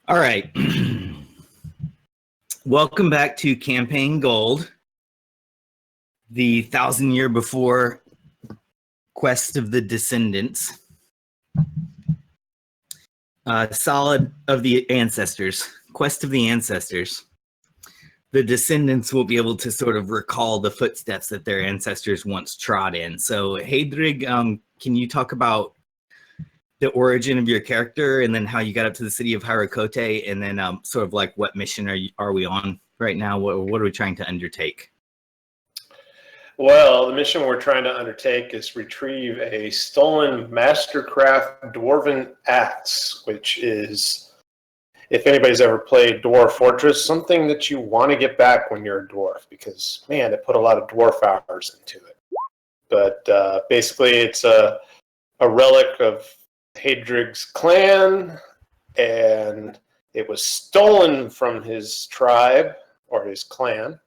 All right. Welcome back to Campaign Gold, the 1,000-year before Quest of the Descendants. Solid of the Ancestors. Quest of the Ancestors. The descendants will be able to sort of recall the footsteps that their ancestors once trod in. So, Haedrig, can you talk about the origin of your character and then how you got up to the city of Havar'ti, and then sort of like what mission are we on right now? What are we trying to undertake? Well, the mission we're trying to undertake is retrieve a stolen Mastercraft Dwarven axe, which is, if anybody's ever played Dwarf Fortress, something that you want to get back when you're a dwarf, because, man, it put a lot of dwarf hours into it. But basically, it's a relic of Haedrig's clan, and it was stolen from his tribe, or his clan,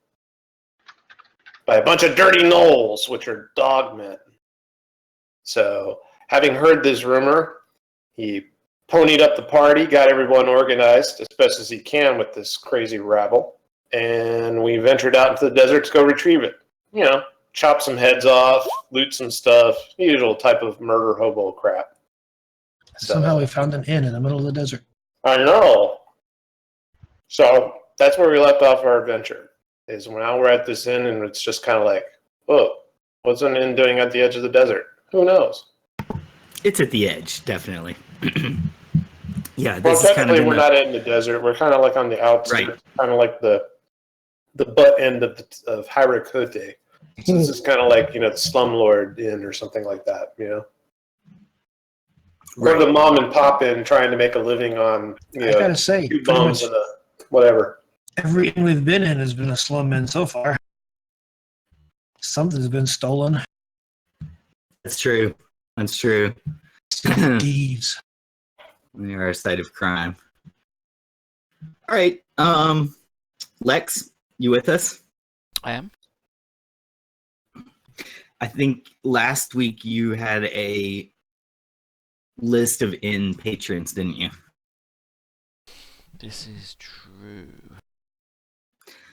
by a bunch of dirty gnolls, which are dogmen. So, having heard this rumor, he ponied up the party, got everyone organized as best as he can with this crazy rabble, and we ventured out into the desert to go retrieve it. You know, chop some heads off, loot some stuff, usual type of murder hobo crap. Somehow we found an inn in the middle of the desert. I know. So that's where we left off our adventure. Is now we're at this inn, and it's just kind of like, oh, what's an inn doing at the edge of the desert? Who knows? It's at the edge, definitely. Yeah, Well, this is kind of we're not in the desert. We're kind of like on the outskirts, right. Kind of like the butt end of Havar'ti. So this is kind of like, you know, the slumlord inn or something like that, you know. Right. Or the mom and pop inn trying to make a living on, you know, gotta say, 2 bums and a whatever. Every inn we've been in has been a slum inn so far. Something's been stolen. That's true. That's true. Thieves. They are a site of crime. All right. Lex, you with us? I am. I think last week you had a list of inn patrons, didn't you? This is true.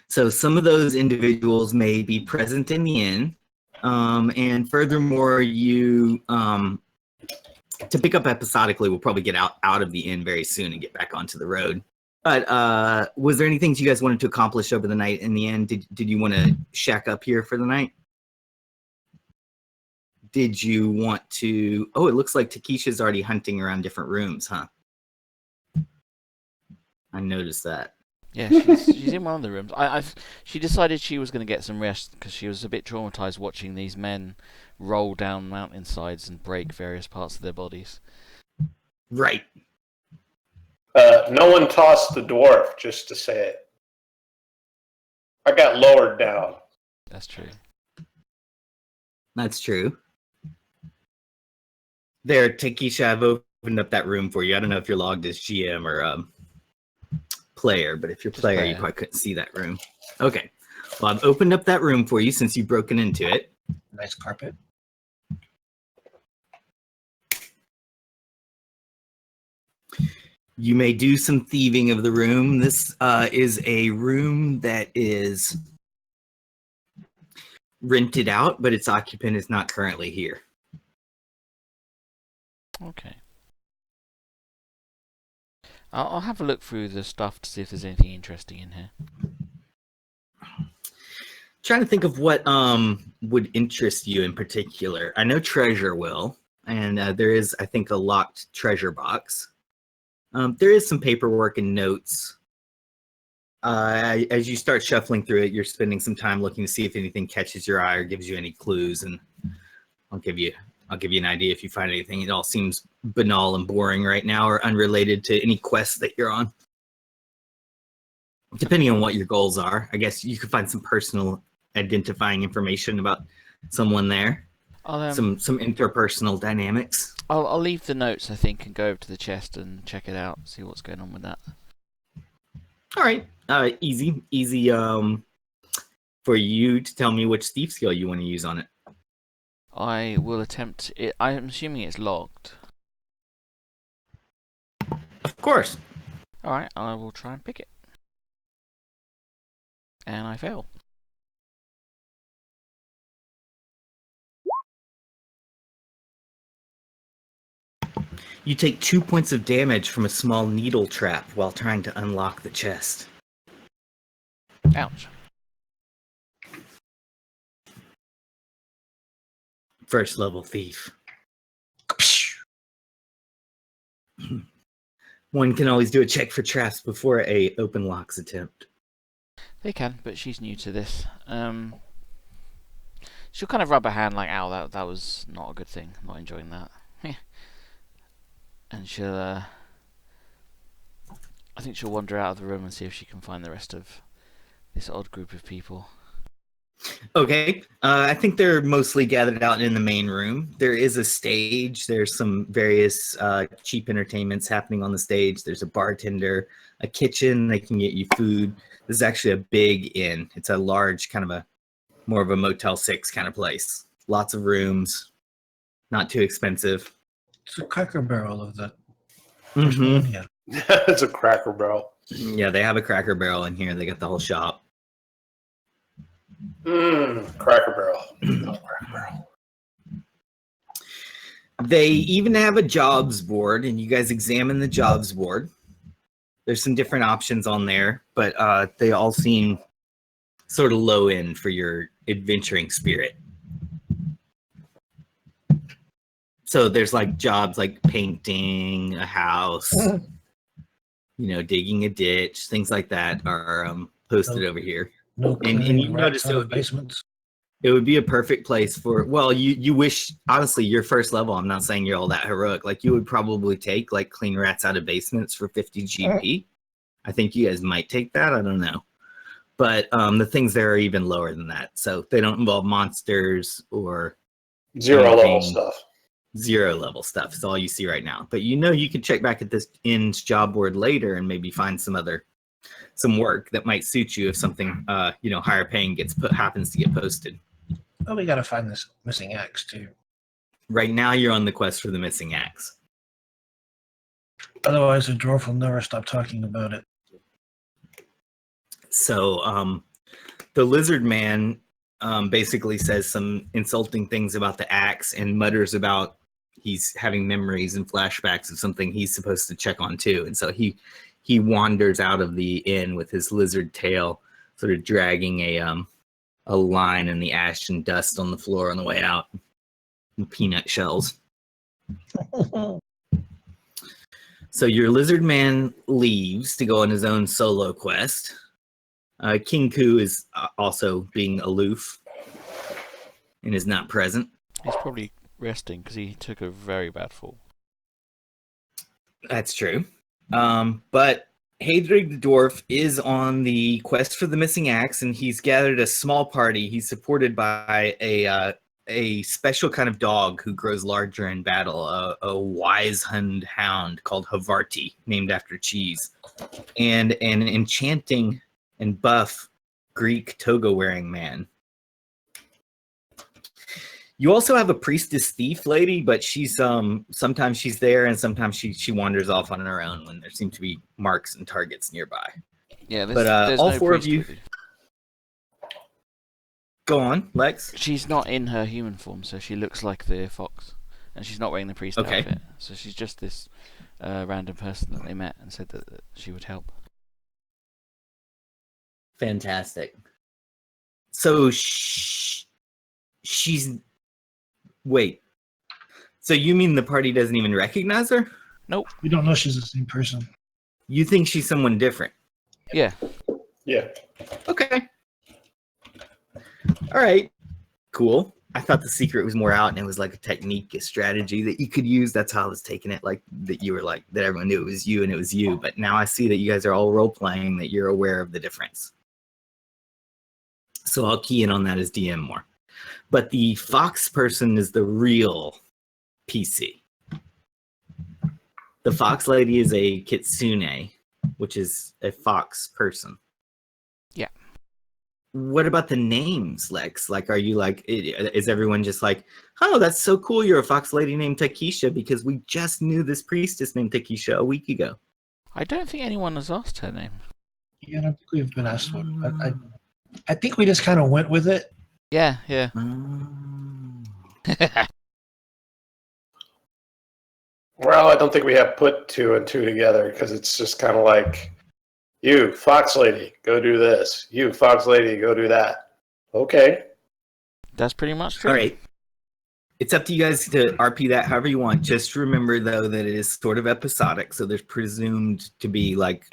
So some of those individuals may be present in the inn. And furthermore, you, to pick up episodically, we'll probably get out of the inn very soon and get back onto the road. But was there anything you guys wanted to accomplish over the night in the end? Did you want to shack up here for the night? Did you want to... Oh, it looks like Takisha's already hunting around different rooms, huh? I noticed that. Yeah, she's in one of the rooms. She decided she was going to get some rest because she was a bit traumatized watching these men roll down mountainsides and break various parts of their bodies. Right. No one tossed the dwarf, just to say it. I got lowered down. That's true. That's true. There, Takisha, I've opened up that room for you. I don't know if you're logged as GM or player, but if you're player, you probably couldn't see that room. Okay. Well, I've opened up that room for you since you've broken into it. Nice carpet. You may do some thieving of the room. This is a room that is rented out, but its occupant is not currently here. Okay. I'll have a look through the stuff to see if there's anything interesting in here. Trying to think of what would interest you in particular. I know treasure will, and there is, I think, a locked treasure box. There is some paperwork and notes. As you start shuffling through it, you're spending some time looking to see if anything catches your eye or gives you any clues, and I'll give you an idea if you find anything. It all seems banal and boring right now or unrelated to any quest that you're on. Depending on what your goals are, I guess you could find some personal identifying information about someone there. Some interpersonal dynamics. I'll leave the notes, I think, and go over to the chest and check it out, see what's going on with that. All right. Easy for you to tell me which thief skill you want to use on it. I will attempt it. I'm assuming it's logged. course. Alright, I will try and pick it. And I fail. You take 2 points of damage from a small needle trap while trying to unlock the chest. Ouch. First level thief. One can always do a check for traps before a open locks attempt. They can, but she's new to this. She'll kind of rub her hand like, ow, that was not a good thing. Not enjoying that. And she'll, I think she'll wander out of the room and see if she can find the rest of this odd group of people. Okay, I think they're mostly gathered out in the main room. There is a stage. There's some various cheap entertainments happening on the stage. There's a bartender, a kitchen. They can get you food. This is actually a big inn. It's a large, kind of more of a Motel 6 kind of place. Lots of rooms, not too expensive. It's a Cracker Barrel of the. Mm-hmm. Yeah. It's a Cracker Barrel. Yeah, they have a Cracker Barrel in here. They got the whole shop. Cracker Barrel. Oh, Cracker Barrel. They even have a jobs board, and you guys examine the jobs board. There's some different options on there, but they all seem sort of low end for your adventuring spirit. So there's like jobs like painting a house, digging a ditch, things like that are posted over here. No And you notice it would be a perfect place for, well, you wish, honestly, your first level, I'm not saying you're all that heroic, like you would probably take like clean rats out of basements for 50 GP. I think you guys might take that, I don't know. But the things there are even lower than that. So they don't involve monsters or Zero level stuff. Zero level stuff is all you see right now. But you can check back at this inn's job board later and maybe find some work that might suit you if something higher paying happens to get posted. Oh, we gotta find this missing axe too. Right now you're on the quest for the missing axe. Otherwise the dwarf will never stop talking about it. So the lizard man basically says some insulting things about the axe and mutters about he's having memories and flashbacks of something he's supposed to check on too. And so he wanders out of the inn with his lizard tail, sort of dragging a line in the ash and dust on the floor on the way out. And peanut shells. So your lizard man leaves to go on his own solo quest. King Ku is also being aloof and is not present. He's probably resting because he took a very bad fall. That's true. But Haedrig the dwarf is on the quest for the missing axe, and he's gathered a small party. He's supported by a special kind of dog who grows larger in battle, a wise hound called Havar'ti, named after cheese, and an enchanting and buff Greek toga-wearing man. You also have a priestess thief lady, but she's sometimes she's there and sometimes she wanders off on her own when there seem to be marks and targets nearby. Yeah, there's all no four of priest you. with Go on, Lex. She's not in her human form, so she looks like the fox, and she's not wearing the priest outfit. So she's just this random person that they met and said that she would help. Fantastic. So she's. Wait. So you mean the party doesn't even recognize her? Nope. We don't know she's the same person. You think she's someone different? Yeah. Yeah. Okay. All right. Cool. I thought the secret was more out and it was like a technique, a strategy that you could use. That's how I was taking it, like that you were like, that everyone knew it was you and it was you. But now I see that you guys are all role-playing, that you're aware of the difference. So I'll key in on that as DM more. But the fox person is the real PC. The fox lady is a kitsune, which is a fox person. Yeah. What about the names, Lex? Like, are you like, is everyone just like, oh, that's so cool, you're a fox lady named Takisha, because we just knew this priestess named Takisha a week ago? I don't think anyone has asked her name. Yeah, I don't think we've been asked one. I think we just kind of went with it. Yeah. Well, I don't think we have put 2 and 2 together because it's just kind of like, you, Fox Lady, go do this. You, Fox Lady, go do that. Okay. That's pretty much true. All right. It's up to you guys to RP that however you want. Just remember, though, that it is sort of episodic. So there's presumed to be like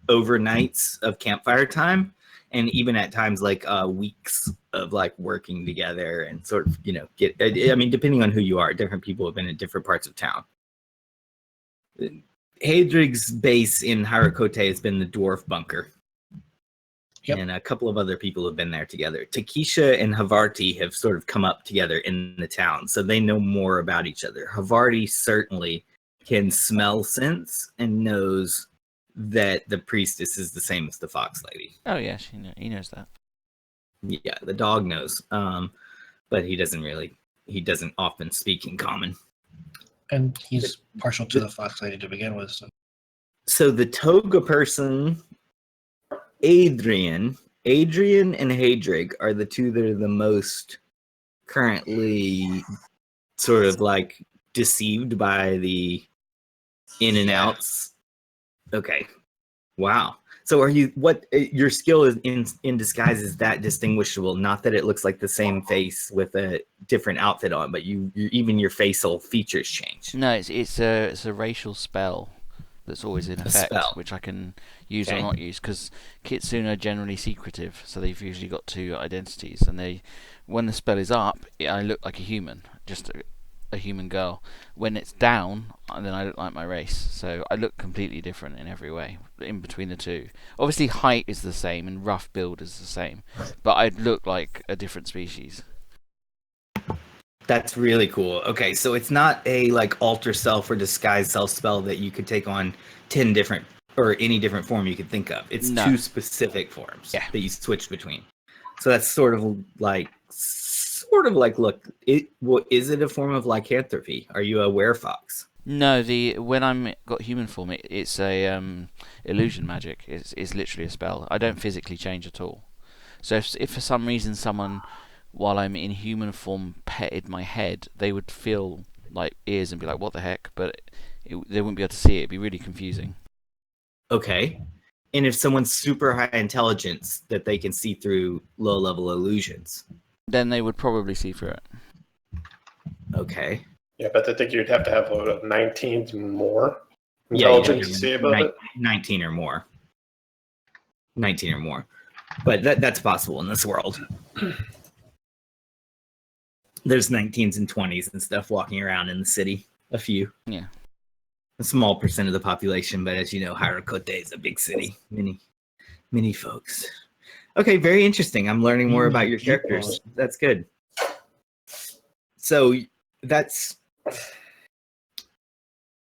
overnights of campfire time. And even at times like weeks of like working together and sort of, depending on who you are, different people have been in different parts of town. Haedrig's base in Havar'ti has been the dwarf bunker. Yep. And a couple of other people have been there together. Takisha and Havar'ti have sort of come up together in the town, so they know more about each other. Havar'ti certainly can smell scents and knows that the priestess is the same as the fox lady. Oh yeah, he knows that. Yeah, the dog knows, but he doesn't often speak in common. And he's partial to the fox lady to begin with. So the toga person, Adrian and Haedrig are the two that are the most currently sort of like deceived by the in and outs. Okay. Wow. So your skill is in disguise is that distinguishable? Not that it looks like the same face with a different outfit on, but even your facial features change. No, it's a racial spell that's always in effect, which I can use or not use, because Kitsune are generally secretive, so they've usually got 2 identities, and when the spell is up, I look like a human, just a human girl. When it's down, then I look like my race, so I look completely different in every way, in between the 2. Obviously height is the same, and rough build is the same, but I look like a different species. That's really cool. Okay, so it's not a like alter self or disguise self spell that you could take on 10 different or any different form you could think of. It's 2 specific forms that you switch between. So that's sort of like look. Is it a form of lycanthropy? Are you a werefox? No, when I'm got human form, it's a illusion magic. It's literally a spell. I don't physically change at all. So if for some reason someone, while I'm in human form, petted my head, they would feel like ears and be like, what the heck? But they wouldn't be able to see it. It'd be really confusing. Okay. And if someone's super high intelligence that they can see through low-level illusions? Then they would probably see through it. Okay. Yeah, but I think you'd have to have 19 more intelligence to see above it. 19 or more. 19 or more. But that's possible in this world. There's 19s and 20s and stuff walking around in the city. A few. Yeah. A small percent of the population, but as you know, Havar'ti is a big city. Many folks. Okay, very interesting. I'm learning more about your characters. That's good. So that's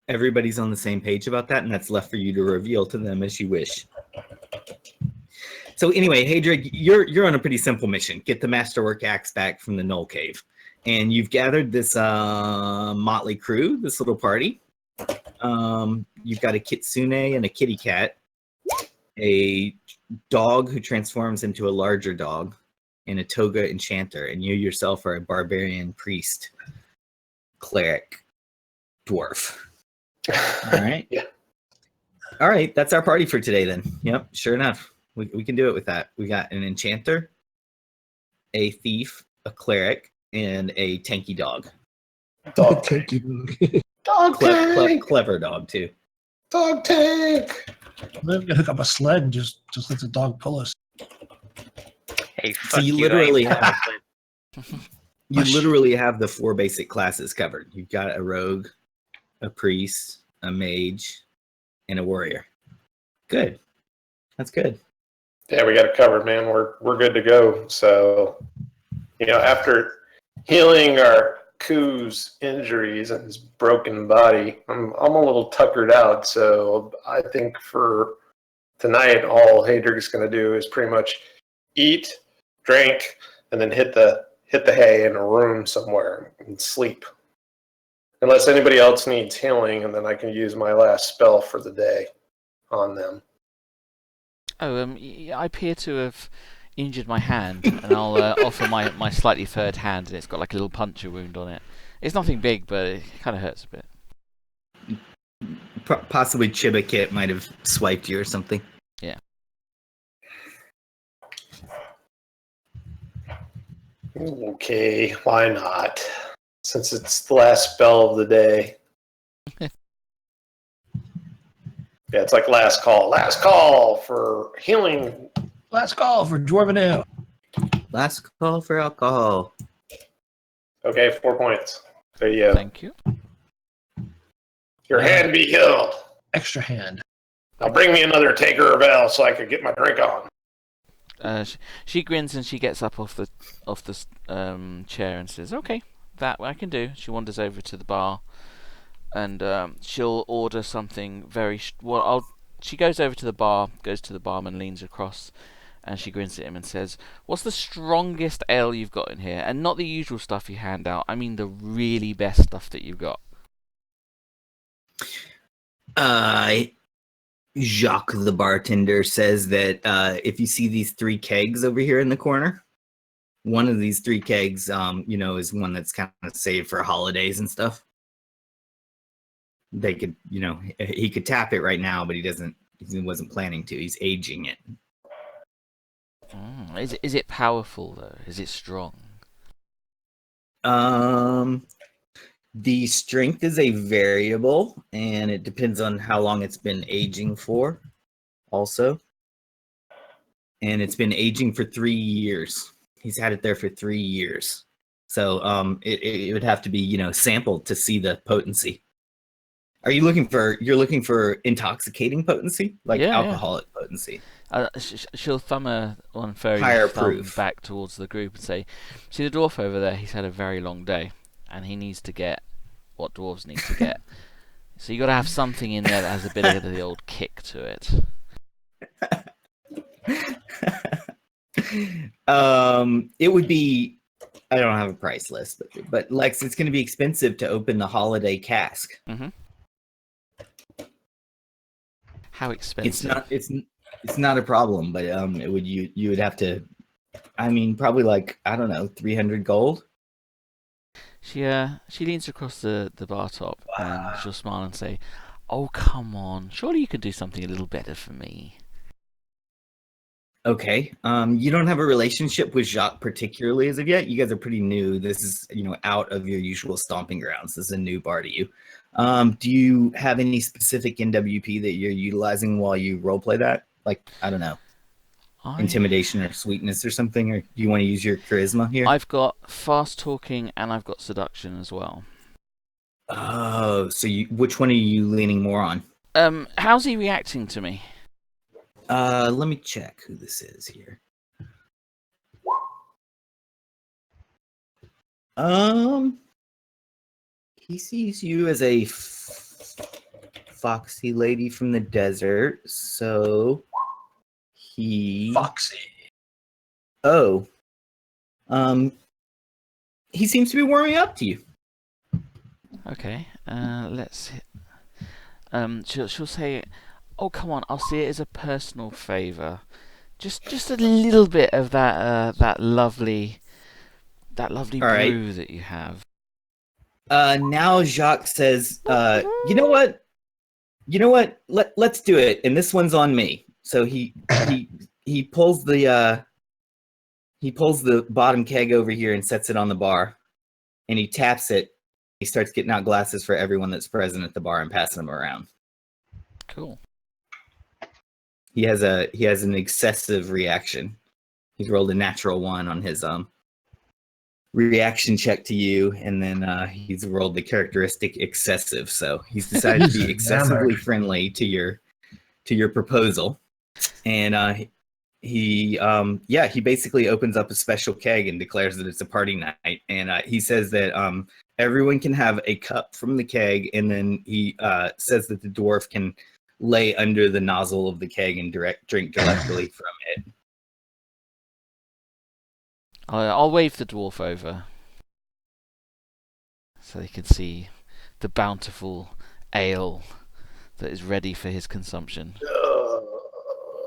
everybody's on the same page about that, and that's left for you to reveal to them as you wish. So anyway, Haedrig, you're on a pretty simple mission. Get the Masterwork Axe back from the Null Cave. And you've gathered this motley crew, this little party. You've got a kitsune and a kitty cat, a dog who transforms into a larger dog, and a toga enchanter. And you yourself are a barbarian priest, cleric, dwarf. All right? Yeah. All right, that's our party for today then. Yep, sure enough. We can do it with that. We got an enchanter, a thief, a cleric, and a tanky dog. Dog Thank tank. you. Dog tank. Clever dog too. Dog tank. We're gonna hook up a sled and just let the dog pull us. Hey, So fuck you don't literally even have play. you literally have the 4 basic classes covered. You've got a rogue, a priest, a mage, and a warrior. Good. That's good. Yeah, we got it covered, man. We're good to go. So, after healing our Koo's injuries and his broken body, I'm a little tuckered out. So I think for tonight, all Haedrig's going to do is pretty much eat, drink, and then hit the hay in a room somewhere and sleep. Unless anybody else needs healing, and then I can use my last spell for the day on them. Oh, I appear to have injured my hand, and I'll offer my slightly furred hand, and it's got like a little puncture wound on it. It's nothing big, but it kind of hurts a bit. Possibly Chibba Kit might have swiped you or something. Yeah. Okay, why not? Since it's the last spell of the day. Yeah, it's like last call. Last call for healing. Last call for Dwarven Ale. Last call for alcohol. Okay, 4 points. There you go. Thank you. Your hand be healed. Extra hand. Now bring me another taker of ale so I can get my drink on. She grins and she gets up off the chair and says, "Okay, that I can do." She wanders over to the bar, and she'll order something very. She goes over to the bar, goes to the barman, leans across, and she grins at him and says, "What's the strongest ale you've got in here? And not the usual stuff you hand out. I mean the really best stuff that you've got." Jacques the bartender says that if you see these 3 kegs over here in the corner, one of these 3 kegs, is one that's kind of saved for holidays and stuff. They could, he could tap it right now, but he wasn't planning to. He's aging it. Is it powerful though? Is it strong? The strength is a variable, and it depends on how long it's been aging for, also. And it's been aging for 3 years. He's had it there for 3 years. So it would have to be, sampled to see the potency. Are you looking for intoxicating potency? Like alcoholic potency? She'll thumb one furry Higher thumb proof. back towards the group and say, "See the dwarf over there? He's had a very long day, and he needs to get what dwarves need to get. So you got to have something in there that has a bit of the old kick to it." It would be. I don't have a price list, but Lex, it's going to be expensive to open the holiday cask. Mm-hmm. How expensive? It's not a problem, but it would you would have to. I mean, probably like, I don't know, 300 gold. She leans across the bar top and she'll smile and say, "Oh, come on! Surely you could do something a little better for me." Okay. You don't have a relationship with Jacques particularly as of yet. You guys are pretty new. This is, out of your usual stomping grounds. This is a new bar to you. Do you have any specific NWP that you're utilizing while you roleplay that? Like, I don't know, intimidation or sweetness or something? Or do you want to use your charisma here? I've got fast talking and I've got seduction as well. Oh, so which one are you leaning more on? How's he reacting to me? Let me check who this is here. He sees you as a foxy lady from the desert, so Foxy. Oh. He seems to be warming up to you. Okay. Let's. She'll say, "Oh, come on! I'll see it as a personal favor. Just a little bit of that lovely brew right. that you have." Now Jacques says, "You know what? Let's do it. And this one's on me." So he pulls the bottom keg over here and sets it on the bar, and he taps it. He starts getting out glasses for everyone that's present at the bar and passing them around. Cool. He has an excessive reaction. He's rolled a natural 1 on his reaction check to you, and then he's rolled the characteristic excessive. So he's decided to be excessively friendly to your proposal, and he basically opens up a special keg and declares that it's a party night, and he says that everyone can have a cup from the keg, and then he says that the dwarf can lay under the nozzle of the keg and drink directly from it. I'll wave the dwarf over so they can see the bountiful ale that is ready for his consumption.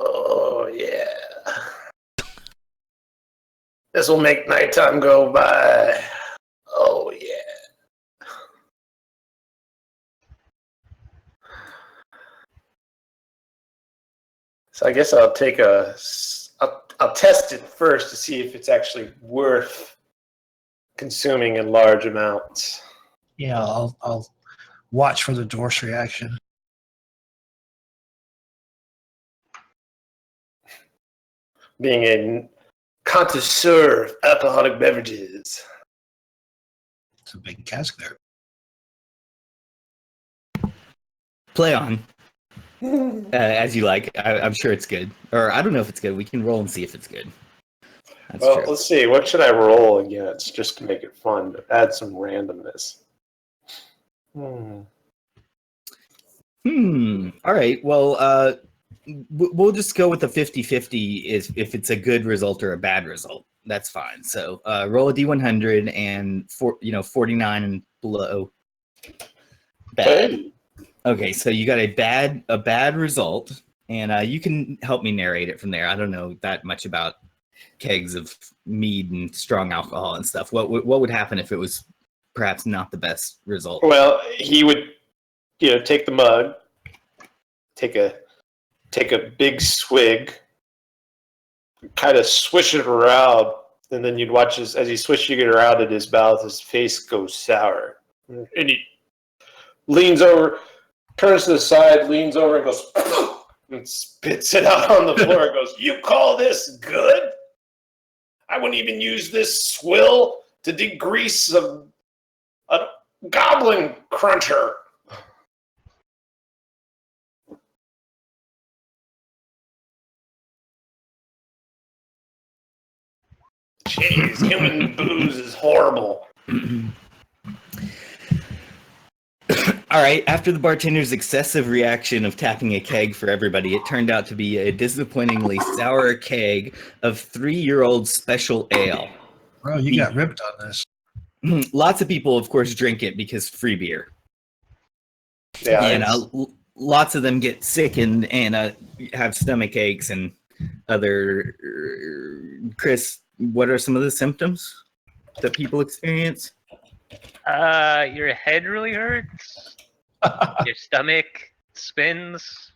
Oh yeah. This will make nighttime go by. Oh yeah. So I guess I'll take I'll test it first to see if it's actually worth consuming in large amounts. Yeah, I'll watch for the dwarf's reaction. Being a connoisseur of alcoholic beverages. It's a big cask there. Play on. As you like. I'm sure it's good. Or I don't know if it's good. We can roll and see if it's good. That's Well, true. let's see. What should I roll against just to make it fun? To add some randomness. All right. Well, we'll just go with the 50-50 if it's a good result or a bad result. That's fine. So roll a D100 and 49 and below. Bad. Hey. Okay, so you got a bad result, and you can help me narrate it from there. I don't know that much about kegs of mead and strong alcohol and stuff. What would happen if it was perhaps not the best result? Well, he would, take the mug, take a big swig, kind of swish it around, and then you'd watch as he's swishing it around in his mouth, his face goes sour, and he leans over, turns to the side, leans over, and goes and spits it out on the floor. And goes, "You call this good? I wouldn't even use this swill to degrease a goblin cruncher." Jeez, human booze is horrible. All right, after the bartender's excessive reaction of tapping a keg for everybody, it turned out to be a disappointingly sour keg of 3-year-old special ale. Bro, you got ripped on this. Lots of people, of course, drink it because free beer. Yeah, And lots of them get sick and have stomach aches and other... Chris, what are some of the symptoms that people experience? Your head really hurts. Your stomach spins,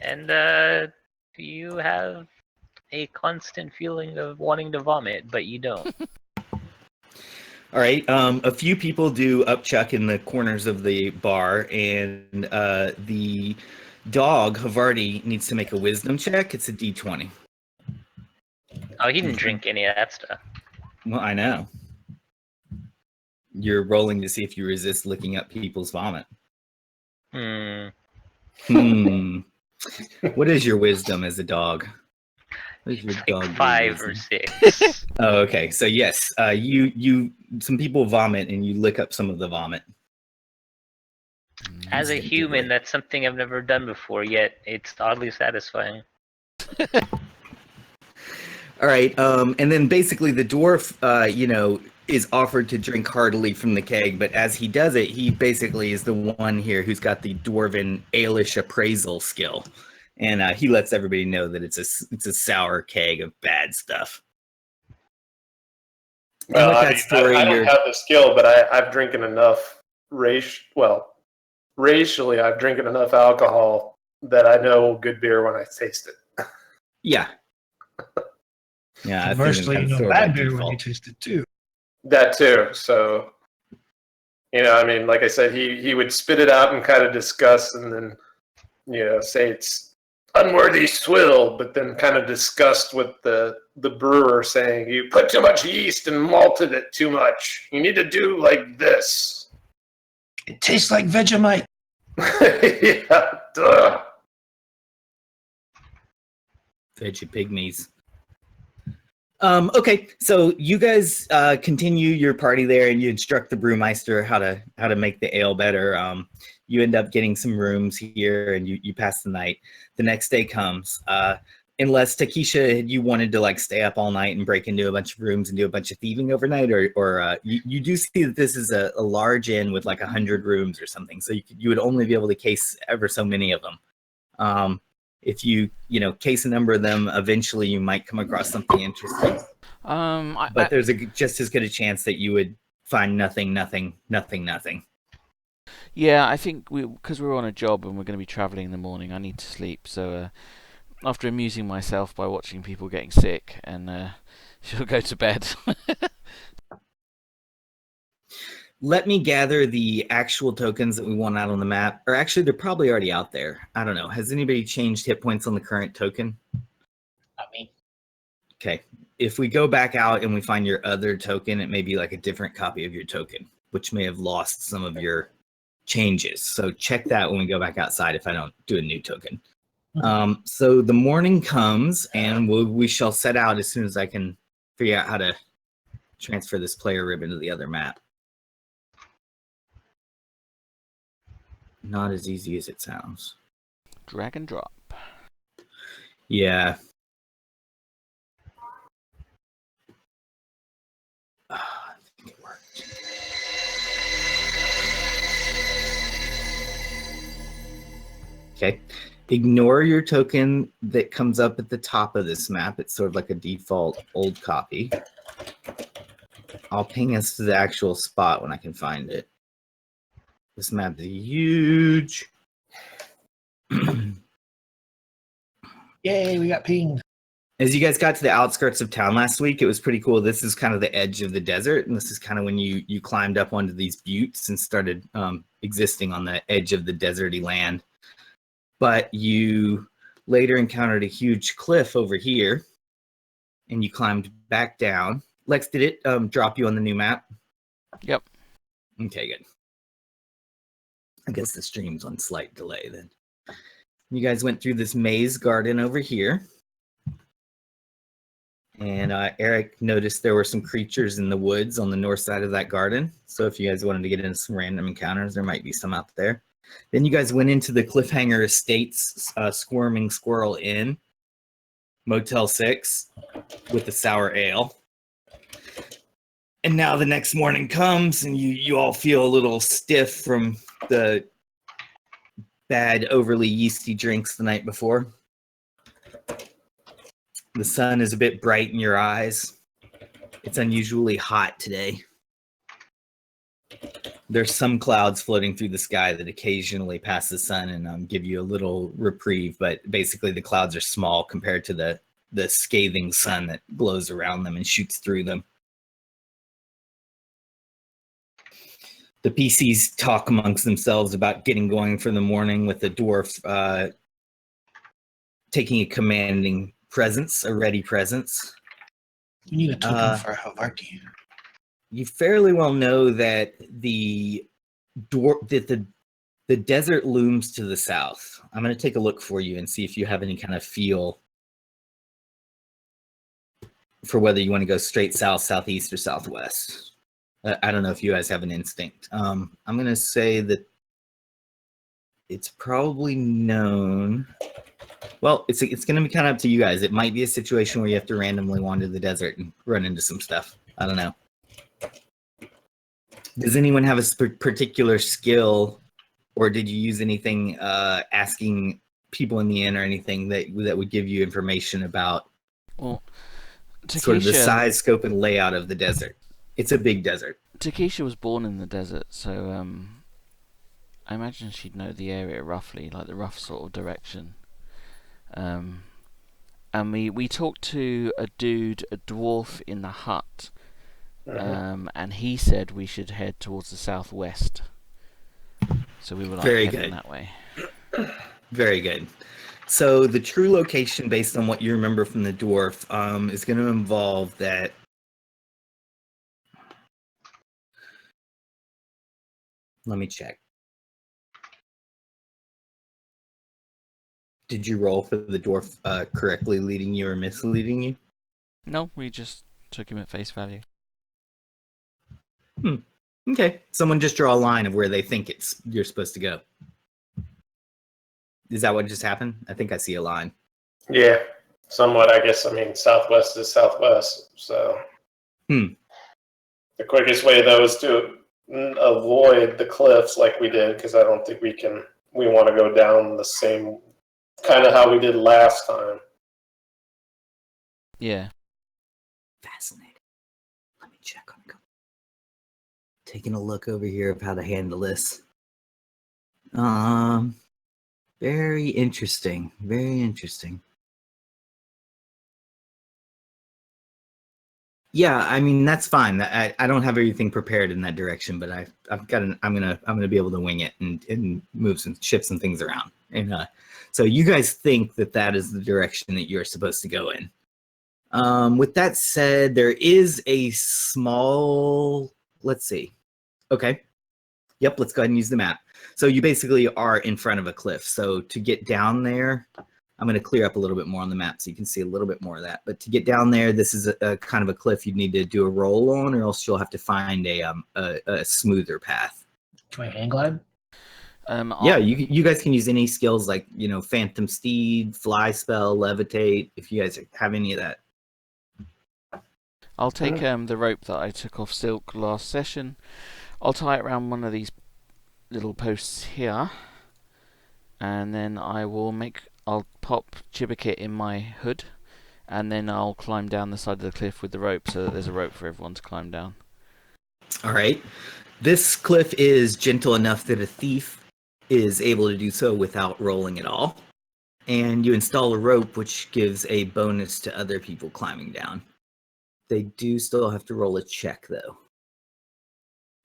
and you have a constant feeling of wanting to vomit, but you don't. All right. A few people do upchuck in the corners of the bar, and the dog Havar'ti needs to make a wisdom check. It's a D20. Oh, he didn't drink any of that stuff. Well, I know. You're rolling to see if you resist licking up people's vomit. What is your wisdom as a dog? What is your dog? 5 or 6. Oh, okay. So yes, you some people vomit and you lick up some of the vomit. As a human, that's something I've never done before, yet it's oddly satisfying. All right. And then basically the dwarf, is offered to drink heartily from the keg, but as he does it, he basically is the one here who's got the dwarven alish appraisal skill, and he lets everybody know that it's a sour keg of bad stuff. Well, I don't have the skill, but I've drinking enough racially, I've drinking enough alcohol that I know good beer when I taste it. Yeah. Yeah. Conversely, you know bad beer when you taste it too. That too. So, like I said, he would spit it out and kind of discuss, and then, say it's unworthy swill, but then kind of discussed with the brewer saying, you put too much yeast and malted it too much. You need to do like this. It tastes like Vegemite. Yeah, duh. Veggie pygmies. Okay, so you guys continue your party there, and you instruct the brewmeister how to make the ale better. You end up getting some rooms here, and you pass the night. The next day comes. Unless Takisha, you wanted to like stay up all night and break into a bunch of rooms and do a bunch of thieving overnight, or you do see that this is a large inn with like 100 rooms or something, so you would only be able to case ever so many of them. If you case a number of them, eventually you might come across something interesting. But there's just as good a chance that you would find nothing. Yeah, I think because we're on a job and we're going to be traveling in the morning, I need to sleep. So after amusing myself by watching people getting sick, and she'll go to bed. Let me gather the actual tokens that we want out on the map. Or actually, they're probably already out there. I don't know. Has anybody changed hit points on the current token? Not me. Okay. If we go back out and we find your other token, it may be like a different copy of your token, which may have lost some of your changes. So check that when we go back outside if I don't do a new token. So the morning comes, and we shall set out as soon as I can figure out how to transfer this player ribbon to the other map. Not as easy as it sounds. Drag and drop. Yeah. I think it worked. Okay. Ignore your token that comes up at the top of this map. It's sort of like a default old copy. I'll ping us to the actual spot when I can find it. This map is huge. Yay, we got pinged. As you guys got to the outskirts of town last week, it was pretty cool. This is kind of the edge of the desert, and this is kind of when you climbed up onto these buttes and started existing on the edge of the deserty land. But you later encountered a huge cliff over here, and you climbed back down. Lex, did it drop you on the new map? Yep. Okay, good. I guess the stream's on slight delay then. You guys went through this maze garden over here. And Erik noticed there were some creatures in the woods on the north side of that garden. So if you guys wanted to get into some random encounters, there might be some out there. Then you guys went into the Cliffhanger Estates Squirming Squirrel Inn, Motel 6, with the sour ale. And now the next morning comes, and you all feel a little stiff from the bad, overly yeasty drinks the night before. The sun is a bit bright in your eyes. It's unusually hot today. There's some clouds floating through the sky that occasionally pass the sun and give you a little reprieve, but basically the clouds are small compared to the scathing sun that glows around them and shoots through them. The PCs talk amongst themselves about getting going for the morning, with the dwarf taking a commanding presence, a ready presence. We need a token for Havar'ti. You fairly well know that the desert looms to the south. I'm going to take a look for you and see if you have any kind of feel for whether you want to go straight south, southeast, or southwest. I don't know if you guys have an instinct. I'm going to say that it's probably known. Well, it's going to be kind of up to you guys. It might be a situation where you have to randomly wander the desert and run into some stuff. I don't know. Does anyone have a particular skill, or did you use anything asking people in the inn or anything that would give you information about sort of the size, scope, and layout of the desert? It's a big desert. Takisha was born in the desert, so I imagine she'd know the area roughly, like the rough sort of direction. And we talked to a dwarf in the hut, and he said we should head towards the southwest. So we were like heading that way. Very good. So the true location, based on what you remember from the dwarf, is going to involve that. Let me check. Did you roll for the dwarf correctly leading you or misleading you? No, we just took him at face value. Okay. Someone just draw a line of where they think you're supposed to go. Is that what just happened? I think I see a line. Yeah. Somewhat, I guess. I mean, southwest is southwest, so. The quickest way, though, is to avoid the cliffs like we did, because I don't think we can. We want to go down the same kind of how we did last time. Yeah. Fascinating. Let me check on it. Taking a look over here of how to handle this. Very interesting. Very interesting. Yeah, I mean that's fine. I don't have everything prepared in that direction, but I've got I'm gonna be able to wing it and move some shift some things around. And so you guys think that is the direction that you're supposed to go in. With that said, there is a small. Let's see. Okay. Yep. Let's go ahead and use the map. So you basically are in front of a cliff. So to get down there, I'm going to clear up a little bit more on the map so you can see a little bit more of that. But to get down there, this is a kind of a cliff you'd need to do a roll on, or else you'll have to find a smoother path. Can I hang glide? Yeah, you guys can use any skills like, Phantom Steed, Fly Spell, Levitate, if you guys have any of that. I'll take the rope that I took off Silk last session. I'll tie it around one of these little posts here, and then I'll pop Chibba Kit in my hood, and then I'll climb down the side of the cliff with the rope so that there's a rope for everyone to climb down. All right. This cliff is gentle enough that a thief is able to do so without rolling at all. And you install a rope, which gives a bonus to other people climbing down. They do still have to roll a check, though.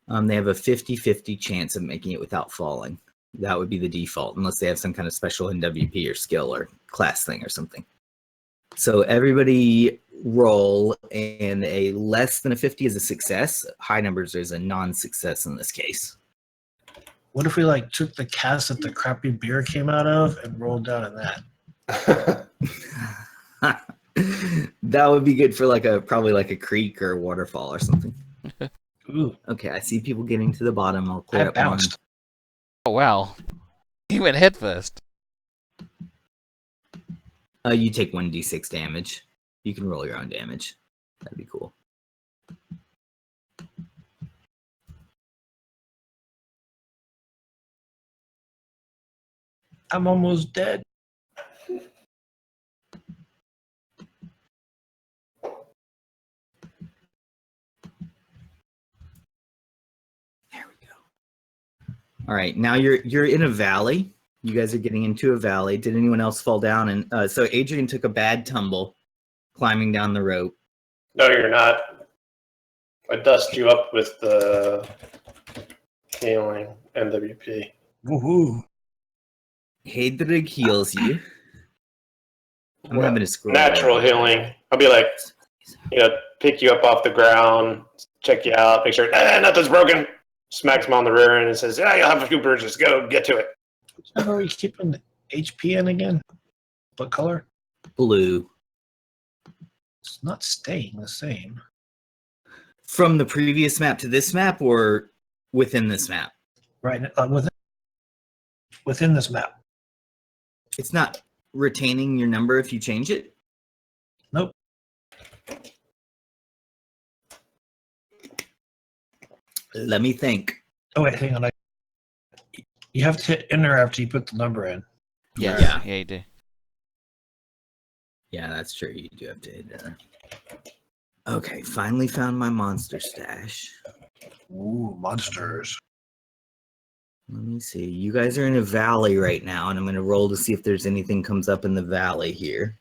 They have a 50-50 chance of making it without falling. That would be the default, unless they have some kind of special NWP or skill or class thing or something. So everybody roll, and a less than a 50 is a success. High numbers is a non-success in this case. What if we took the cask that the crappy beer came out of and rolled down in that? That would be good for probably a creek or a waterfall or something. Ooh. Okay, I see people getting to the bottom. I'll clear up one. Oh wow, you went head first. You take 1d6 damage. You can roll your own damage. That'd be cool. I'm almost dead. There we go. All right, now you're in a valley. You guys are getting into a valley. Did anyone else fall down? And so Adrian took a bad tumble climbing down the rope. No, you're not. I dust you up with the healing NWP. Woohoo. Haedrig heals you. I'm having a scroll. Natural healing. I'll be pick you up off the ground, check you out, make sure nothing's broken. Smacks him on the rear end and says, "Yeah, you'll have a few burgers. Go get to it." How are we keeping the HP in again? What color? Blue. It's not staying the same. From the previous map to this map, or within this map? Right, within this map. It's not retaining your number if you change it? Nope. Let me think. Oh wait, hang on. You have to hit enter after you put the number in. Yeah, you do. Yeah, that's true. You do have to hit enter. Okay, finally found my monster stash. Ooh, monsters. Let me see. You guys are in a valley right now, and I'm going to roll to see if there's anything comes up in the valley here.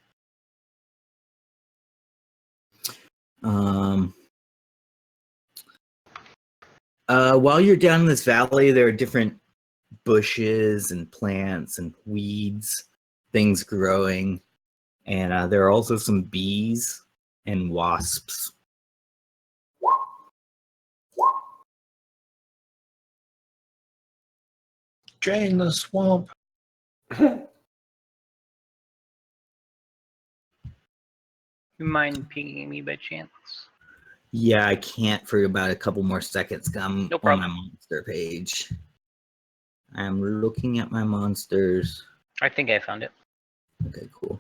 While you're down in this valley, there are different bushes and plants and weeds, things growing, and there are also some bees and wasps. Drain the swamp. You mind pinging me by chance? Yeah, I can't for about a couple more seconds. I'm No on problem. my monster page. I'm looking at my monsters. I think I found it. Okay, cool.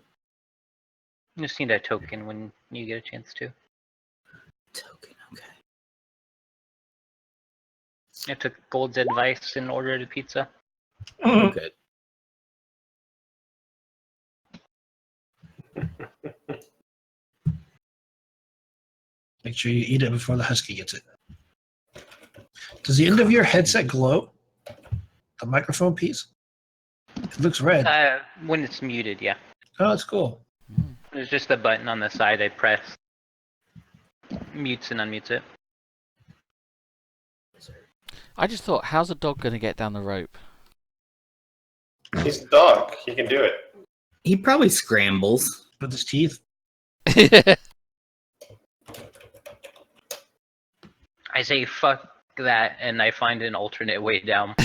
You just need a token when you get a chance to. Token, okay. I took Gold's advice and ordered a pizza. Oh, good. Make sure you eat it before the husky gets it. Does the end of your headset glow? The microphone piece? It looks red. When it's muted, yeah. Oh, that's cool. There's just a button on the side I press. Mutes and unmutes it. I just thought, how's a dog going to get down the rope? He's a dog. He can do it. He probably scrambles. With his teeth. I say fuck that, and I find an alternate way down.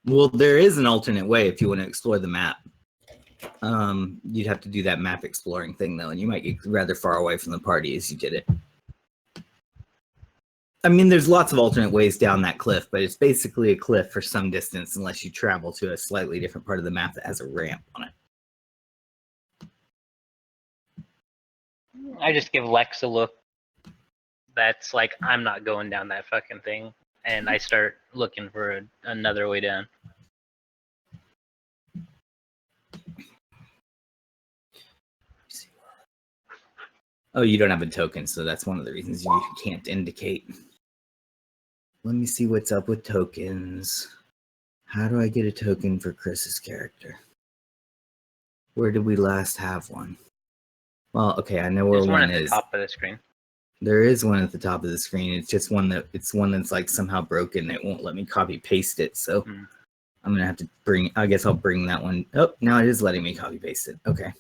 Well, there is an alternate way if you want to explore the map. You'd have to do that map exploring thing, though, and you might get rather far away from the party as you did it. I mean, there's lots of alternate ways down that cliff, but it's basically a cliff for some distance unless you travel to a slightly different part of the map that has a ramp on it. I just give Lex a look that's like, I'm not going down that fucking thing. And I start looking for another way down. Oh, you don't have a token, so that's one of the reasons you can't indicate. Let me see what's up with tokens. How do I get a token for Chris's character? Where did we last have one? Well, okay, I know where There's one one at is. the top of the screen. There is one at the top of the screen. It's just one that's like somehow broken. It won't let me copy paste it. So I'm gonna have to bring. I guess I'll bring that one. Oh, now it is letting me copy paste it. Okay,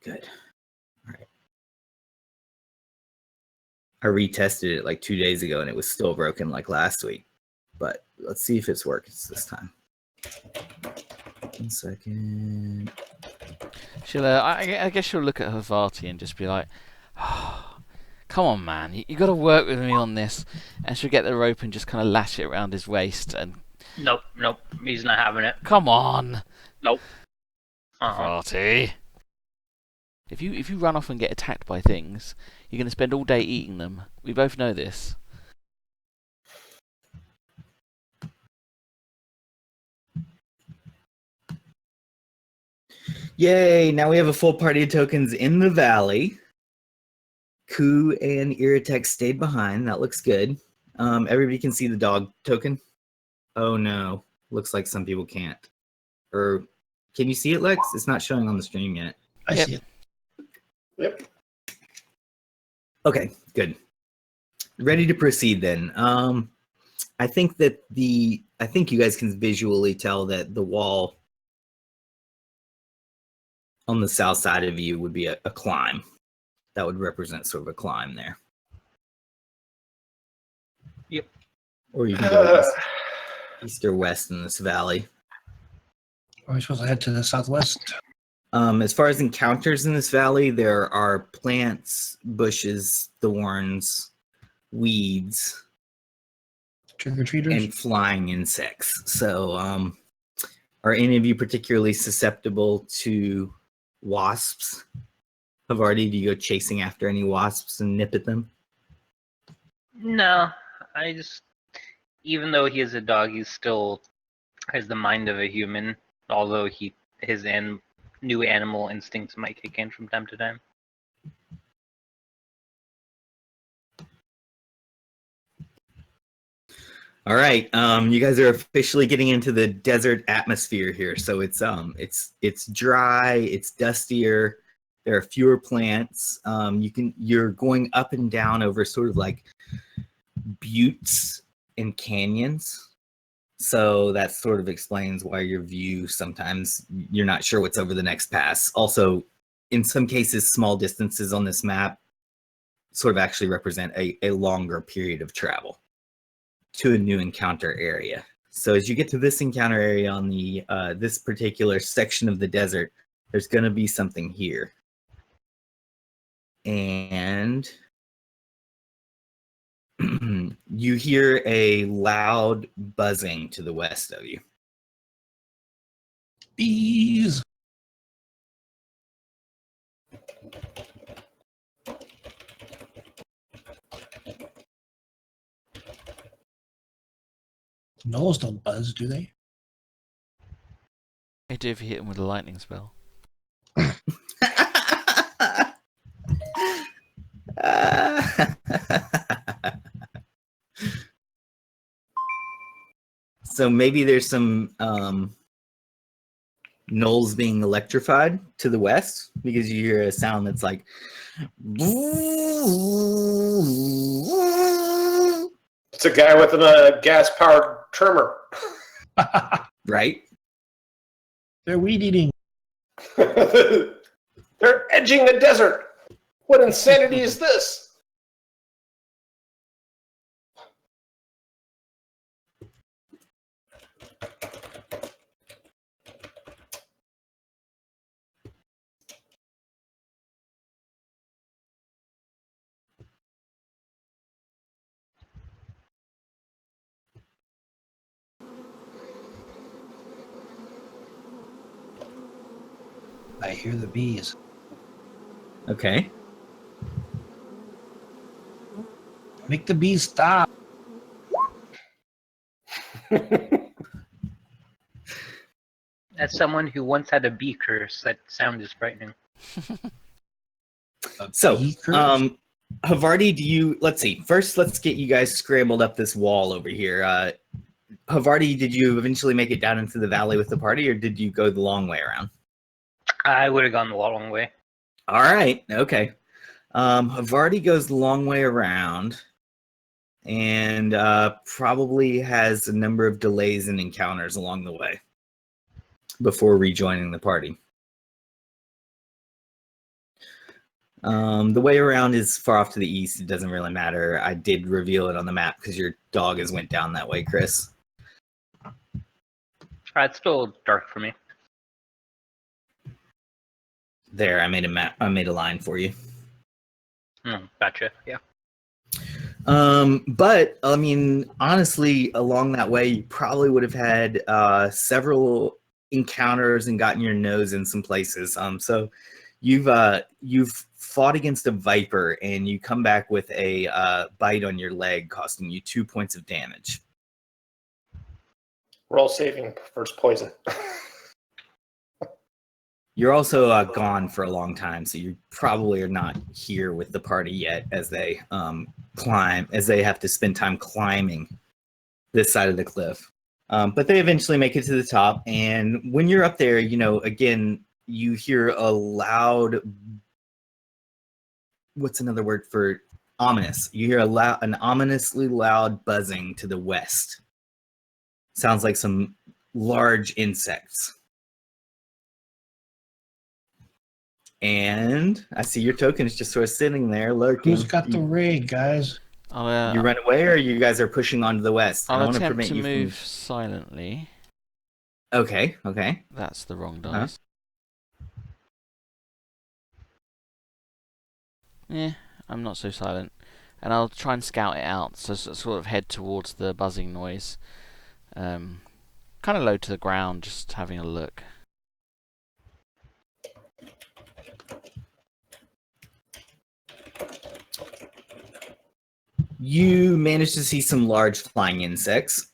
good. All right. I retested it like 2 days ago, and it was still broken like last week. But let's see if it's works this time. 1 second. She'll, I guess she'll look at Havar'ti and just be like, oh, come on, man, you got to work with me on this. And she'll get the rope and just kind of lash it around his waist. And Nope, he's not having it. come on, Nope. Havar'ti. If you run off and get attacked by things, you're going to spend all day eating them. We both know this. Yay! Now we have a full party of tokens in the valley. Ku and Iratex stayed behind. That looks good. Everybody can see the dog token. Oh no! Looks like some people can't. Or can you see it, Lex? It's not showing on the stream yet. I see it. Yep. Okay, good. Ready to proceed then. I think you guys can visually tell that the wall on the south side of you would be a climb. That would represent sort of a climb there. Yep. Or you can go east or west in this valley. Are we supposed to head to the southwest? As far as encounters in this valley, there are plants, bushes, thorns, weeds, Trick-or-treaters? and flying insects. So, are any of you particularly susceptible to wasps? Havar'ti, do you go chasing after any wasps and nip at them? No, I just, even though he is a dog, he still has the mind of a human. Although his new animal instincts might kick in from time to time. All right, you guys are officially getting into the desert atmosphere here. So it's dry, it's dustier. There are fewer plants. You're going up and down over sort of like buttes and canyons. So that sort of explains why your view sometimes you're not sure what's over the next pass. Also, in some cases, small distances on this map sort of actually represent a longer period of travel to a new encounter area. So as you get to this encounter area on the this particular section of the desert, there's going to be something here. And you hear a loud buzzing to the west of you. Bees! Gnolls don't buzz, do they? They do if you hit them with a lightning spell. So maybe there's some gnolls being electrified to the west because you hear a sound that's like It's a guy with a gas-powered trimmer. right? They're weed eating. They're edging the desert. What insanity is this? I hear the bees. Okay. Make the bees stop. As someone who once had a bee curse, that sound is frightening. So, Bee curse? Havar'ti, let's see. First, let's get you guys scrambled up this wall over here. Havar'ti, did you eventually make it down into the valley with the party, or did you go the long way around? I would have gone the long way. All right. Okay. Havar'ti goes the long way around and probably has a number of delays and encounters along the way before rejoining the party. The way around is far off to the east. It doesn't really matter. I did reveal it on the map because your dog has went down that way, Chris. It's still dark for me. There, I made a map. I made a line for you. Gotcha. Yeah. But I mean, honestly, along that way, you probably would have had several encounters and gotten your nose in some places. So you've fought against a viper, and you come back with a bite on your leg, costing you 2 points of damage. Roll saving versus poison. You're also gone for a long time, so you probably are not here with the party yet as they have to spend time climbing this side of the cliff. But they eventually make it to the top, and when you're up there, again, you hear a loud, what's another word for ominous? You hear an ominously loud buzzing to the west. Sounds like some large insects. And I see your token is just sort of sitting there lurking. Who's got the rig, guys? You run away, or you guys are pushing on to the west? I'll attempt to move silently. Okay. That's the wrong dice. Yeah, I'm not so silent. And I'll try and scout it out, so sort of head towards the buzzing noise. Kind of low to the ground, just having a look. You manage to see some large flying insects,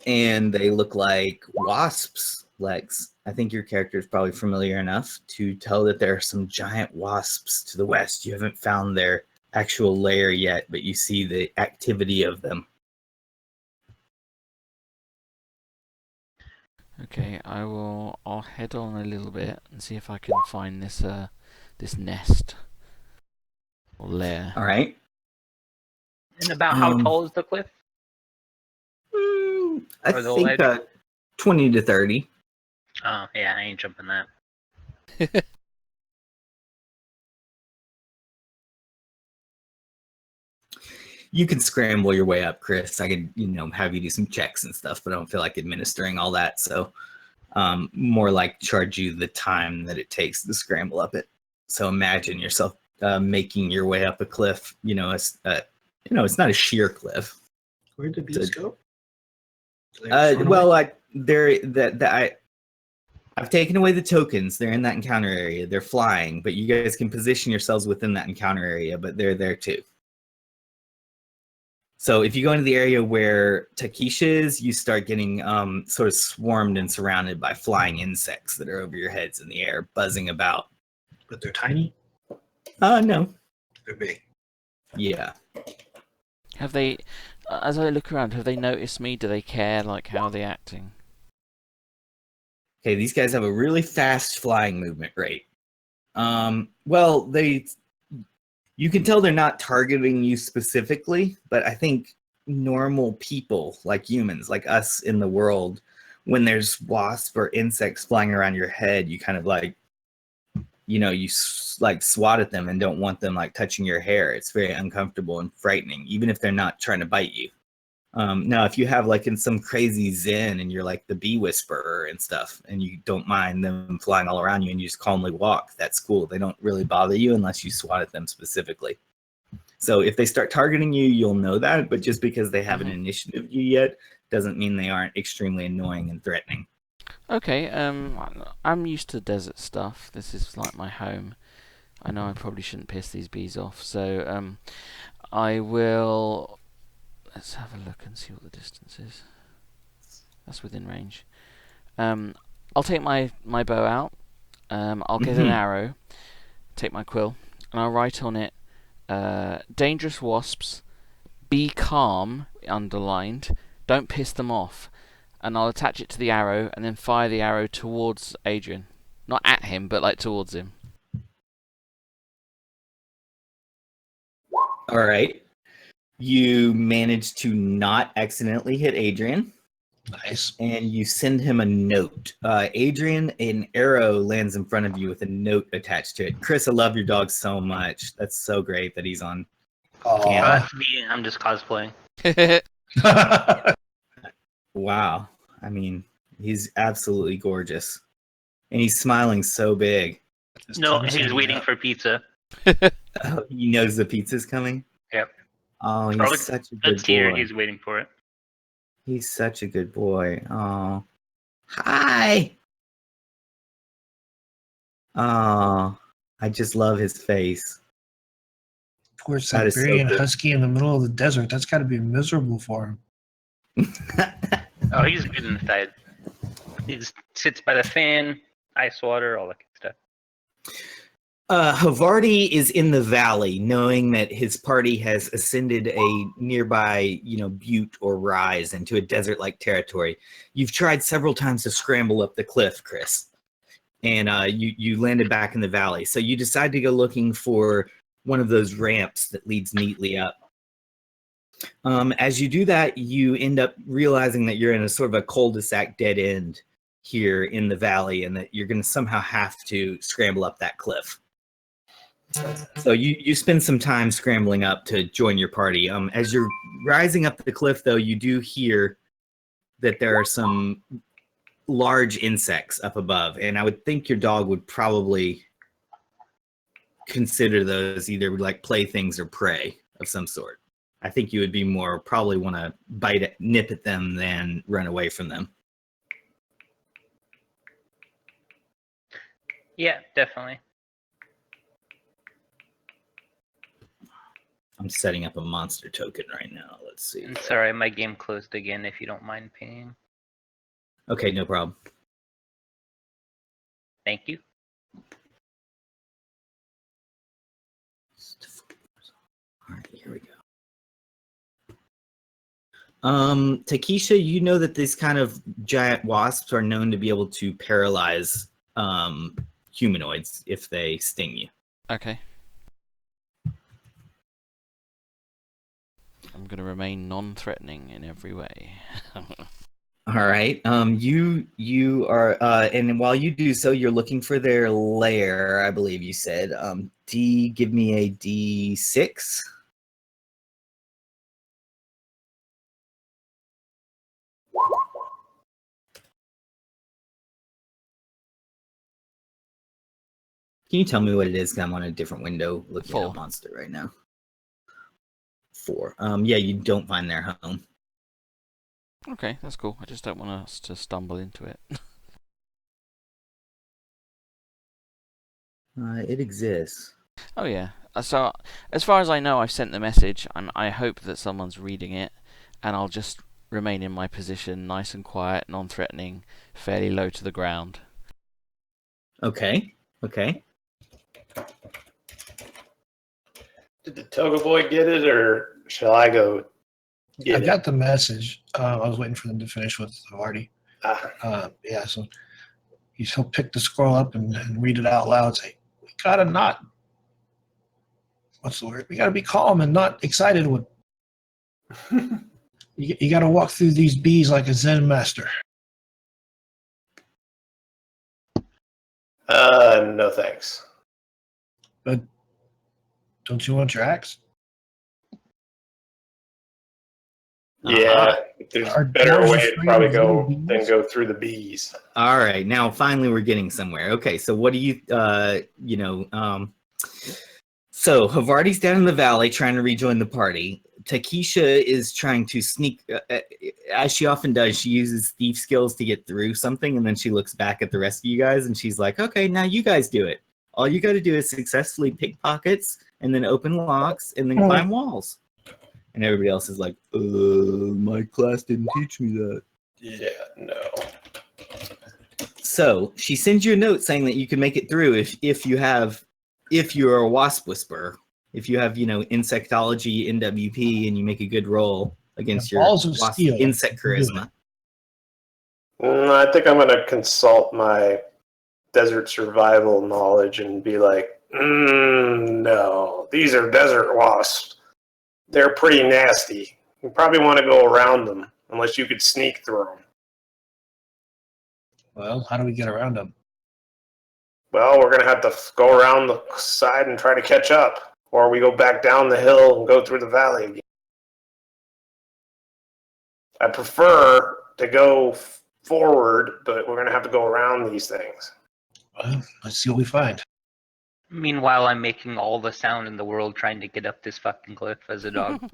and they look like wasps' legs. I think your character is probably familiar enough to tell that there are some giant wasps to the west. You haven't found their actual lair yet, but you see the activity of them. Okay, I'll head on a little bit and see if I can find this this nest or lair. All right. And about how tall is the cliff? I think 20 to 30. Oh, yeah, I ain't jumping that. You can scramble your way up, Chris. I could, have you do some checks and stuff, but I don't feel like administering all that. So more like charge you the time that it takes to scramble up it. So imagine yourself making your way up a cliff. It's not a sheer cliff. Where did the bees go? I've taken away the tokens. They're in that encounter area. They're flying, but you guys can position yourselves within that encounter area, but they're there too. So if you go into the area where Takisha is, you start getting sort of swarmed and surrounded by flying insects that are over your heads in the air, buzzing about. But they're tiny? No. They're big. Yeah. Have they, as I look around, have they noticed me? Do they care? Like, how are they acting? Okay, these guys have a really fast flying movement rate. Well, you can tell they're not targeting you specifically, but I think normal people, like humans, like us in the world, when there's wasps or insects flying around your head, you kind of like, you like swat at them and don't want them like touching your hair. It's very uncomfortable and frightening, even if they're not trying to bite you. Now, if you have like in some crazy zen and you're like the bee whisperer and stuff, and you don't mind them flying all around you and you just calmly walk, that's cool. They don't really bother you unless you swat at them specifically. So if they start targeting you, you'll know that, but just because they haven't initiative you yet doesn't mean they aren't extremely annoying and threatening. Okay, I'm used to desert stuff. This is like my home. I know I probably shouldn't piss these bees off, so I will... Let's have a look and see what the distance is. That's within range. I'll take my bow out. I'll get an arrow, take my quill, and I'll write on it, dangerous wasps, be calm, underlined, don't piss them off. And I'll attach it to the arrow and then fire the arrow towards Adrian. Not at him, but like towards him. All right. You manage to not accidentally hit Adrian. Nice. And you send him a note. Adrian, an arrow lands in front of you with a note attached to it. Chris, I love your dog so much. That's so great that he's on camera. I'm just cosplaying. Wow. I mean, he's absolutely gorgeous. And he's smiling so big. No, he's waiting for pizza. Oh, he knows the pizza's coming? Yep. Oh, he's Probably such a good It's here. boy. He's waiting for it. He's such a good boy. Oh. Hi! Oh, I just love his face. Poor That is so Siberian good. husky in the middle of the desert. That's got to be miserable for him. Oh, he's good inside. He just sits by the fan, ice water, all that good stuff. Havar'ti is in the valley, knowing that his party has ascended a nearby, butte or rise into a desert-like territory. You've tried several times to scramble up the cliff, Chris, and you landed back in the valley. So you decide to go looking for one of those ramps that leads neatly up. As you do that, you end up realizing that you're in a sort of a cul-de-sac dead end here in the valley, and that you're going to somehow have to scramble up that cliff. So you spend some time scrambling up to join your party. As you're rising up the cliff, though, you do hear that there are some large insects up above, and I would think your dog would probably consider those either like playthings or prey of some sort. I think you would be more probably want to nip at them than run away from them. Yeah, definitely. I'm setting up a monster token right now. Let's see. I'm sorry, my game closed again, if you don't mind pinging. Okay, no problem. Thank you. All right, here we go. Takisha, you know that these kind of giant wasps are known to be able to paralyze humanoids if they sting you. Okay. I'm going to remain non-threatening in every way. All right. You are, and while you do so, you're looking for their lair, I believe you said. Give me a D6. Can you tell me what it is? 'Cause I'm on a different window looking at a monster right now. 4. Yeah, you don't find their home. Okay, that's cool. I just don't want us to stumble into it. It exists. Oh yeah. So, as far as I know, I've sent the message. I hope that someone's reading it, and I'll just remain in my position, nice and quiet, non-threatening, fairly low to the ground. Okay. Okay. Did the Toga Boy get it, or shall I go get I it? got the message. I was waiting for them to finish with Havar'ti. Ah. Yeah, so he'll pick the scroll up and read it out loud. Say, we gotta not. What's the word? We gotta be calm and not excited. With you gotta walk through these bees like a Zen master. No thanks. But don't you want your axe? Yeah, there's Our a better dwarves way are to probably afraid of go little than bees? go through the bees. All right. Now, finally, we're getting somewhere. Okay. So, what do you, so Havar'ti's down in the valley trying to rejoin the party. Takisha is trying to sneak, as she often does. She uses thief skills to get through something, and then she looks back at the rest of you guys, and she's like, "Okay, now you guys do it. All you got to do is successfully pick pockets, and then open locks, and then climb walls." And everybody else is like, my class didn't teach me that." Yeah, no. So she sends you a note saying that you can make it through if you're a wasp whisperer. If you have, insectology, NWP, and you make a good roll against your balls of wasp steel. insect You can do charisma. I think I'm going to consult my desert survival knowledge and be like, no, these are desert wasps. They're pretty nasty. You probably want to go around them, unless you could sneak through them. Well, how do we get around them? Well, we're going to have to go around the side and try to catch up. Or we go back down the hill and go through the valley again. I prefer to go forward, but we're going to have to go around these things. Well, let's see what we find. Meanwhile, I'm making all the sound in the world trying to get up this fucking cliff as a dog.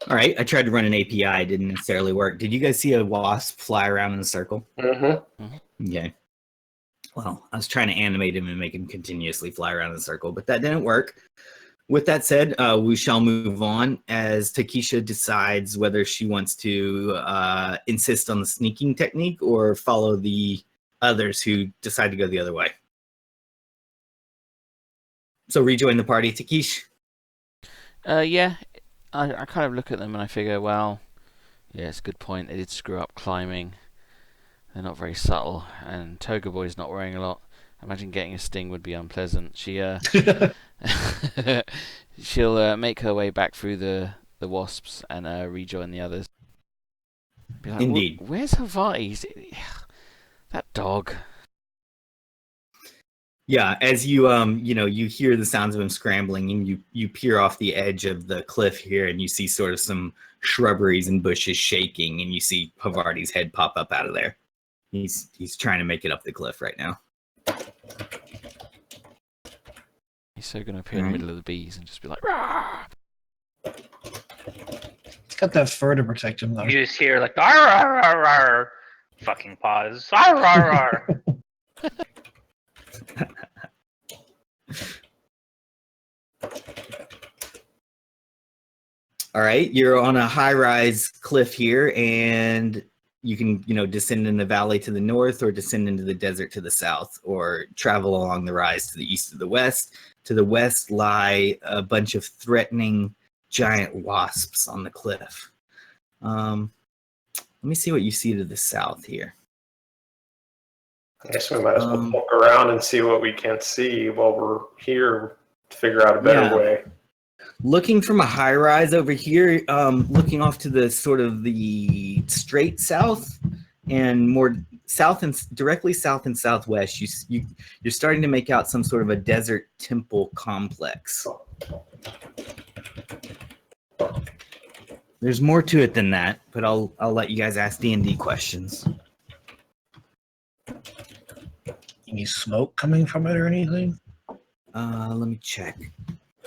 All right, I tried to run an API, it didn't necessarily work. Did you guys see a wasp fly around in a circle? Mm-hmm. Okay. Well, I was trying to animate him and make him continuously fly around in a circle, but that didn't work. With that said, we shall move on as Takisha decides whether she wants to insist on the sneaking technique or follow the others who decide to go the other way. So rejoin the party, Takisha. Yeah, I kind of look at them and I figure, well, yeah, it's a good point. They did screw up climbing. They're not very subtle, and Toga Boy's not wearing a lot. I imagine getting a sting would be unpleasant. She'll make her way back through the wasps and rejoin the others. Be like, Indeed. Where's Havar'ti? That dog. Yeah, as you you hear the sounds of him scrambling, and you peer off the edge of the cliff here, and you see sort of some shrubberies and bushes shaking, and you see Havar'ti's head pop up out of there. He's trying to make it up the cliff right now. He's so going to appear in the middle of the bees and just be like, "Rah!" He's got that fur to protect him, though. You just hear like, "Arr, arr, arr, arr." Fucking pause. Arr, arr, arr. All right, you're on a high-rise cliff here, and you can, descend in the valley to the north or descend into the desert to the south or travel along the rise to the east or the west. To the west lie a bunch of threatening giant wasps on the cliff. Let me see what you see to the south here. I guess we might as well look around and see what we can see while we're here to figure out a better way. Looking from a high rise over here, looking off to the sort of the straight south and more south and directly south and southwest, you're starting to make out some sort of a desert temple complex. There's more to it than that, but I'll let you guys ask D&D questions. Any smoke coming from it or anything? Let me check.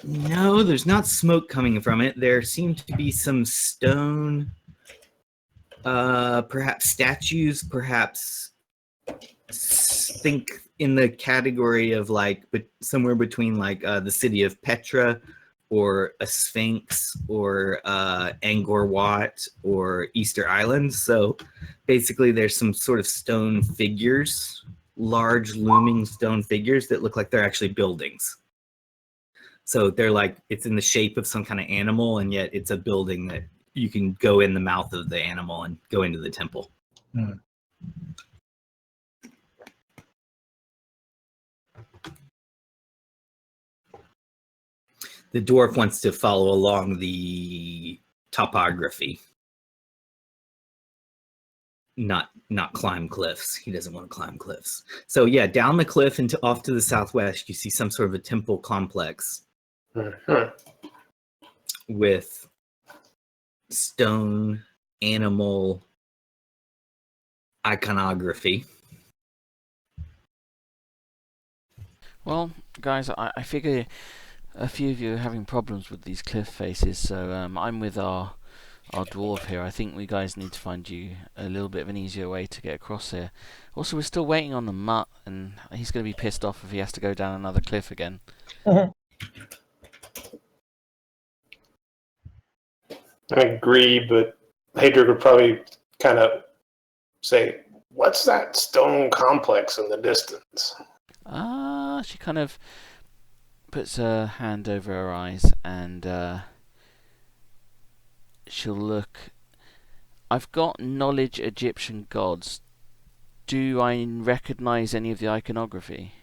No, there's not smoke coming from it. There seem to be some stone, perhaps statues, perhaps think in the category of like, but somewhere between like the city of Petra or a Sphinx or Angkor Wat or Easter Island. So basically there's some sort of stone figures, large looming stone figures that look like they're actually buildings. So they're like, it's in the shape of some kind of animal, and yet it's a building that you can go in the mouth of the animal and go into the temple. Hmm. The dwarf wants to follow along the topography, not climb cliffs. He doesn't want to climb cliffs. So yeah, down the cliff and off to the southwest, you see some sort of a temple complex with stone animal iconography. Well, guys, I figure a few of you are having problems with these cliff faces, so I'm with our dwarf here. I think we guys need to find you a little bit of an easier way to get across here. Also, we're still waiting on the mutt, and he's going to be pissed off if he has to go down another cliff again. I agree, but Haedrig would probably kind of say, "What's that stone complex in the distance?" She kind of puts her hand over her eyes and she'll look. I've got knowledge Egyptian gods. Do I recognize any of the iconography?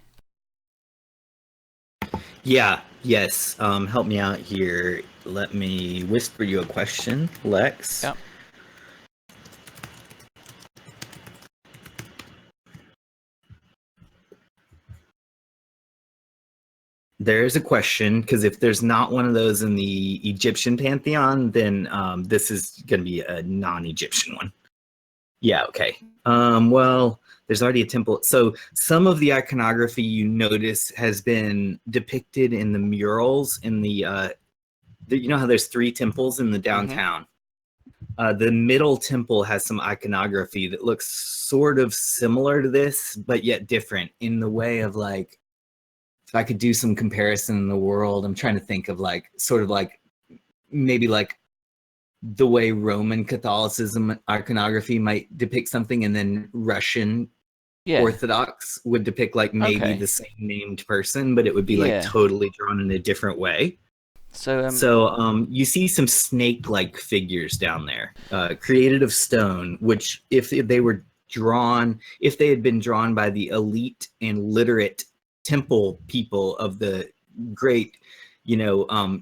Yeah, yes. Help me out here. Let me whisper you a question, Lex. Yep. There is a question, because if there's not one of those in the Egyptian pantheon, then this is going to be a non-Egyptian one. Yeah, okay. Well, there's already a temple. So some of the iconography you notice has been depicted in the murals in the you know how there's 3 temples in the downtown? The middle temple has some iconography that looks sort of similar to this, but yet different in the way of like, if I could do some comparison in the world, I'm trying to think of like, sort of like, maybe like the way Roman Catholicism iconography might depict something, and then Russian Orthodox would depict like maybe the same named person, but it would be like totally drawn in a different way. So you see some snake-like figures down there, created of stone, which if they had been drawn by the elite and literate temple people of the great,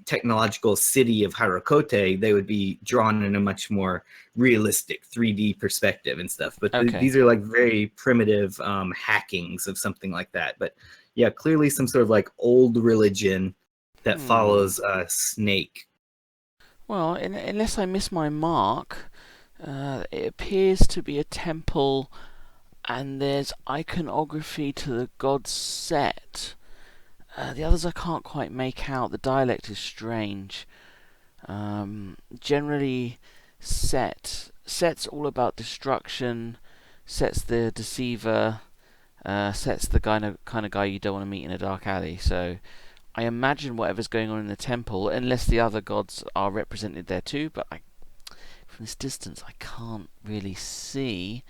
technological city of Harakoti, they would be drawn in a much more realistic 3D perspective and stuff. But these are like very primitive hackings of something like that. But yeah, clearly some sort of like old religion that follows a snake. Well, unless I miss my mark, it appears to be a temple, and there's iconography to the god Set. The others I can't quite make out. The dialect is strange. Generally, Set's all about destruction. Set's the deceiver. Set's the kind of guy you don't want to meet in a dark alley. So I imagine whatever's going on in the temple, unless the other gods are represented there too, but from this distance I can't really see.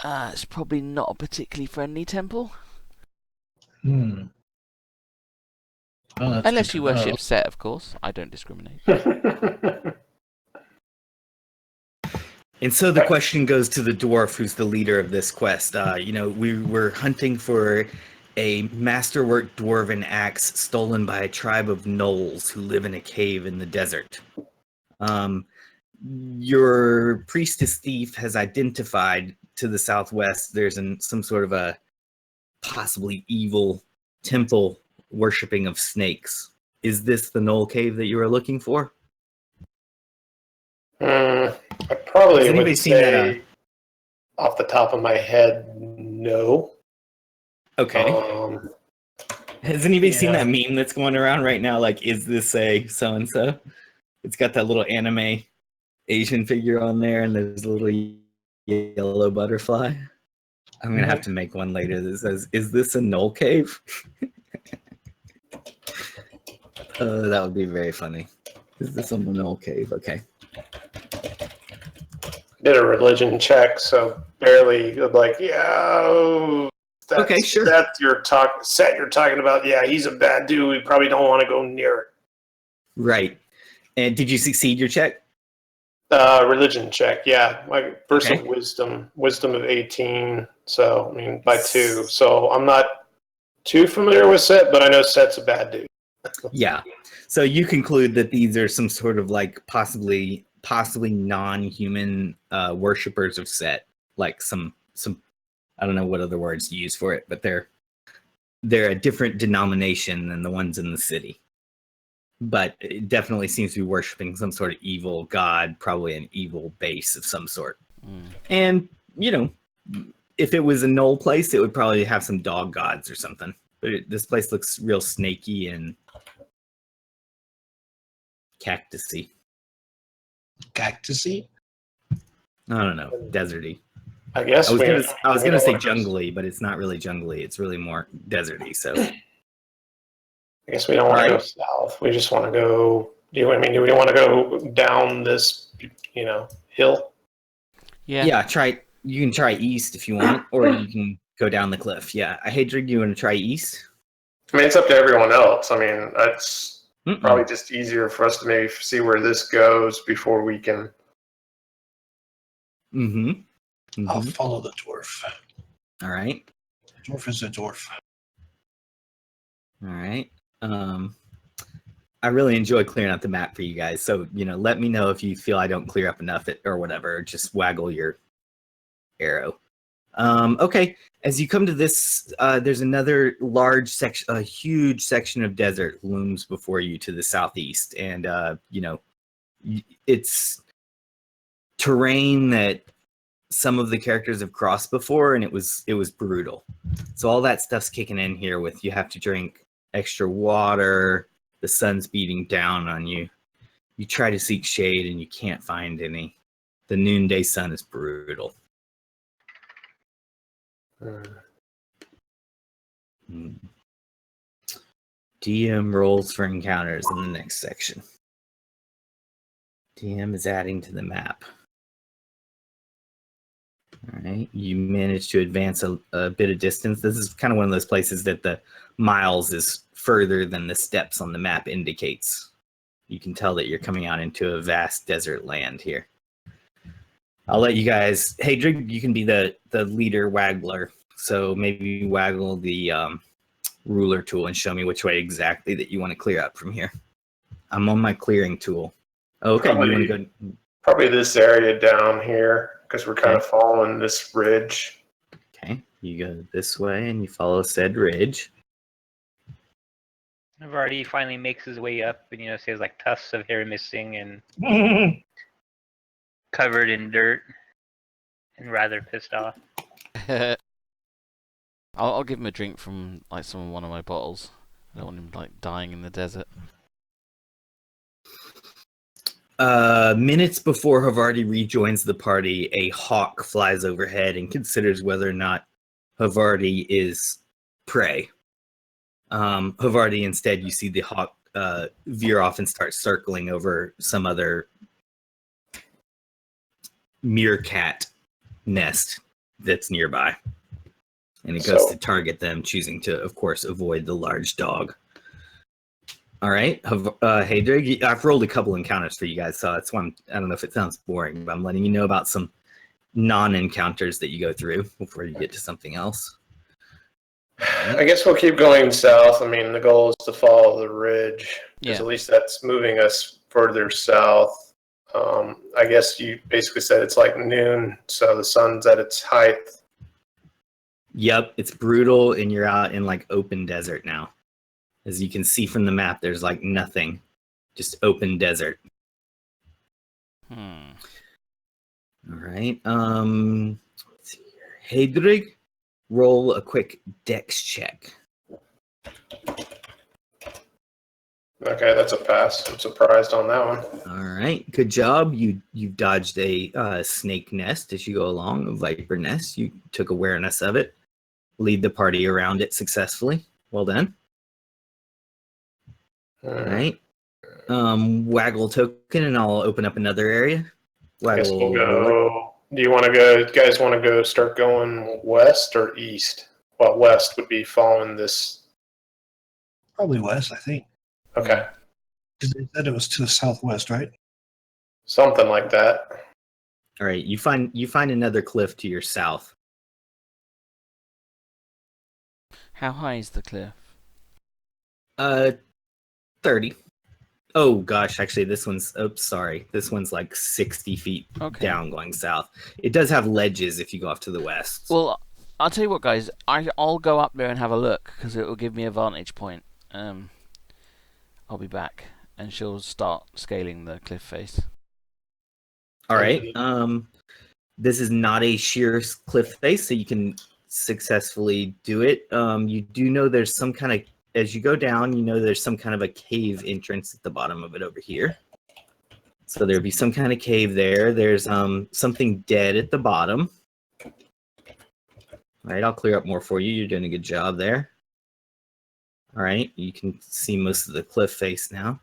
It's probably not a particularly friendly temple. Well, unless you worship Set, of course. I don't discriminate. And so the question goes to the dwarf, who's the leader of this quest. We were hunting for a masterwork dwarven axe stolen by a tribe of gnolls who live in a cave in the desert. Your priestess thief has identified to the southwest there's some sort of a possibly evil temple worshipping of snakes. Is this the gnoll cave that you are looking for? I probably would say, off the top of my head, no. Okay. Has anybody seen that meme that's going around right now? Like, is this a so and so? It's got that little anime Asian figure on there, and there's a little yellow butterfly. I'm gonna have to make one later that says, "Is this a null cave?" That would be very funny. Is this a null cave? Okay. Did a religion check, so barely like, yeah. Okay, sure. Set you're talking about. Yeah, he's a bad dude. We probably don't want to go near it. Right. And did you succeed your check? Religion check. Yeah, my personal wisdom of 18. So I mean by 2. So I'm not too familiar with Set, but I know Set's a bad dude. Yeah. So you conclude that these are some sort of like possibly non-human worshippers of Set, like some I don't know what other words to use for it, but they're a different denomination than the ones in the city. But it definitely seems to be worshiping some sort of evil god, probably an evil base of some sort. And, if it was a null place, it would probably have some dog gods or something. But this place looks real snaky and cactusy. Cactusy? I don't know, deserty. I guess I was gonna say jungly, but it's not really jungly. It's really more deserty. So I guess we don't want to go south. We just want to go. Do we want to go down this, hill? Yeah. You can try east if you want, or you can go down the cliff. Yeah, Haedrig, you want to try east? I mean, it's up to everyone else. I mean, it's probably just easier for us to maybe see where this goes before we can. I'll follow the dwarf. All right. The dwarf is a dwarf. All right. I really enjoy clearing out the map for you guys. So, let me know if you feel I don't clear up enough or whatever. Just waggle your arrow. Okay. As you come to this, there's another large section, a huge section of desert looms before you to the southeast. And, it's terrain that some of the characters have crossed before, and it was brutal. So all that stuff's kicking in here with you have to drink extra water. The sun's beating down on you. You try to seek shade and you can't find any. The noonday sun is brutal. DM rolls for encounters in the next section. DM is adding to the map. All right, you managed to advance a bit of distance. This is kind of one of those places that the miles is further than the steps on the map indicates. You can tell that you're coming out into a vast desert land here. I'll let you guys. Haedrig, you can be the leader waggler. So maybe waggle the ruler tool and show me which way exactly that you want to clear up from here. I'm on my clearing tool. Okay, you want to go? Probably this area down here, because we're kind of following this ridge. Okay, you go this way and you follow said ridge. Havar'ti finally makes his way up, and he has like tufts of hair missing and covered in dirt, and rather pissed off. I'll give him a drink from one of my bottles. I don't want him dying in the desert. Minutes before Havar'ti rejoins the party, a hawk flies overhead and considers whether or not Havar'ti is prey. Havar'ti, instead, you see the hawk veer off and start circling over some other meerkat nest that's nearby. And it goes to target them, choosing to, of course, avoid the large dog. All right, Haedrig, I've rolled a couple encounters for you guys, so that's why I don't know if it sounds boring, but I'm letting you know about some non-encounters that you go through before you get to something else. I guess we'll keep going south. I mean, the goal is to follow the ridge, because at least that's moving us further south. I guess you basically said it's like noon, so the sun's at its height. Yep, it's brutal, and you're out in open desert now. As you can see from the map, there's nothing, just open desert. All right. Let's see here. Haedrig, roll a quick dex check. Okay, that's a pass. I'm surprised on that one. All right, good job. You've dodged a snake nest as you go along, a viper nest. You took awareness of it. Lead the party around it successfully. Well done. All right. Waggle token, and I'll open up another area. I guess Waggle. we'll go. Do you want to go? Guys, want to go? Start going west or east? Well, west would be following this. Probably west, I think. Okay, Because they said it was to the southwest, right? something like that. All right, you find another cliff to your south. How high is the cliff? 30. Oh gosh, actually this one's this one's like 60 feet down going south. It does have ledges if you go off to the west. Well, I'll tell you what, guys. I'll go up there and have a look because it will give me a vantage point. I'll be back, and she'll start scaling the cliff face. All right. This is not a sheer cliff face, so you can successfully do it. You do know there's some kind of, as you go down, you know there's some kind of a cave entrance at the bottom of it over here. So there'll be some kind of cave there. There's something dead at the bottom. All right, I'll clear up more for you. You're doing a good job there. All right, you can see most of the cliff face now.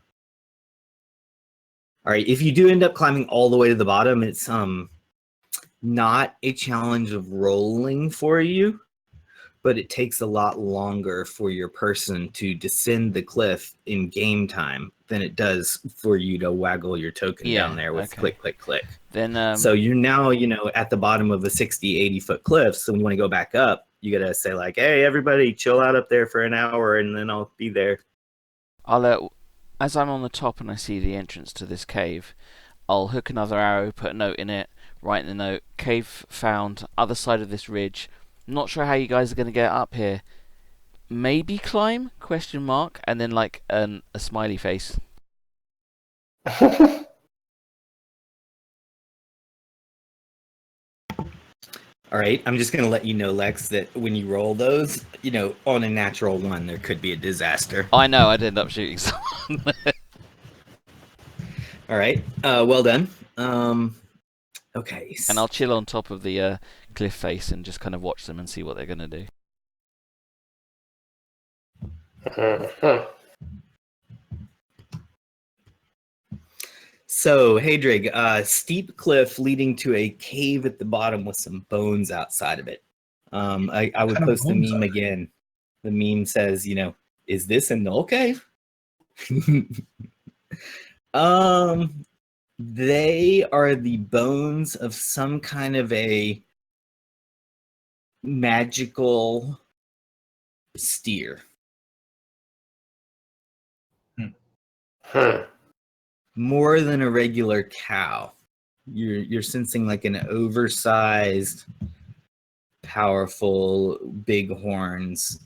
All right, if you do end up climbing all the way to the bottom, it's not a challenge of rolling for you, but it takes a lot longer for your person to descend the cliff in game time than it does for you to waggle your token down there with click, click, click. Then so you're now, at the bottom of a 60, 80 foot cliff. So when you want to go back up, you got to say like, hey, everybody chill out up there for an hour and then I'll be there. As I'm on the top and I see the entrance to this cave, I'll hook another arrow, put a note in it, write in the note, cave found, other side of this ridge. Not sure how you guys are going to get up here. Maybe climb? ? And then like a smiley face. All right, I'm just going to let you know, Lex, that when you roll those, on a natural one, there could be a disaster. I know, I'd end up shooting someone. All right, well done. Okay. And I'll chill on top of the cliff face and just kind of watch them and see what they're going to do. So, Haedrig, steep cliff leading to a cave at the bottom with some bones outside of it. I would post the meme again. The meme says, is this a null cave? They are the bones of some kind of a magical steer. More than a regular cow. You're sensing like an oversized, powerful, big horns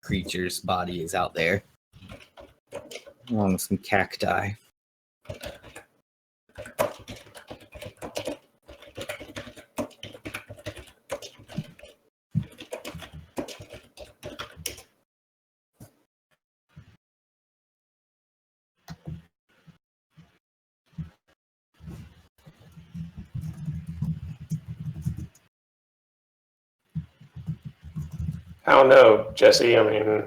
creature's body is out there, along with some cacti. I don't know, Jesse. I mean,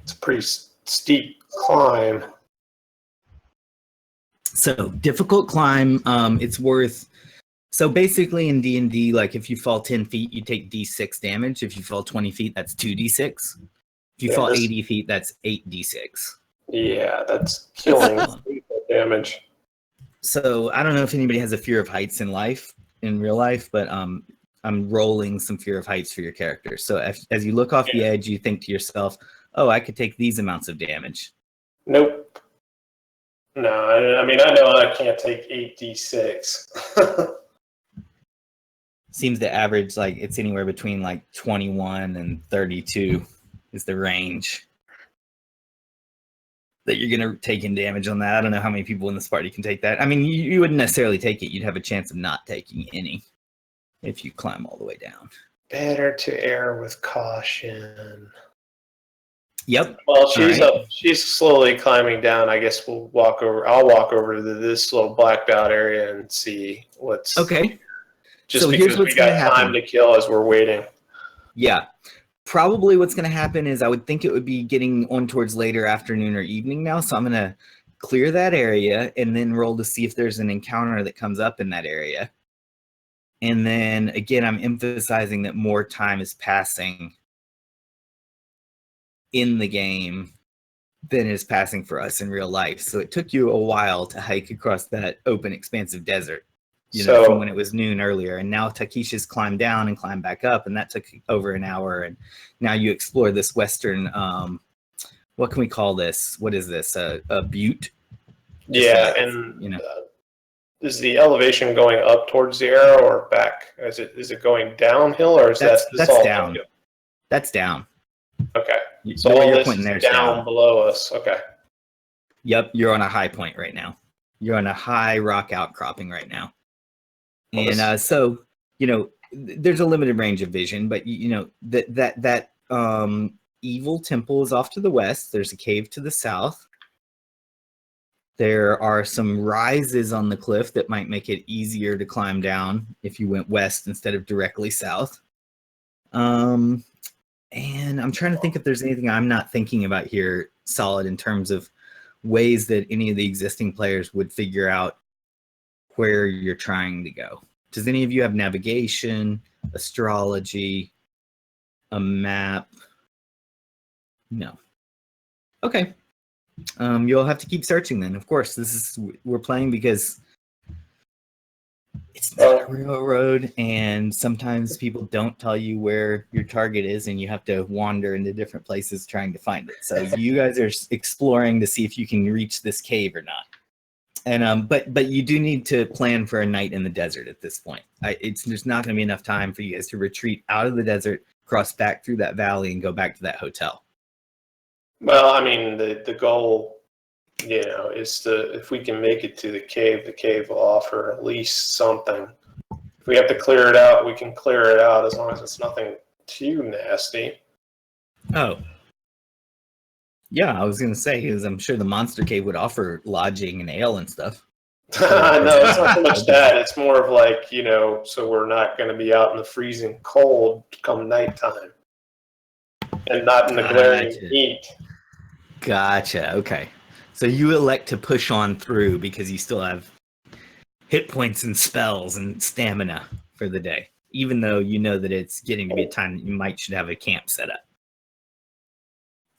it's a pretty steep climb. So difficult climb. It's worth. So basically in D&D, like if you fall 10 feet, you take D6 damage. If you fall 20 feet, that's 2D6. If you fall 80 feet, that's 8D6. Yeah, that's killing damage. So I don't know if anybody has a fear of heights in real life, but I'm rolling some fear of heights for your character. So as you look off the edge, you think to yourself, oh, I could take these amounts of damage. Nope. No, I mean, I know I can't take 8d6. Seems to average, like, it's anywhere between, like, 21 and 32 is the range that you're going to take in damage on that. I don't know how many people in this party can take that. I mean, you wouldn't necessarily take it. You'd have a chance of not taking any if you climb all the way down. Better to err with caution. Yep. Well, she's All right. up. She's slowly climbing down. I guess we'll walk over. I'll walk over to this little blacked out area and see what's Okay. Just So because here's what's we got gonna happen. time to kill as we're waiting. Yeah. Probably what's going to happen is I would think it would be getting on towards later afternoon or evening now. So I'm going to clear that area and then roll to see if there's an encounter that comes up in that area. And then again, I'm emphasizing that more time is passing in the game than is passing for us in real life. So it took you a while to hike across that open, expansive desert, from when it was noon earlier. And now Takisha's climbed down and climbed back up, and that took over an hour. And now you explore this western, what can we call this? What is this? A butte? Yeah, and is the elevation going up towards the arrow or back? Is it going downhill, or is that's all down? downhill? That's down. Okay. So all you're this pointing is there's down below us. Okay. Yep, you're on a high point right now. You're on a high rock outcropping right now. And so, there's a limited range of vision, but that evil temple is off to the west. There's a cave to the south. There are some rises on the cliff that might make it easier to climb down if you went west instead of directly south. And I'm trying to think if there's anything I'm not thinking about here, Solid, in terms of ways that any of the existing players would figure out where you're trying to go. Does any of you have navigation, astrology, a map? No. Okay. You'll have to keep searching then. Of course, we're playing because it's not a railroad, and sometimes people don't tell you where your target is, and you have to wander into different places trying to find it. So you guys are exploring to see if you can reach this cave or not. And but you do need to plan for a night in the desert at this point. There's not going to be enough time for you guys to retreat out of the desert, cross back through that valley, and go back to that hotel. Well, I mean, the goal, is if we can make it to the cave will offer at least something. If we have to clear it out, we can clear it out as long as it's nothing too nasty. Oh. Yeah, I was going to say, because I'm sure the monster cave would offer lodging and ale and stuff. No, it's not so much that. It's more of like, so we're not going to be out in the freezing cold come nighttime. And not in the glaring heat. Gotcha. Okay. So you elect to push on through because you still have hit points and spells and stamina for the day, even though you know that it's getting to be a time that you should have a camp set up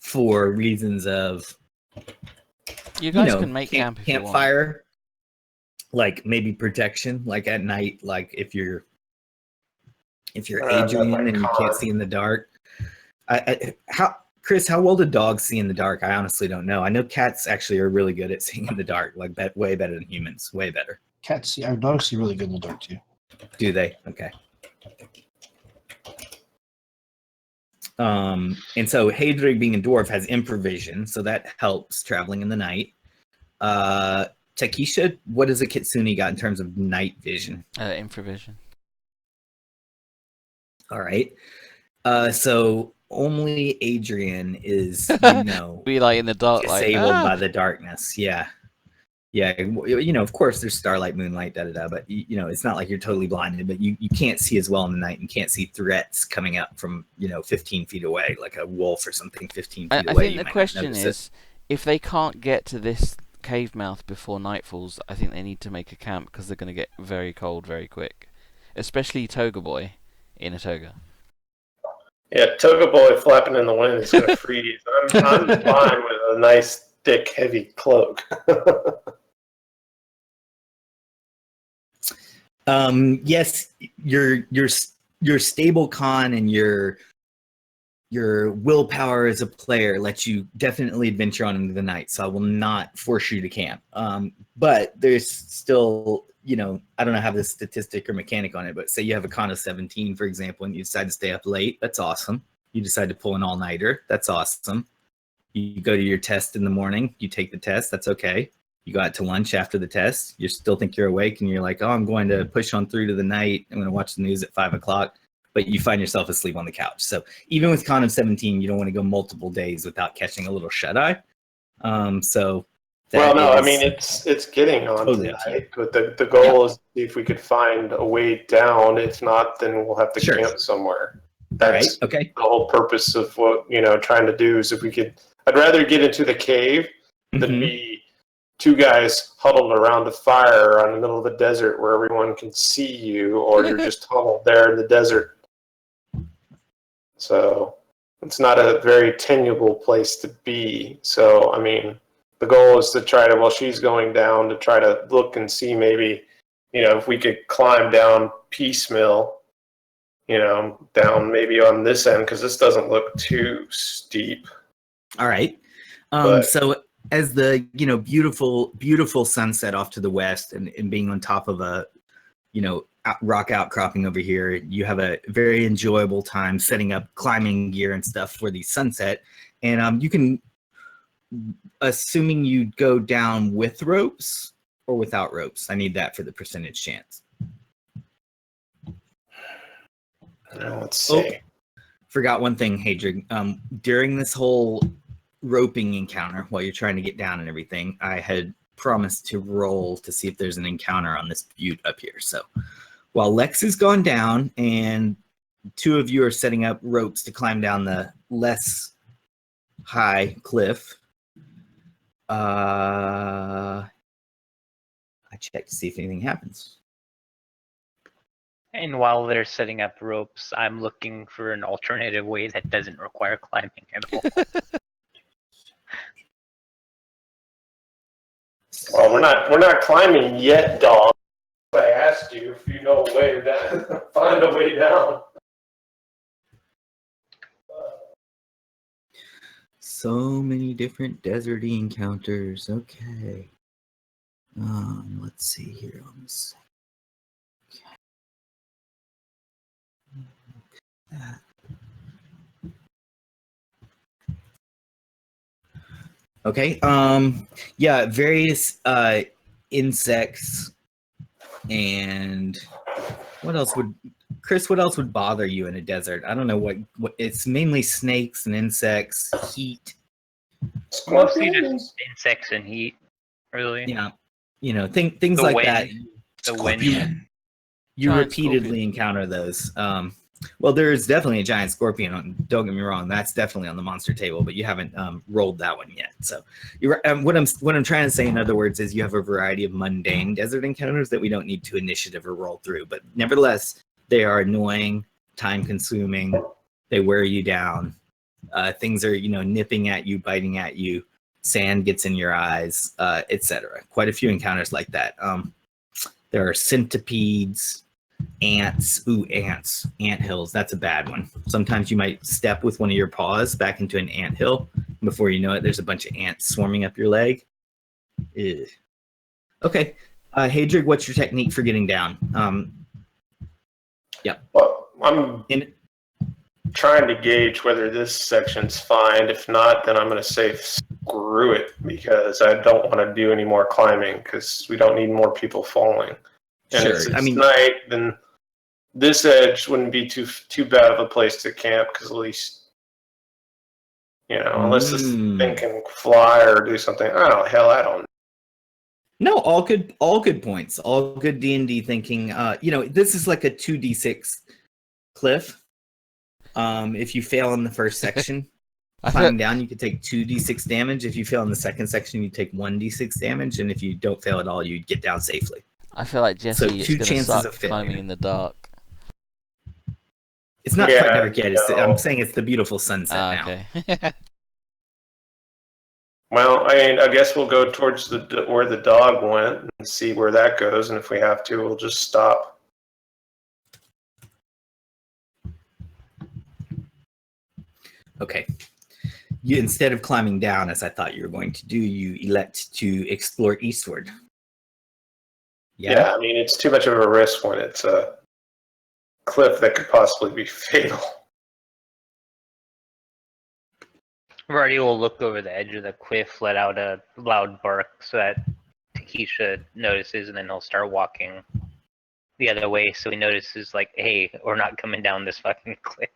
for reasons of you guys can make camp if campfire, you want. Like maybe protection, like at night, like if you're Adrian and you can't see in the dark. Chris, how well do dogs see in the dark? I honestly don't know. I know cats actually are really good at seeing in the dark, like way better than humans, way better. Our dogs see really good in the dark too. Do they? Okay. And so Haedrig, being a dwarf, has improvision, so that helps traveling in the night. Takisha, what does a kitsune got in terms of night vision? Infravision. All right. So only Adrian is, be like in the dark, disabled by the darkness. Yeah. Of course there's starlight, moonlight, but it's not like you're totally blinded, but you can't see as well in the night and can't see threats coming up from 15 feet away, like a wolf or something 15 feet away. I think the question is, if they can't get to this cave mouth before night falls, I think they need to make a camp because they're going to get very cold very quick, especially Toga Boy in a toga. Yeah, Toga Boy flapping in the wind is going to freeze. I'm fine with a nice, thick, heavy cloak. Yes, your stable con and your willpower as a player lets you definitely adventure on into the night. So I will not force you to camp. But there's still, I don't know how the statistic or mechanic on it, but say you have a con of 17, for example, and you decide to stay up late. That's awesome. You decide to pull an all-nighter. That's awesome. You go to your test in the morning. You take the test. That's okay. You go out to lunch after the test. You still think you're awake, and you're like, oh, I'm going to push on through to the night. I'm going to watch the news at 5 o'clock. but you find yourself asleep on the couch. So even with Con of 17, you don't want to go multiple days without catching a little shut-eye. So well, no, I mean it's getting on totally tonight, but the goal is to see if we could find a way down. If not, then we'll have to camp somewhere. That's okay. The whole purpose of what trying to do is if we could. I'd rather get into the cave than be two guys huddled around a fire on the middle of the desert where everyone can see you, or you're just huddled there in the desert. So it's not a very tenable place to be. So I mean, the goal is to try to, while she's going down, to try to look and see maybe, if we could climb down piecemeal, down maybe on this end, because this doesn't look too steep. All right. So as the beautiful sunset off to the west and being on top of a rock outcropping over here, you have a very enjoyable time setting up climbing gear and stuff for the sunset. And you can, assuming you go down with ropes or without ropes. I need that for the percentage chance. Let's see. Forgot one thing, Haedrig. During this whole roping encounter, while you're trying to get down and everything, I had promised to roll to see if there's an encounter on this butte up here. So while Lex has gone down and two of you are setting up ropes to climb down the less high cliff, I check to see if anything happens. And while they're setting up ropes, I'm looking for an alternative way that doesn't require climbing at all. Well, we're not climbing yet, dog. I asked you if you know a way down. Find a way down. So many different deserty encounters. Okay. Let's see here on this. Okay. Yeah, various insects and what else would bother you in a desert? I don't know what it's mainly snakes and insects, heat. Mostly just insects and heat, really. Yeah. Things The like wind. that. The wind. You Giant repeatedly scorpion. encounter those. Well, there's definitely a giant scorpion. Don't get me wrong; that's definitely on the monster table, but you haven't rolled that one yet. So, what I'm trying to say, in other words, is you have a variety of mundane desert encounters that we don't need to initiative or roll through. But nevertheless, they are annoying, time-consuming. They wear you down. Things are nipping at you, biting at you. Sand gets in your eyes, etc. Quite a few encounters like that. There are centipedes. Ants. Ant hills. That's a bad one. Sometimes you might step with one of your paws back into an ant hill. Before you know it, there's a bunch of ants swarming up your leg. Ew. Okay. Haedrig, what's your technique for getting down? Well, I'm trying to gauge whether this section's fine. If not, then I'm going to say screw it, because I don't want to do any more climbing, because we don't need more people falling. And Sure. it's night, then this edge wouldn't be too bad of a place to camp, because at least, unless this thing can fly or do something. Oh, hell, I don't know. No, all good points. All good D&D thinking. This is like a 2d6 cliff. If you fail in the first section, climbing down, you could take 2d6 damage. If you fail in the second section, you take 1d6 damage, and if you don't fail at all, you get down safely. I feel like Jesse is going to suck climbing in the dark. It's not quite dark yet. I'm saying it's the beautiful sunset now. Okay. Well, I guess we'll go towards where the dog went and see where that goes, and if we have to, we'll just stop. Okay. You, instead of climbing down, as I thought you were going to do, you elect to explore eastward. Yeah, I mean, it's too much of a risk when it's a cliff that could possibly be fatal. Havar'ti will look over the edge of the cliff, let out a loud bark so that Takisha notices, and then he'll start walking the other way, so he notices like, hey, we're not coming down this fucking cliff.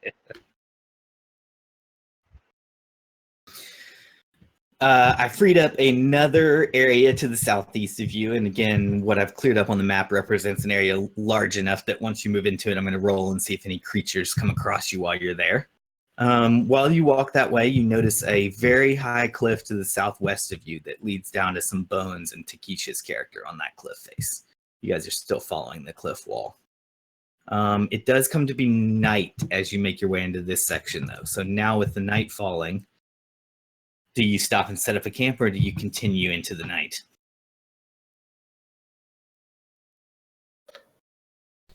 I freed up another area to the southeast of you, and again, what I've cleared up on the map represents an area large enough that once you move into it, I'm going to roll and see if any creatures come across you while you're there. While you walk that way, you notice a very high cliff to the southwest of you that leads down to some bones and Takisha's character on that cliff face. You guys are still following the cliff wall. It does come to be night as you make your way into this section, though. So now with the night falling, do you stop and set up a camp, or do you continue into the night?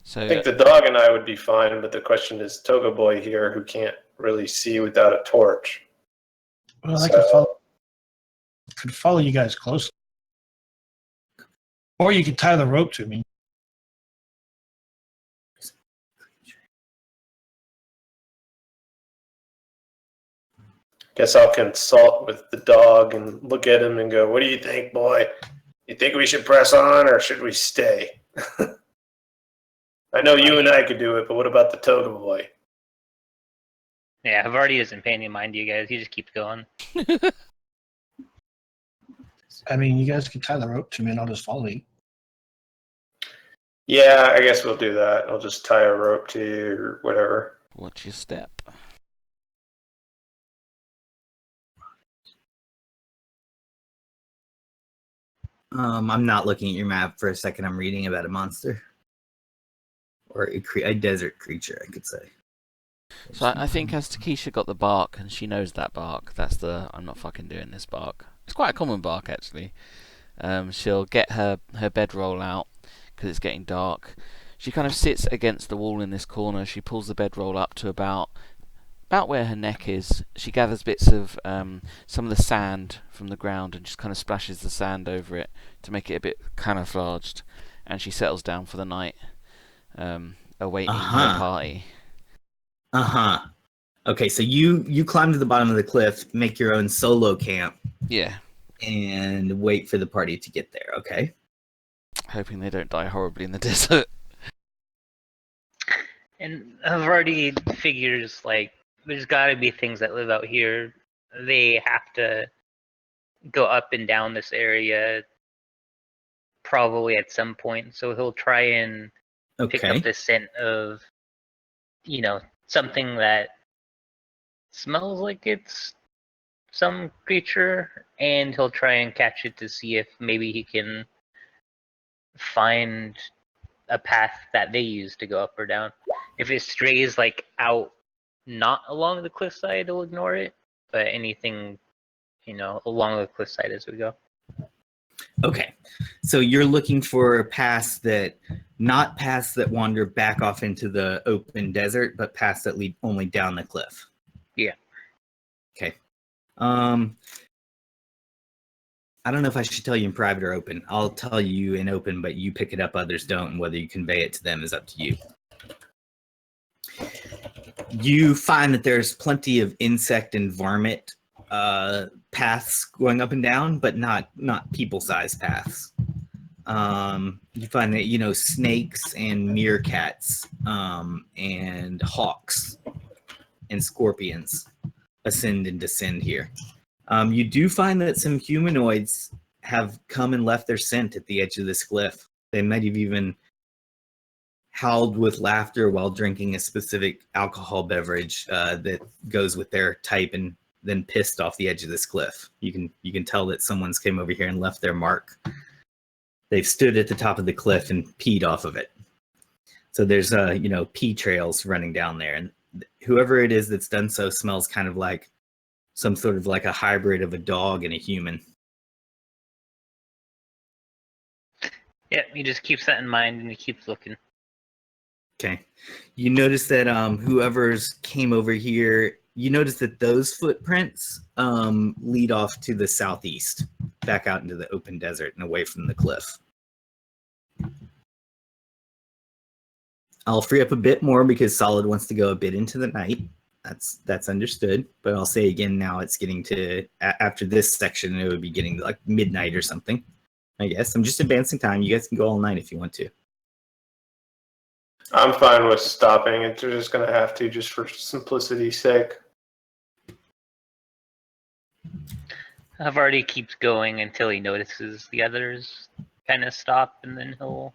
So I think the dog and I would be fine, but the question is Toga Boy here, who can't really see without a torch. Well, I So- could follow you guys closely. Or you could tie the rope to me. Guess I'll consult with the dog and look at him and go, what do you think, boy? You think we should press on or should we stay? I know you and I could do it, but what about the Toga Boy? Yeah, Havar'ti isn't paying any mind to you guys. He just keeps going. I mean, you guys could tie the rope to me and I'll just follow you. Yeah, I guess we'll do that. I'll just tie a rope to you or whatever. watch your step. I'm not looking at your map for a second. I'm reading about a monster. Or a desert creature, I could say. So I think as Takisha got the bark, and she knows that bark, that's the I'm not fucking doing this bark. It's quite a common bark, actually. She'll get her bedroll out, because it's getting dark. She kind of sits against the wall in this corner. She pulls the bedroll up to about where her neck is. She gathers bits of some of the sand from the ground and just kind of splashes the sand over it to make it a bit camouflaged. And she settles down for the night, awaiting her party. Okay, so you climb to the bottom of the cliff, make your own solo camp. Yeah. And wait for the party to get there, okay? Hoping they don't die horribly in the desert. And Havar'ti figures like there's got to be things that live out here. They have to go up and down this area probably at some point. So he'll try and pick up the scent of, something that smells like it's some creature, and he'll try and catch it to see if maybe he can find a path that they use to go up or down. If it strays like out not along the cliffside, he'll ignore it, but anything along the cliffside as we go. Okay, so you're looking for paths not paths that wander back off into the open desert, but paths that lead only down the cliff. Yeah. Okay. I don't know if I should tell you in private or open. I'll tell you in open, but you pick it up, others don't, and whether you convey it to them is up to you. You find that there's plenty of insect and varmint paths going up and down, but not people-sized paths. You find that snakes and meerkats and hawks and scorpions ascend and descend here. You do find that some humanoids have come and left their scent at the edge of this cliff. They might have even howled with laughter while drinking a specific alcohol beverage that goes with their type, and then pissed off the edge of this cliff. You can tell that someone's came over here and left their mark. They've stood at the top of the cliff and peed off of it. So there's pee trails running down there, and whoever it is that's done so smells kind of like some sort of like a hybrid of a dog and a human. Yeah, he just keeps that in mind and he keeps looking. Okay. You notice that whoever's came over here, you notice that those footprints lead off to the southeast, back out into the open desert and away from the cliff. I'll free up a bit more because Solid wants to go a bit into the night. That's understood. But I'll say again now it's getting to, after this section, it would be getting to like midnight or something, I guess. I'm just advancing time. You guys can go all night if you want to. I'm fine with stopping it. They're just going to have to, just for simplicity's sake. Havar'ti keeps going until he notices the others kind of stop, and then he'll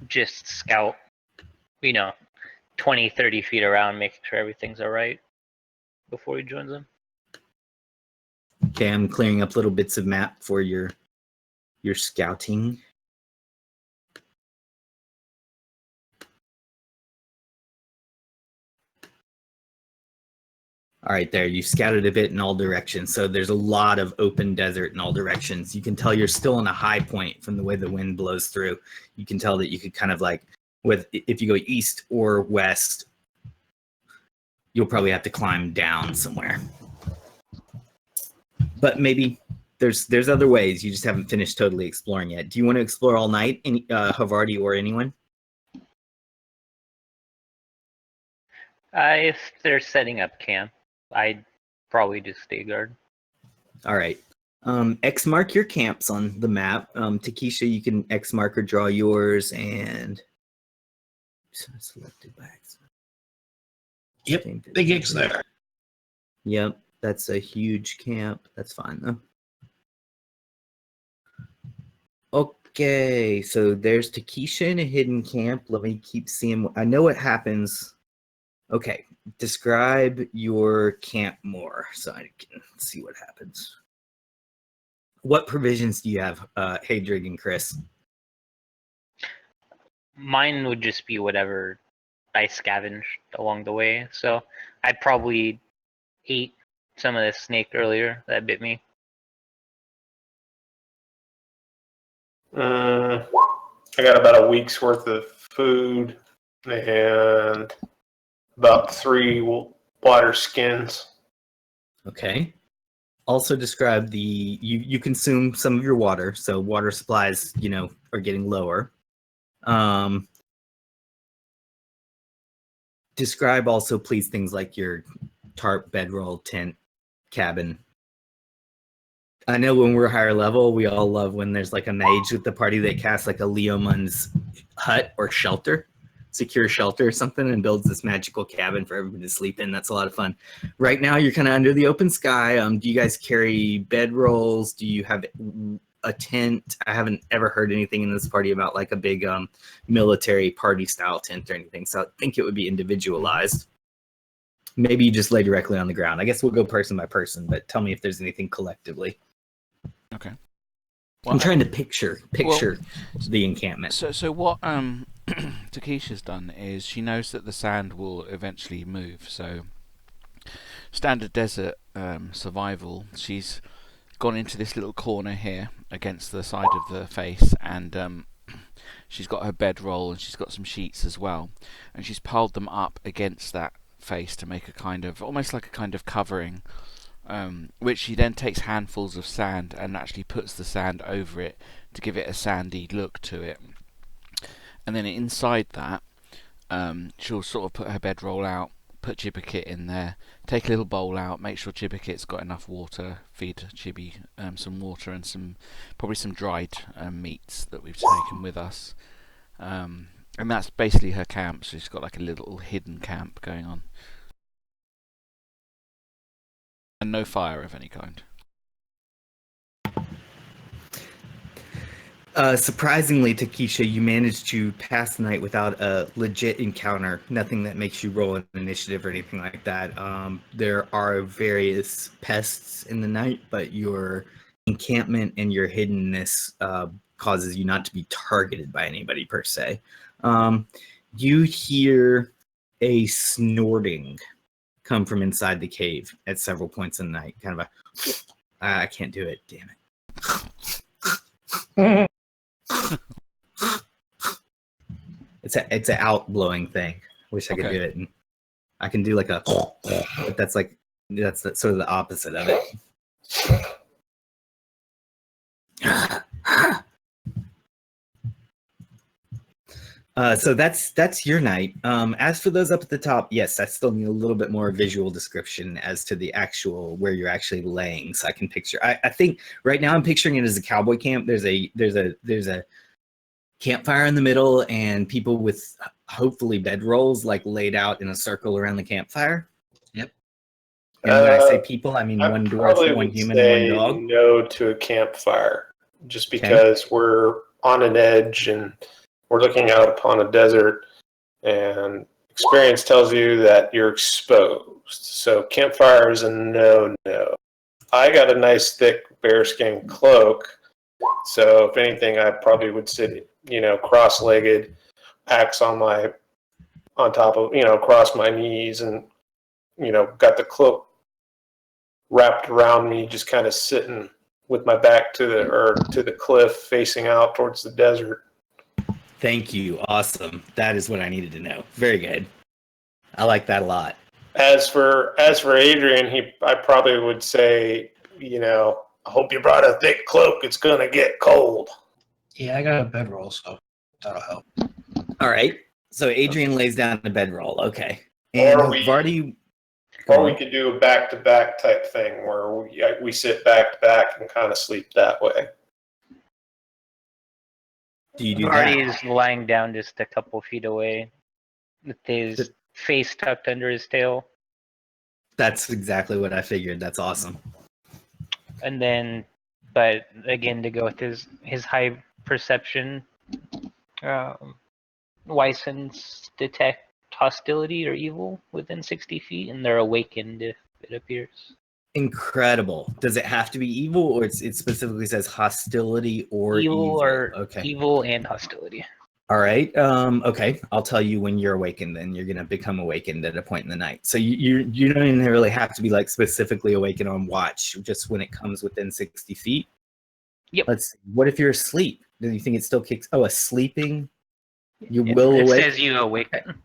just scout, 20, 30 feet around, making sure everything's all right before he joins them. Okay, I'm clearing up little bits of map for your scouting. All right, there, you scouted a bit in all directions. So there's a lot of open desert in all directions. You can tell you're still on a high point from the way the wind blows through. You can tell that you could kind of like, if you go east or west, you'll probably have to climb down somewhere. But maybe there's other ways. You just haven't finished totally exploring yet. Do you want to explore all night, Havar'ti or anyone? If they're setting up camp, I'd probably just stay guard. All right. X mark your camps on the map. Takisha, you can X mark or draw yours, and selected by accident. Yep, big X there. Yep, that's a huge camp. That's fine though. Okay, so there's Takisha in a hidden camp. Let me keep seeing. I know what happens. Okay, describe your camp more so I can see what happens. What provisions do you have, Haedrig and Chris? Mine would just be whatever I scavenged along the way. So I'd probably eat some of the snake earlier that bit me. I got about a week's worth of food and about 3 water skins. Okay. Also describe the you consume some of your water, so water supplies, are getting lower. Describe also, please, things like your tarp, bedroll, tent, cabin. I know when we're higher level, we all love when there's like a mage with the party that casts like a Leomund's hut or shelter, secure shelter or something, and builds this magical cabin for everybody to sleep in. That's a lot of fun. Right now, you're kind of under the open sky. Do you guys carry bedrolls? Do you have a tent? I haven't ever heard anything in this party about like a big military party style tent or anything, so I think it would be individualized. Maybe you just lay directly on the ground. I guess we'll go person by person, but tell me if there's anything collectively. Okay. Well, I'm trying to picture the encampment. So what Takisha's done is she knows that the sand will eventually move. So standard desert survival, she's gone into this little corner here against the side of the face, and she's got her bedroll and she's got some sheets as well, and she's piled them up against that face to make a kind of, almost like a kind of covering, which she then takes handfuls of sand and actually puts the sand over it to give it a sandy look to it. And then inside that, she'll sort of put her bedroll out, put Chibba Kit in there, take a little bowl out, make sure Chibba Kit's got enough water, feed Chibi some water and probably some dried meats that we've taken with us. And that's basically her camp. So she's got like a little hidden camp going on. And no fire of any kind. Surprisingly, Takisha, you managed to pass the night without a legit encounter. Nothing that makes you roll an initiative or anything like that. There are various pests in the night, but your encampment and your hiddenness causes you not to be targeted by anybody per se. You hear a snorting come from inside the cave at several points in the night. Kind of I can't do it, damn it. It's an outblowing thing. Wish I could do it, and I can do like a, but that's sort of the opposite of it. So that's your night. As for those up at the top, yes, I still need a little bit more visual description as to the actual where you're actually laying, so I can picture. I think right now I'm picturing it as a cowboy camp. There's a campfire in the middle and people with hopefully bedrolls like laid out in a circle around the campfire. Yep. And when I say people, I mean I one probably dwarf, one would human, and one say dog. no to a campfire, just because we're on an edge and we're looking out upon a desert, and experience tells you that you're exposed. So campfire is a no. I got a nice thick bearskin cloak, so if anything, I probably would sit, cross-legged, axe on top of, across my knees, and got the cloak wrapped around me, just kind of sitting with my back to the cliff, facing out towards the desert. Thank you. Awesome. That is what I needed to know. Very good. I like that a lot. As for Adrian, I probably would say, I hope you brought a thick cloak. It's gonna get cold. Yeah, I got a bedroll, so that'll help. All right. So Adrian lays down a bedroll. Okay. And Havar'ti. Or we could do a back-to-back type thing where we sit back-to-back and kind of sleep that way. Do you do Havar'ti that? is lying down just a couple feet away with his face tucked under his tail. That's exactly what I figured. That's awesome. And then, but again, to go with his high perception, Wysons detect hostility or evil within 60 feet, and they're awakened if it appears. Incredible. Does it have to be evil, or it specifically says hostility or evil? Okay. Evil and hostility. All right. Okay. I'll tell you when you're awakened. Then you're gonna become awakened at a point in the night. So you don't even really have to be like specifically awakened on watch. Just when it comes within 60 feet. Yep. Let's see. What if you're asleep? Do you think it still kicks? Oh, a sleeping. You will It awake. says you awaken.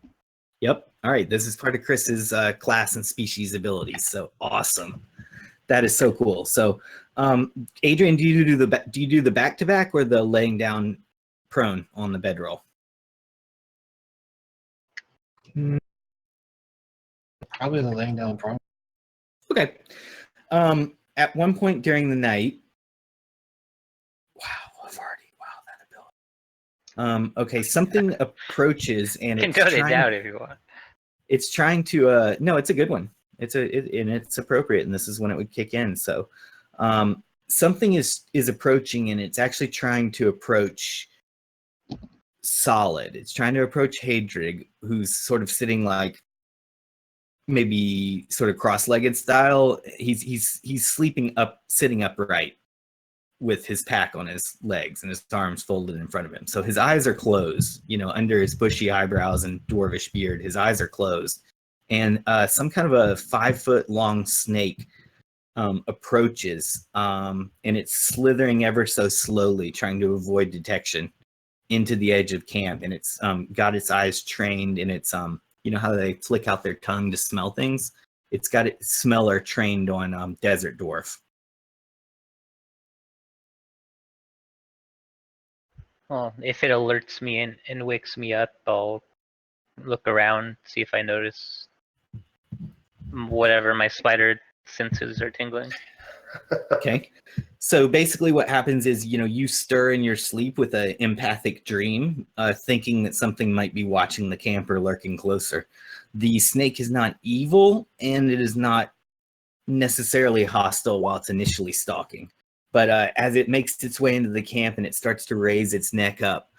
Yep. All right. This is part of Chris's class and species abilities. So awesome. That is so cool. So, Adrian, do you do the back to back or the laying down prone on the bedroll? Probably the laying down prone. Okay. At one point during the night. Wow, Havar'ti. Wow, that ability. Okay, something approaches and You can it's note it trying, down if you want. it's trying to no, it's a good one. And it's appropriate, and this is when it would kick in. So something is approaching, and it's actually trying to approach Solid. It's trying to approach Haedrig, who's sort of sitting like maybe sort of cross-legged style. He's sleeping up, sitting upright with his pack on his legs and his arms folded in front of him. So his eyes are closed, under his bushy eyebrows and dwarvish beard. His eyes are closed. And some kind of a 5-foot long snake approaches, and it's slithering ever so slowly, trying to avoid detection into the edge of camp. And it's got its eyes trained, and it's you know how they flick out their tongue to smell things? It's got its smeller trained on desert dwarf. Well, if it alerts me and wakes me up, I'll look around, see if I notice whatever my spider senses are tingling. Okay. So basically what happens is, you stir in your sleep with an empathic dream, thinking that something might be watching the camp or lurking closer. The snake is not evil, and it is not necessarily hostile while it's initially stalking. But as it makes its way into the camp and it starts to raise its neck up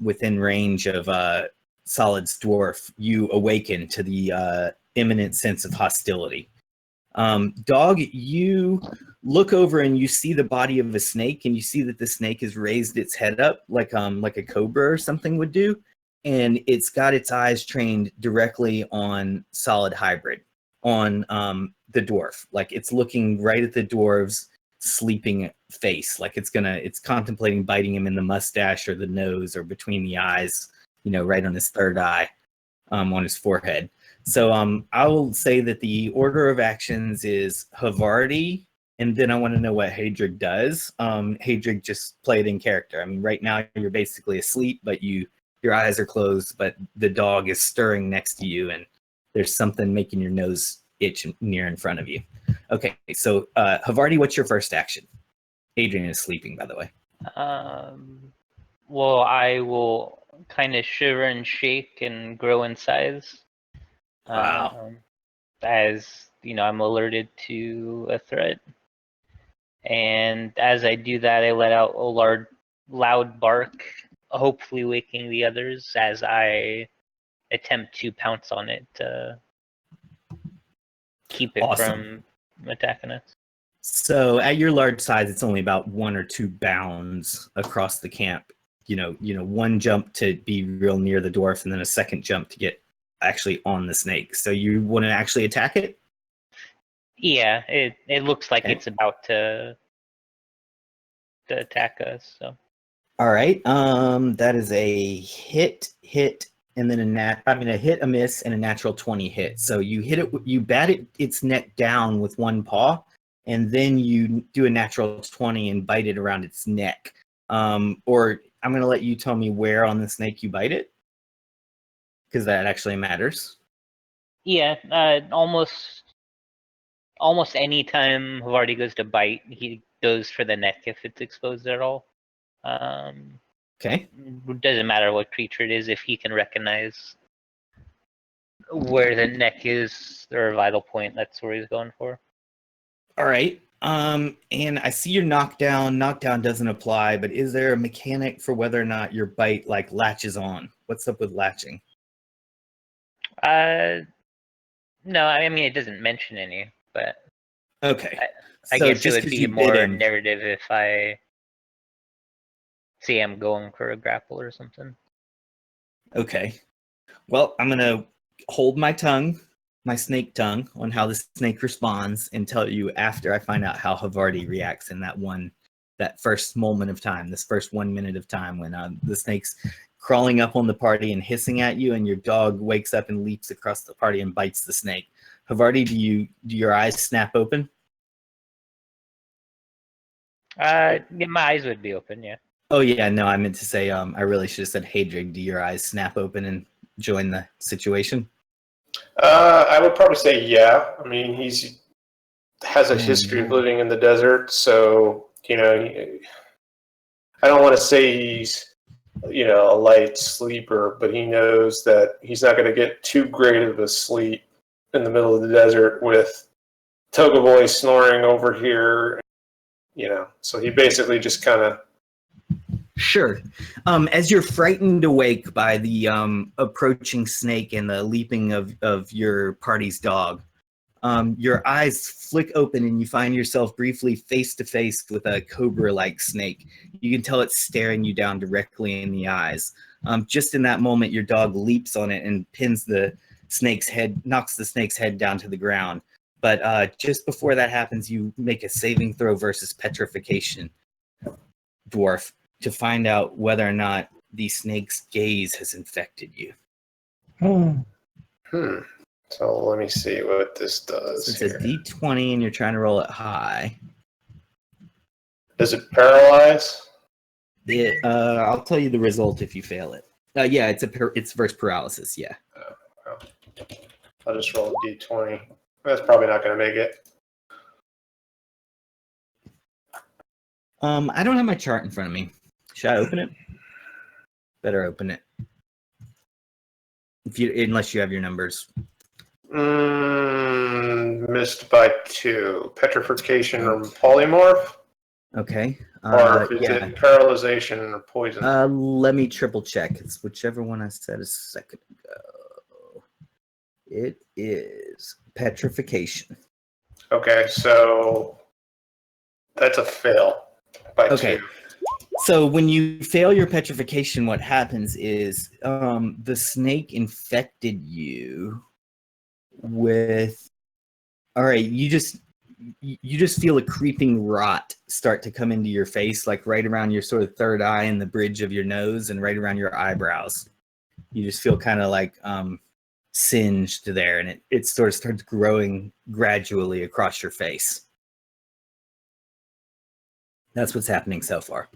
within range of Solid's dwarf, you awaken to the imminent sense of hostility. Dog, you look over and you see the body of a snake, and you see that the snake has raised its head up like a cobra or something would do, and it's got its eyes trained directly on SolidHybrid, on the dwarf. Like it's looking right at the dwarf's sleeping face, like it's contemplating biting him in the mustache or the nose or between the eyes, right on his third eye, on his forehead. So I will say that the order of actions is Havar'ti, and then I want to know what Haedrig does. Haedrig, just play it in character. I mean, right now you're basically asleep, but your eyes are closed, but the dog is stirring next to you, and there's something making your nose itch near in front of you. Okay, so Havar'ti, what's your first action? Adrian is sleeping, by the way. Well, I will kind of shiver and shake and grow in size. Wow. As I'm alerted to a threat. And as I do that, I let out a loud bark, hopefully waking the others as I attempt to pounce on it to keep it Awesome. from attacking us. So at your large size, it's only about 1 or 2 bounds across the camp. One jump to be real near the dwarf, and then a second jump to get actually on the snake. So you want to actually attack it? Yeah, it looks like Okay. it's about to attack us. So. All right. That is a hit, and then a hit, a miss, and a natural 20 hit. So you hit it, you bat its neck down with one paw, and then you do a natural 20 and bite it around its neck. Or I'm going to let you tell me where on the snake you bite it, because that actually matters. Yeah, almost any time Havar'ti goes to bite, he goes for the neck if it's exposed at all. Okay. It doesn't matter what creature it is if he can recognize where the neck is or a vital point. That's where he's going for. All right. And I see your knockdown. Knockdown doesn't apply, but is there a mechanic for whether or not your bite latches on? What's up with latching? No, I mean it doesn't mention any, but okay. I So guess it just would 'cause be you more bit him, narrative if I see I'm going for a grapple or something. okay. Well, I'm gonna hold my tongue, my snake tongue, on how the snake responds, and tell you after I find out how Havar'ti reacts in that first moment of time, this first 1 minute of time when the snake's crawling up on the party and hissing at you, and your dog wakes up and leaps across the party and bites the snake. Havar'ti, do your eyes snap open? Yeah, my eyes would be open, yeah. Oh yeah, no, I meant to say I really should have said Haedrig. Do your eyes snap open and join the situation? I would probably say yeah. I mean, he's has a history of living in the desert, so I don't want to say he's a light sleeper, but he knows that he's not going to get too great of a sleep in the middle of the desert with Toga Boy snoring over here. So he basically just kind of. Sure. As you're frightened awake by the approaching snake and the leaping of your party's dog, your eyes flick open and you find yourself briefly face to face with a cobra-like snake. You can tell it's staring you down directly in the eyes. Just in that moment, your dog leaps on it and knocks the snake's head down to the ground. But just before that happens, you make a saving throw versus petrification, dwarf, to find out whether or not the snake's gaze has infected you. So let me see what this does. So it's a D20 and you're trying to roll it high. Does it paralyze? I'll tell you the result if you fail it. Yeah, it's versus paralysis, yeah. I'll just roll a D20. That's probably not going to make it. I don't have my chart in front of me. Should I open it? Better open it. Unless you have your numbers. Missed by 2. Petrification or polymorph? Okay. Or is it paralyzation or poison? Let me triple check. It's whichever one I said a second ago. It is petrification. Okay, so that's a fail by 2. So when you fail your petrification, what happens is the snake infected you with. All right, you just feel a creeping rot start to come into your face, like right around your sort of third eye and the bridge of your nose, and right around your eyebrows. You just feel kind of like singed there, and it sort of starts growing gradually across your face. That's what's happening so far.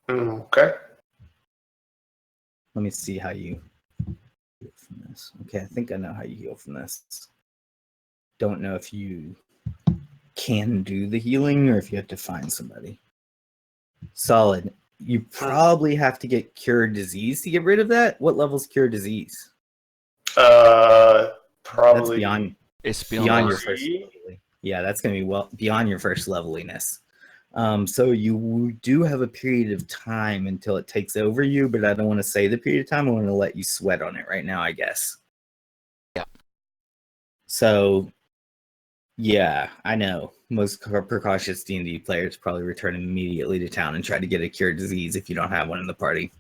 Okay. Let me see how you heal from this. Okay, I think I know how you heal from this. Don't know if you can do the healing or if you have to find somebody. Solid. You probably have to get Cure Disease to get rid of that. What level's Cure Disease? Probably. That's beyond. It's Beyond your three. first leveling. Yeah, that's going to be well beyond your first leveliness. So you do have a period of time until it takes over you, but I don't want to say the period of time. I want to let you sweat on it right now, I guess. Yeah. So, yeah, I know. Most precautious D&D players probably return immediately to town and try to get a cure disease if you don't have one in the party.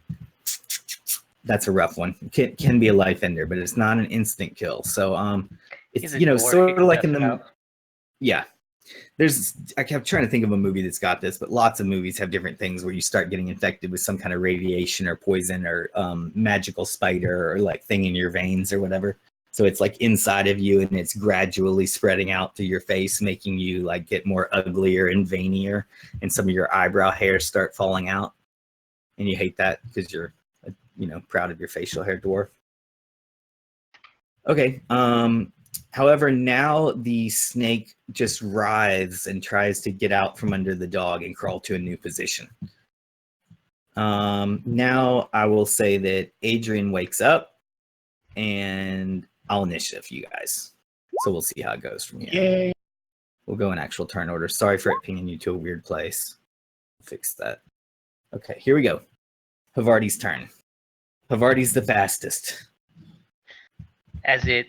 That's a rough one. It can be a life ender, but it's not an instant kill. So, it's, He's a dwarf, sort he of can like in test it the... out. Yeah. I kept trying to think of a movie that's got this, but lots of movies have different things where you start getting infected with some kind of radiation or poison or magical spider or like thing in your veins or whatever. So it's like inside of you and it's gradually spreading out to your face, making you like get more uglier and veinier, and some of your eyebrow hairs start falling out. And you hate that because you're, proud of your facial hair, dwarf. Okay. However, now the snake just writhes and tries to get out from under the dog and crawl to a new position. Now I will say that Adrian wakes up and I'll initiative you guys. So we'll see how it goes from here. Yay. We'll go in actual turn order. Sorry for it pinging you to a weird place. Fix that. Okay, here we go. Havar'ti's turn. Havar'ti's the fastest. As it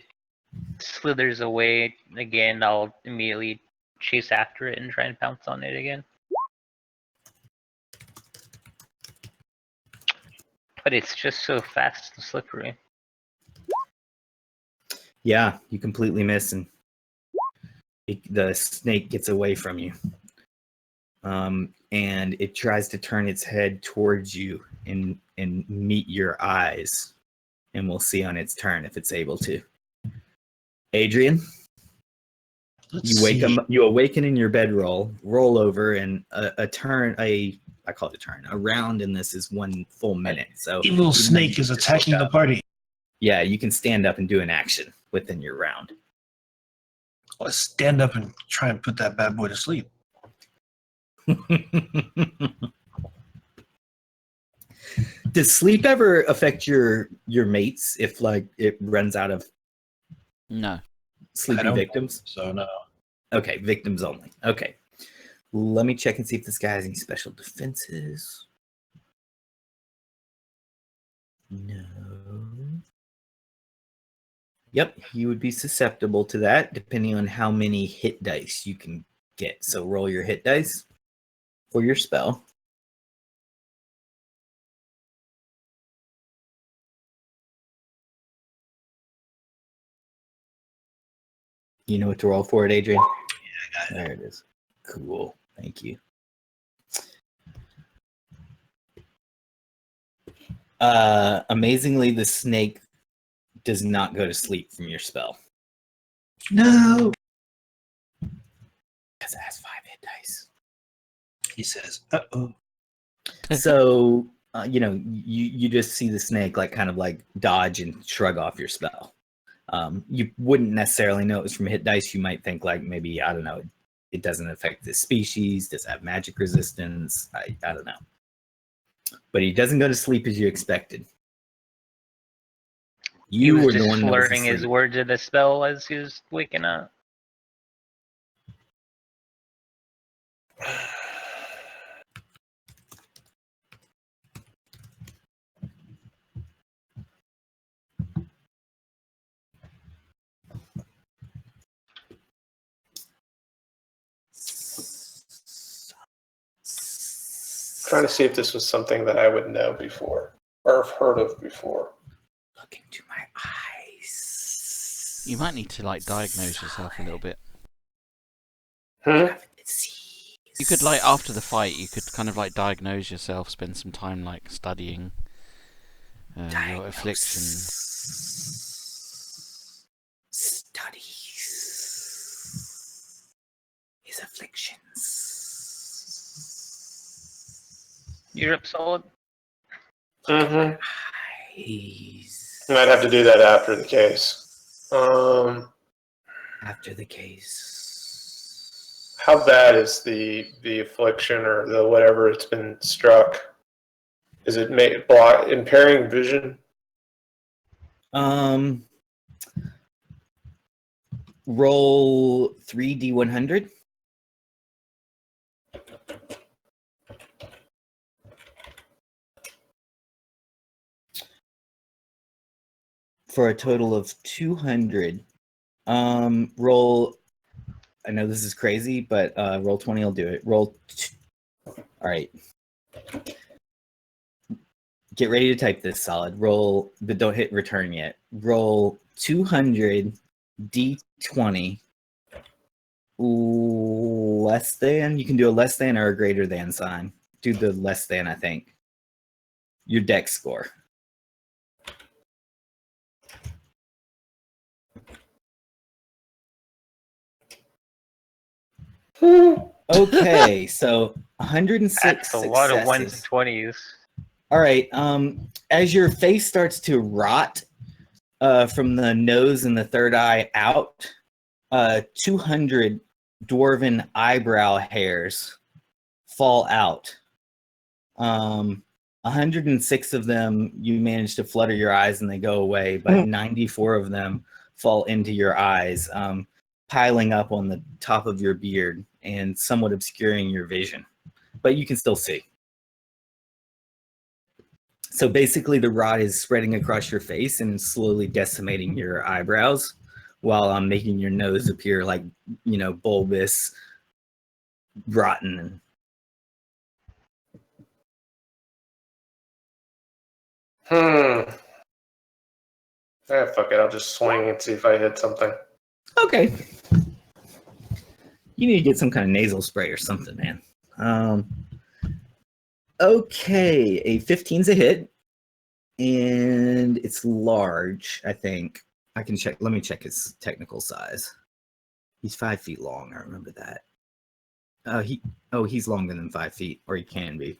slithers away again, I'll immediately chase after it and try and pounce on it again. But it's just so fast and slippery. Yeah, you completely miss, and the snake gets away from you. And it tries to turn its head towards you and meet your eyes. And we'll see on its turn if it's able to. Adrian, you awaken in your bedroll, roll over, and a round in this is 1 full minute. So Evil snake is attacking the party. Yeah, you can stand up and do an action within your round. Let's stand up and try and put that bad boy to sleep. Does sleep ever affect your mates if like it runs out of No. sleepy victims? So no. Okay, victims only. Okay. Let me check and see if this guy has any special defenses. No. Yep, he would be susceptible to that depending on how many hit dice you can get. So roll your hit dice for your spell. You know what to roll for it, Adrian? Yeah, I got it. There it is. Cool. Thank you. Amazingly, the snake does not go to sleep from your spell. No. Because it has 5 hit dice. He says, uh-oh. So, you just see the snake like kind of like dodge and shrug off your spell. You wouldn't necessarily know it was from hit dice. You might think like maybe, I don't know, it doesn't affect the species. Does it have magic resistance? I don't know. But he doesn't go to sleep as you expected. He was were just the one that was slurring his asleep. words of the spell as he was waking up. Trying to see if this was something that I would know before or have heard of before. Look into my eyes. You might need to like diagnose yourself a little bit. Hmm? You could like after the fight, you could kind of like diagnose yourself, spend some time like studying your affliction. Studies his afflictions. You're up, Solid? Mm-hmm. Eyes. You might have to do that after the case. After the case. How bad is the affliction or the whatever it's been struck? Is it impairing vision? Roll 3d100. For a total of 200. Roll. I know this is crazy, but Roll20 will do it. All right. Get ready to type this, Solid. Roll, but don't hit return yet. Roll 200 d20 less than. You can do a less than or a greater than sign. Do the less than, I think. Your dex score. Okay, so 106 That's a lot of 1s and 20s. All right. As your face starts to rot from the nose and the third eye out, 200 dwarven eyebrow hairs fall out. 106 of them you manage to flutter your eyes and they go away, but 94 of them fall into your eyes, piling up on the top of your beard and somewhat obscuring your vision, but you can still see. So basically the rot is spreading across your face and slowly decimating your eyebrows while I'm making your nose appear like, you know, bulbous, rotten. Yeah, fuck it. I'll just swing and see if I hit something. Okay. You need to get some kind of nasal spray or something, man. Okay, a 15's a hit, and it's large, I think. I can check. Let me check his technical size. He's 5 feet long. I remember that. He's longer than 5 feet, or he can be.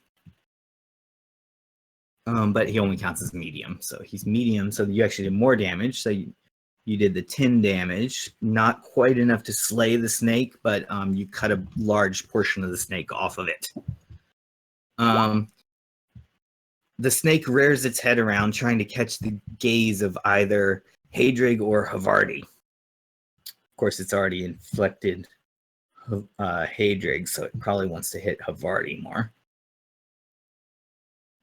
But he only counts as medium, so he's medium. So you actually did more damage. So you did the 10 damage, not quite enough to slay the snake, but you cut a large portion of the snake off of it. The snake rears its head around, trying to catch the gaze of either Haedrig or Havar'ti. Of course, it's already inflicted Haedrig, so it probably wants to hit Havar'ti more.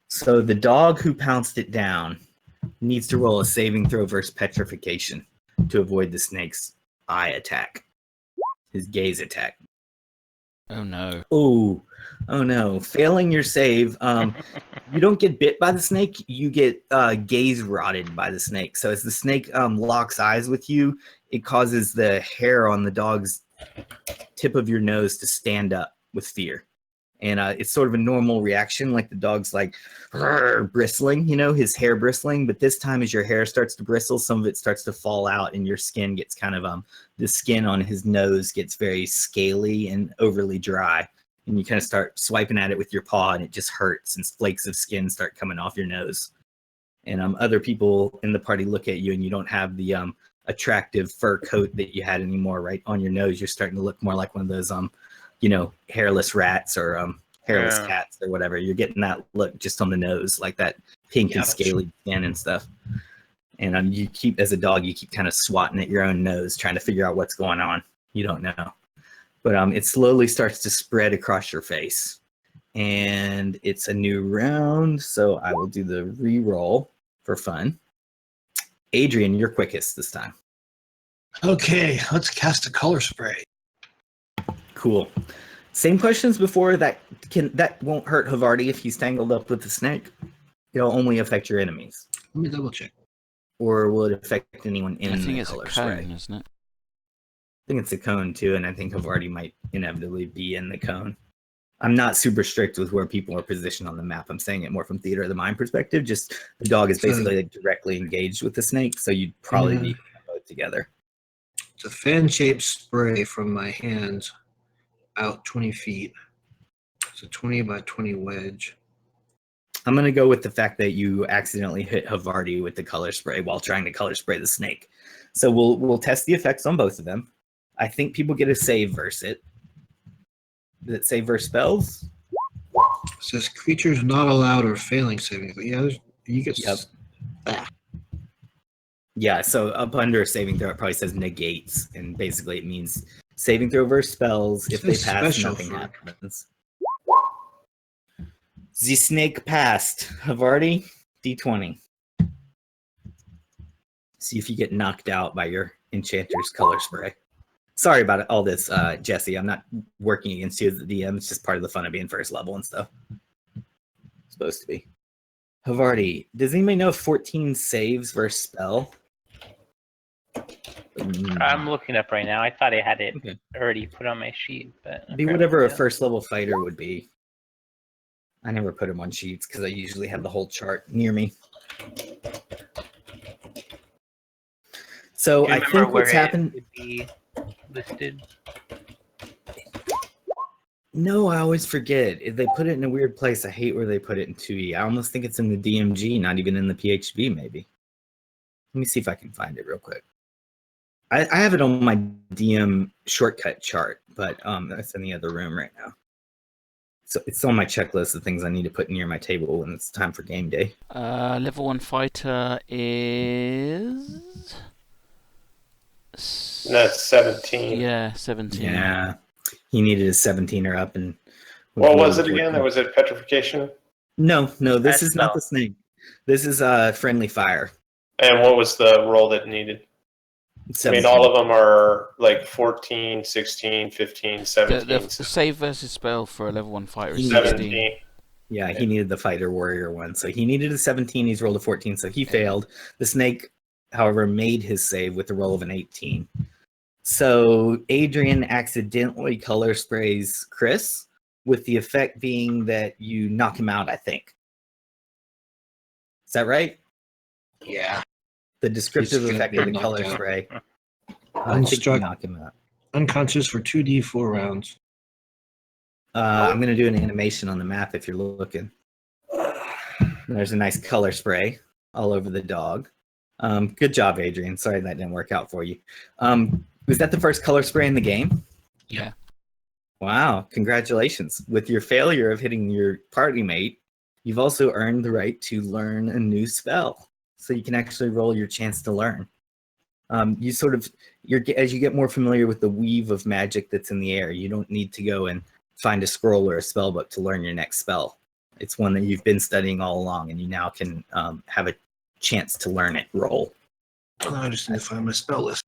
So the dog who pounced it down needs to roll a saving throw versus petrification to avoid the snake's eye attack, his gaze attack. Oh no. Oh no. Failing your save, you don't get bit by the snake, you get gaze rotted by the snake. So as the snake locks eyes with you, it causes the hair on the dog's tip of your nose to stand up with fear. And it's sort of a normal reaction, like the dog's like bristling, you know, his hair bristling. But this time as your hair starts to bristle, some of it starts to fall out and your skin gets kind of, the skin on his nose gets very scaly and overly dry. And you kind of start swiping at it with your paw and it just hurts and flakes of skin start coming off your nose. And other people in the party look at you and you don't have the attractive fur coat that you had anymore right on your nose. You're starting to look more like one of those you know, hairless rats or hairless cats or whatever. You're getting that look just on the nose, like that pink and scaly skin and stuff. And you keep, as a dog, you keep kind of swatting at your own nose, trying to figure out what's going on. You don't know. But it slowly starts to spread across your face. And it's a new round, so I will do the re-roll for fun. Adrian, you're quickest this time. Okay, let's cast a color spray. Cool. Same questions before. That won't hurt Havar'ti if he's tangled up with the snake. It'll only affect your enemies. Let me double check. Or will it affect anyone in the color spray? I think it's a cone, isn't it? I think it's a cone too, and I think Havar'ti might inevitably be in the cone. I'm not super strict with where people are positioned on the map. I'm saying it more from theater of the mind perspective. Just the dog is basically directly engaged with the snake, so you'd probably be both together. It's a fan-shaped spray from my hands out 20 feet. It's a 20 by 20 wedge. I'm going to go with the fact that you accidentally hit Havar'ti with the color spray while trying to color spray the snake. So we'll test the effects on both of them. I think people get a save versus it. Does it say verse spells? It says creatures not allowed or failing saving. But yeah, you get. Yep. Yeah, so up under saving throw, it probably says negates, and basically it means saving throw versus spells. If they pass, nothing happens. The snake passed. Havar'ti, D20. See if you get knocked out by your enchanter's color spray. Sorry about it, all this, Jesse. I'm not working against you as the DM. It's just part of the fun of being first level and stuff. Supposed to be. Havar'ti, does anybody know if 14 saves versus spell? I'm looking up right now. I thought I had it already put on my sheet, but be whatever a first level fighter would be. I never put them on sheets because I usually have the whole chart near me. So I think what's happened would be listed. No, I always forget. If they put it in a weird place, I hate where they put it in 2E. I almost think it's in the DMG, not even in the PHB, maybe. Let me see if I can find it real quick. I have it on my DM shortcut chart, but that's in the other room right now. So it's on my checklist of things I need to put near my table when it's time for game day. Level 1 fighter is... That's 17. Yeah, 17. Yeah. He needed a 17 or up. And what was it again? Was it petrification? No, this is not the snake. This is friendly fire. And what was the roll that needed? 17. I mean, all of them are like 14, 16, 15, 17. The save versus spell for a level 1 fighter is 17. Yeah, he needed the fighter warrior one. So he needed a 17. He's rolled a 14, so he failed. The snake, however, made his save with the roll of an 18. So Adrian accidentally color sprays Chris, with the effect being that you knock him out, I think. Is that right? Yeah. The descriptive effect of the color spray. I think you knock him out. Unconscious for 2d4 rounds. I'm going to do an animation on the map if you're looking. There's a nice color spray all over the dog. Good job, Adrian. Sorry that didn't work out for you. Was that the first color spray in the game? Yeah. Wow, congratulations. With your failure of hitting your party mate, you've also earned the right to learn a new spell. So you can actually roll your chance to learn. You sort of, as you get more familiar with the weave of magic that's in the air, you don't need to go and find a scroll or a spell book to learn your next spell. It's one that you've been studying all along, and you now can have a chance to learn it. Roll. I just need to find my spell list.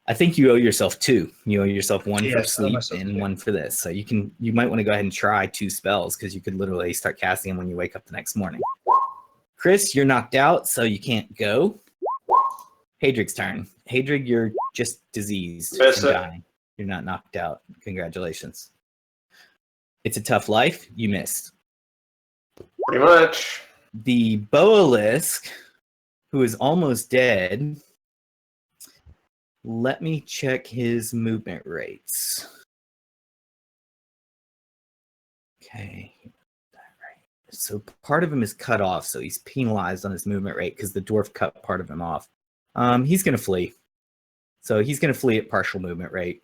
I think you owe yourself 2. You owe yourself 1 for sleep and 1 for this. So you might want to go ahead and try 2 spells, because you could literally start casting them when you wake up the next morning. Chris, you're knocked out, so you can't go. Haedrig's turn. Haedrig, you're just diseased and dying. You're not knocked out. Congratulations. It's a tough life. You missed. Pretty much. The Boalisk, who is almost dead. Let me check his movement rates. Okay. So part of him is cut off, so he's penalized on his movement rate because the dwarf cut part of him off. He's going to flee. So he's going to flee at partial movement rate.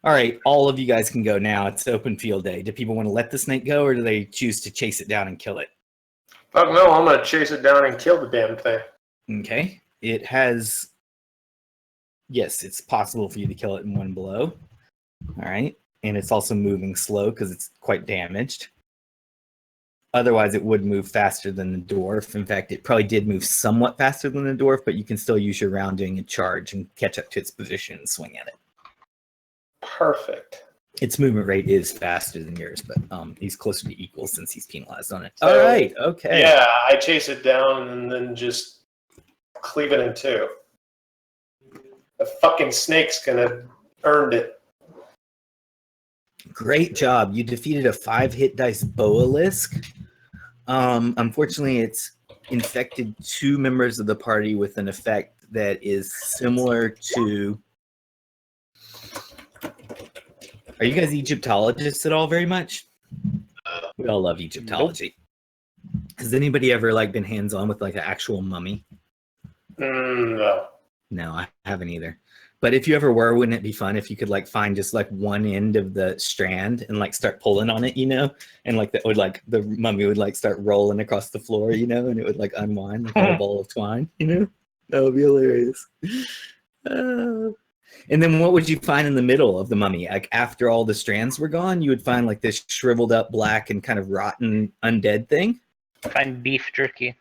All right, all of you guys can go now. It's open field day. Do people want to let the snake go, or do they choose to chase it down and kill it? Fuck no, I'm going to chase it down and kill the damn thing. Okay. It has... Yes, it's possible for you to kill it in 1 blow. All right. And it's also moving slow because it's quite damaged. Otherwise, it would move faster than the dwarf. In fact, it probably did move somewhat faster than the dwarf, but you can still use your round doing a charge and catch up to its position and swing at it. Perfect. Its movement rate is faster than yours, but he's closer to equal since he's penalized on it. So, all right. Okay. Yeah, I chase it down and then just cleave it in 2. The fucking snake's gonna earned it. Great job. You defeated a 5-hit dice Boalisk. Unfortunately, it's infected 2 members of the party with an effect that is similar to... Are you guys Egyptologists at all very much? We all love Egyptology. Nope. Has anybody ever been hands-on with an actual mummy? No. No, I haven't either. But if you ever were, wouldn't it be fun if you could like find just like one end of the strand and like start pulling on it, you know, and like that would like the mummy would like start rolling across the floor, you know, and it would like unwind like a ball of twine, you know. That would be hilarious. And then what would you find in the middle of the mummy? Like after all the strands were gone, you would find like this shriveled up black and kind of rotten undead thing. Find beef jerky.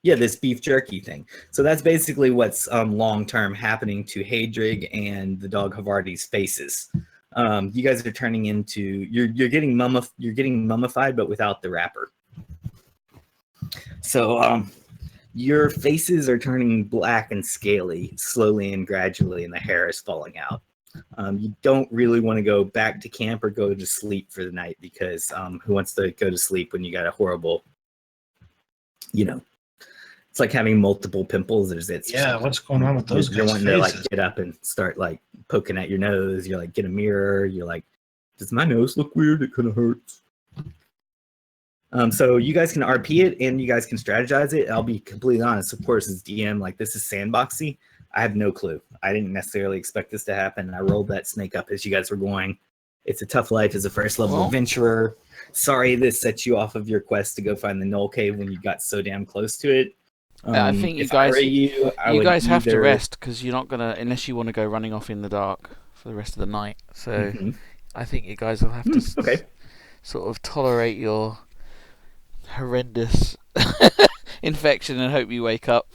Yeah, this beef jerky thing. So that's basically what's long term happening to Haedrig and the dog Havar'ti's faces. You guys are turning into you're getting mummified, but without the wrapper. So your faces are turning black and scaly slowly and gradually, and the hair is falling out. You don't really want to go back to camp or go to sleep for the night because who wants to go to sleep when you got a horrible, you know, it's like having multiple pimples. What's going on with those guys? You're wanting to like get up and start like poking at your nose. You're like, get a mirror. You're like, does my nose look weird? It kind of hurts. So you guys can RP it and you guys can strategize it. I'll be completely honest. Of course, as DM, like this is sandboxy. I have no clue. I didn't necessarily expect this to happen. I rolled that snake up as you guys were going. It's a tough life as a first level adventurer. Sorry this set you off of your quest to go find the Knoll Cave when you got so damn close to it. I think you guys have to rest because you're not gonna unless you want to go running off in the dark for the rest of the night. So I think you guys will have to sort of tolerate your horrendous infection and hope you wake up.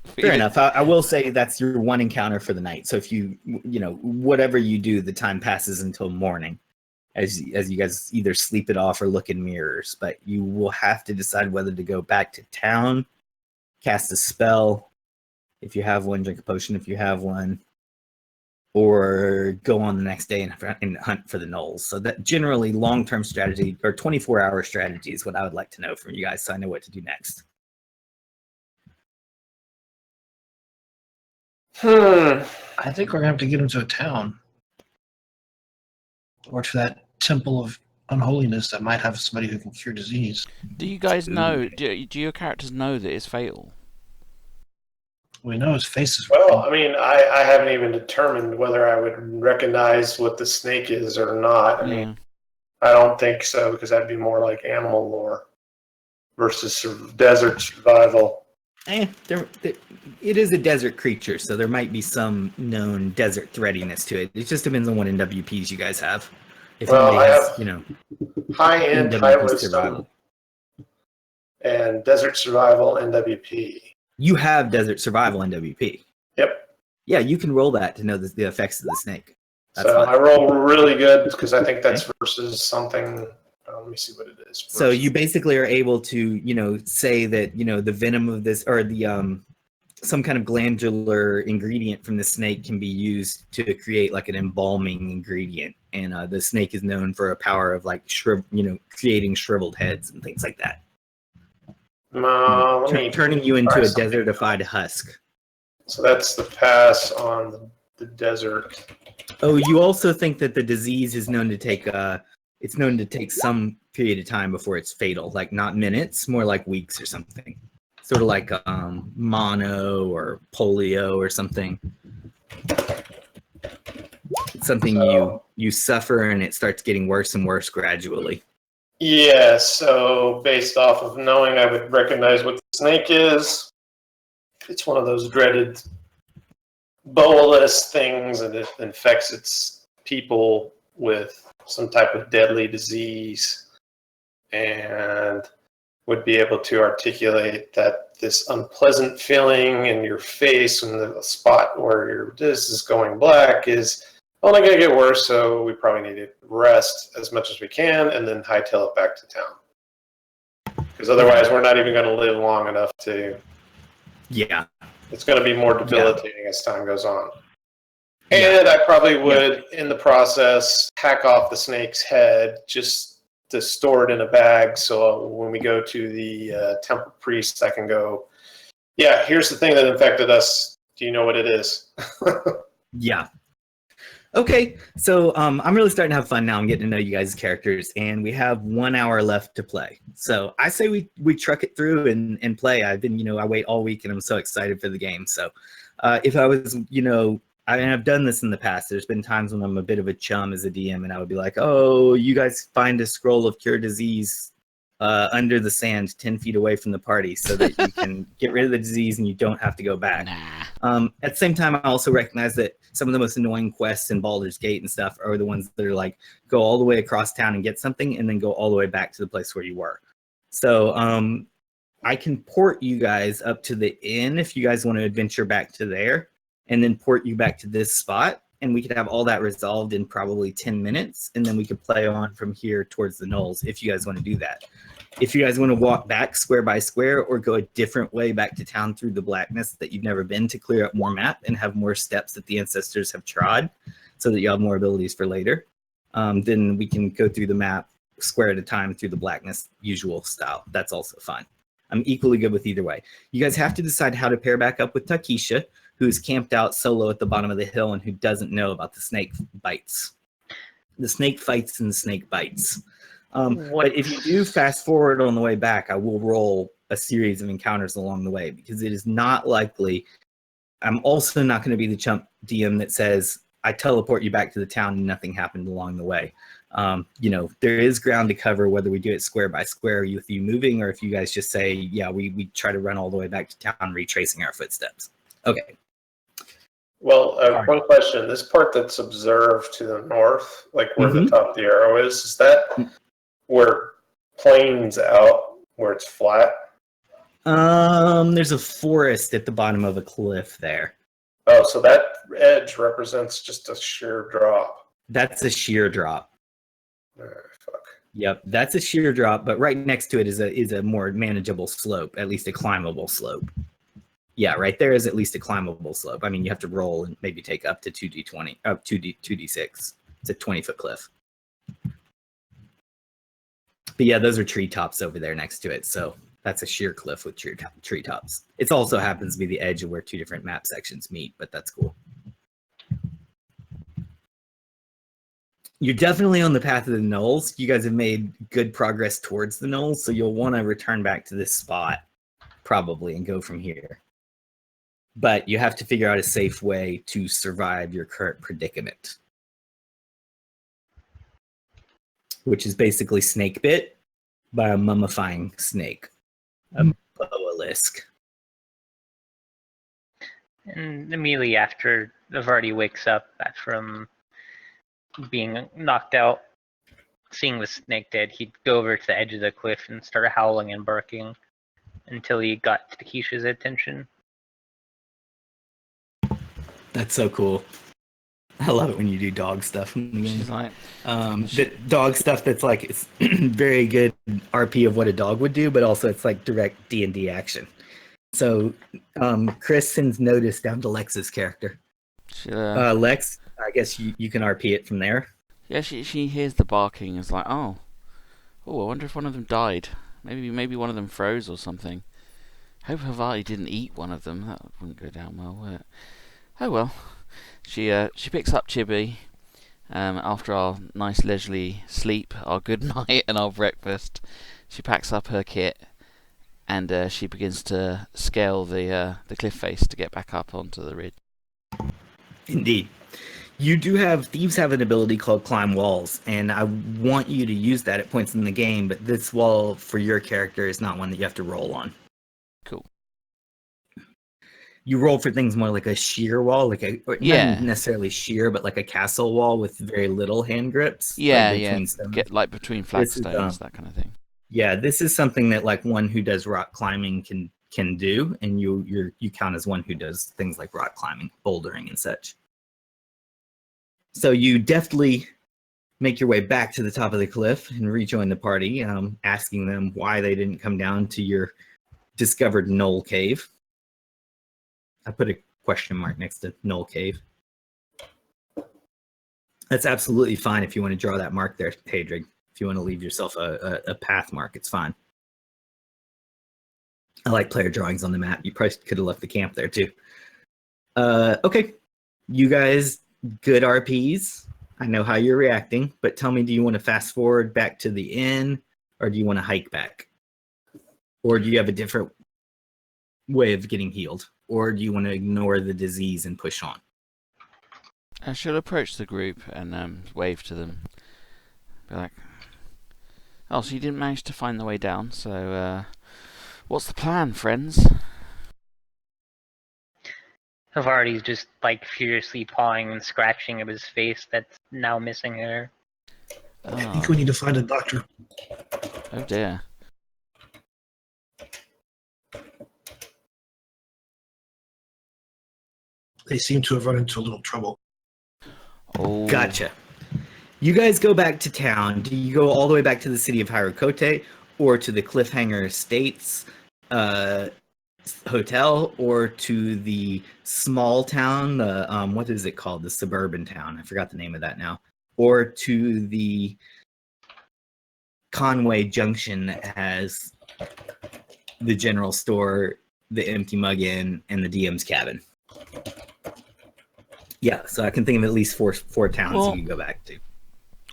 Fair enough. I will say that's your one encounter for the night. So if you know, whatever you do, the time passes until morning as you guys either sleep it off or look in mirrors. But you will have to decide whether to go back to town, cast a spell, if you have one, drink a potion if you have one, or go on the next day and hunt for the gnolls. So that generally long-term strategy or 24-hour strategy is what I would like to know from you guys so I know what to do next. I think we're going to have to get him to a town. Or to that temple of unholiness that might have somebody who can cure disease. Do you guys know, do your characters know that it's fatal? We know his face is... Well, I mean, I haven't even determined whether I would recognize what the snake is or not. I mean, I don't think so, because that'd be more like animal lore versus desert survival. It is a desert creature, so there might be some known desert threatiness to it. It just depends on what NWPs you guys have. If I has, have you know, high-end, high wisdom, and desert survival NWP. You have desert survival NWP. Yep. Yeah, you can roll that to know the effects of the snake. That's so fine. I roll really good because I think that's versus something. Let me see what it is. So you basically are able to, you know, say that, you know, the venom of this or the some kind of glandular ingredient from the snake can be used to create like an embalming ingredient, and the snake is known for a power of like creating shriveled heads and things like that. Turning you into a desertified husk. So that's the pass on the desert. Oh, you also think that the disease is known to take it's known to take some period of time before it's fatal, like not minutes, more like weeks or something. Sort of like mono or polio or something. It's something you suffer and it starts getting worse and worse gradually. Yeah, so based off of knowing I would recognize what the snake is, it's one of those dreaded Boalisk things, and it infects its people with some type of deadly disease, and would be able to articulate that this unpleasant feeling in your face and the spot where this is going black is only going to get worse, so we probably need to rest as much as we can and then hightail it back to town. Because otherwise we're not even going to live long enough to... Yeah. It's going to be more debilitating as time goes on. And I probably would, in the process, hack off the snake's head just to store it in a bag, so when we go to the temple priest, I can go, yeah, here's the thing that infected us. Do you know what it is? Yeah. Okay, so I'm really starting to have fun now. I'm getting to know you guys' characters, and we have 1 hour left to play. So I say we truck it through and play. I've been, I wait all week, and I'm so excited for the game. So If I was, I've done this in the past. There's been times when I'm a bit of a chum as a DM, and I would be like, "Oh, you guys find a scroll of cure disease under the sand 10 feet away from the party so that you can get rid of the disease and you don't have to go back." At the same time, I also recognize that some of the most annoying quests in Baldur's Gate and stuff are the ones that are like, go all the way across town and get something and then go all the way back to the place where you were. So I can port you guys up to the inn if you guys want to adventure back to there, and then port you back to this spot, and we could have all that resolved in probably 10 minutes, and then we could play on from here towards the Knolls if you guys want to do that. If you guys want to walk back square by square or go a different way back to town through the blackness that you've never been to clear up more map and have more steps that the ancestors have trod so that you have more abilities for later, then we can go through the map square at a time through the blackness usual style. That's also fine. I'm equally good with either way. You guys have to decide how to pair back up with Takisha, who's camped out solo at the bottom of the hill and who doesn't know about the snake bites. The snake fights and the snake bites. But if you do fast forward on the way back, I will roll a series of encounters along the way because it is not likely. I'm also not going to be the chump DM that says, I teleport you back to the town and nothing happened along the way. There is ground to cover whether we do it square by square with you moving or if you guys just say, yeah, we try to run all the way back to town, retracing our footsteps. Okay. Well, one question. This part that's observed to the north, like where the top of the arrow is that where plains out, where it's flat? There's a forest at the bottom of a cliff there. Oh, so that edge represents just a sheer drop. That's a sheer drop. Fuck. Yep, that's a sheer drop, but right next to it is a more manageable slope, at least a climbable slope. Yeah, right there is at least a climbable slope. I mean, you have to roll and maybe take up to 2d6. It's a 20-foot cliff. But yeah, those are treetops over there next to it, so that's a sheer cliff with treetops. It also happens to be the edge of where two different map sections meet, but that's cool. You're definitely on the path of the Knolls. You guys have made good progress towards the Knolls, so you'll want to return back to this spot, probably, and go from here. But you have to figure out a safe way to survive your current predicament, which is basically snake bit by a mummifying snake, a Boalisk. And immediately after, Havar'ti wakes up from being knocked out, seeing the snake dead, he'd go over to the edge of the cliff and start howling and barking until he got Takisha's attention. That's so cool. I love it when you do dog stuff. She's like, the dog stuff that's like, it's very good RP of what a dog would do, but also it's like direct D&D action. So Chris sends notice down to Lex's character. Lex, I guess you can RP it from there. Yeah, she hears the barking and is like, oh, I wonder if one of them died. Maybe one of them froze or something. Hope Havar'ti didn't eat one of them. That wouldn't go down well, would it? Oh well. She picks up Chibi after our nice leisurely sleep, our good night, and our breakfast. She packs up her kit and she begins to scale the cliff face to get back up onto the ridge. Indeed. Thieves have an ability called Climb Walls, and I want you to use that at points in the game, but this wall for your character is not one that you have to roll on. Cool. You roll for things more like a sheer wall, not necessarily sheer, but like a castle wall with very little hand grips. Yeah, get like between flagstones, that kind of thing. Yeah, this is something that like one who does rock climbing can do, and you count as one who does things like rock climbing, bouldering, and such. So you deftly make your way back to the top of the cliff and rejoin the party, asking them why they didn't come down to your discovered Knoll Cave. I put a question mark next to Knoll Cave. That's absolutely fine if you want to draw that mark there, Haedrig. If you want to leave yourself a path mark, it's fine. I like player drawings on the map. You probably could have left the camp there too. Okay, you guys, good RPs. I know how you're reacting, but tell me, do you want to fast forward back to the inn, or do you want to hike back? Or do you have a different way of getting healed, or do you want to ignore the disease and push on? I should approach the group and wave to them. Be like, "Oh, so you didn't manage to find the way down? So, what's the plan, friends?" Havar'ti's just like furiously pawing and scratching at his face that's now missing hair. I think we need to find a doctor. Oh dear. They seem to have run into a little trouble. Oh. Gotcha. You guys go back to town. Do you go all the way back to the city of Havar'ti, or to the Cliffhanger Estates hotel, or to the small town, the what is it called? The suburban town. I forgot the name of that now. Or to the Conway Junction that has the general store, the Empty Mug Inn, and the DM's cabin. Yeah, so I can think of at least four towns you can go back to.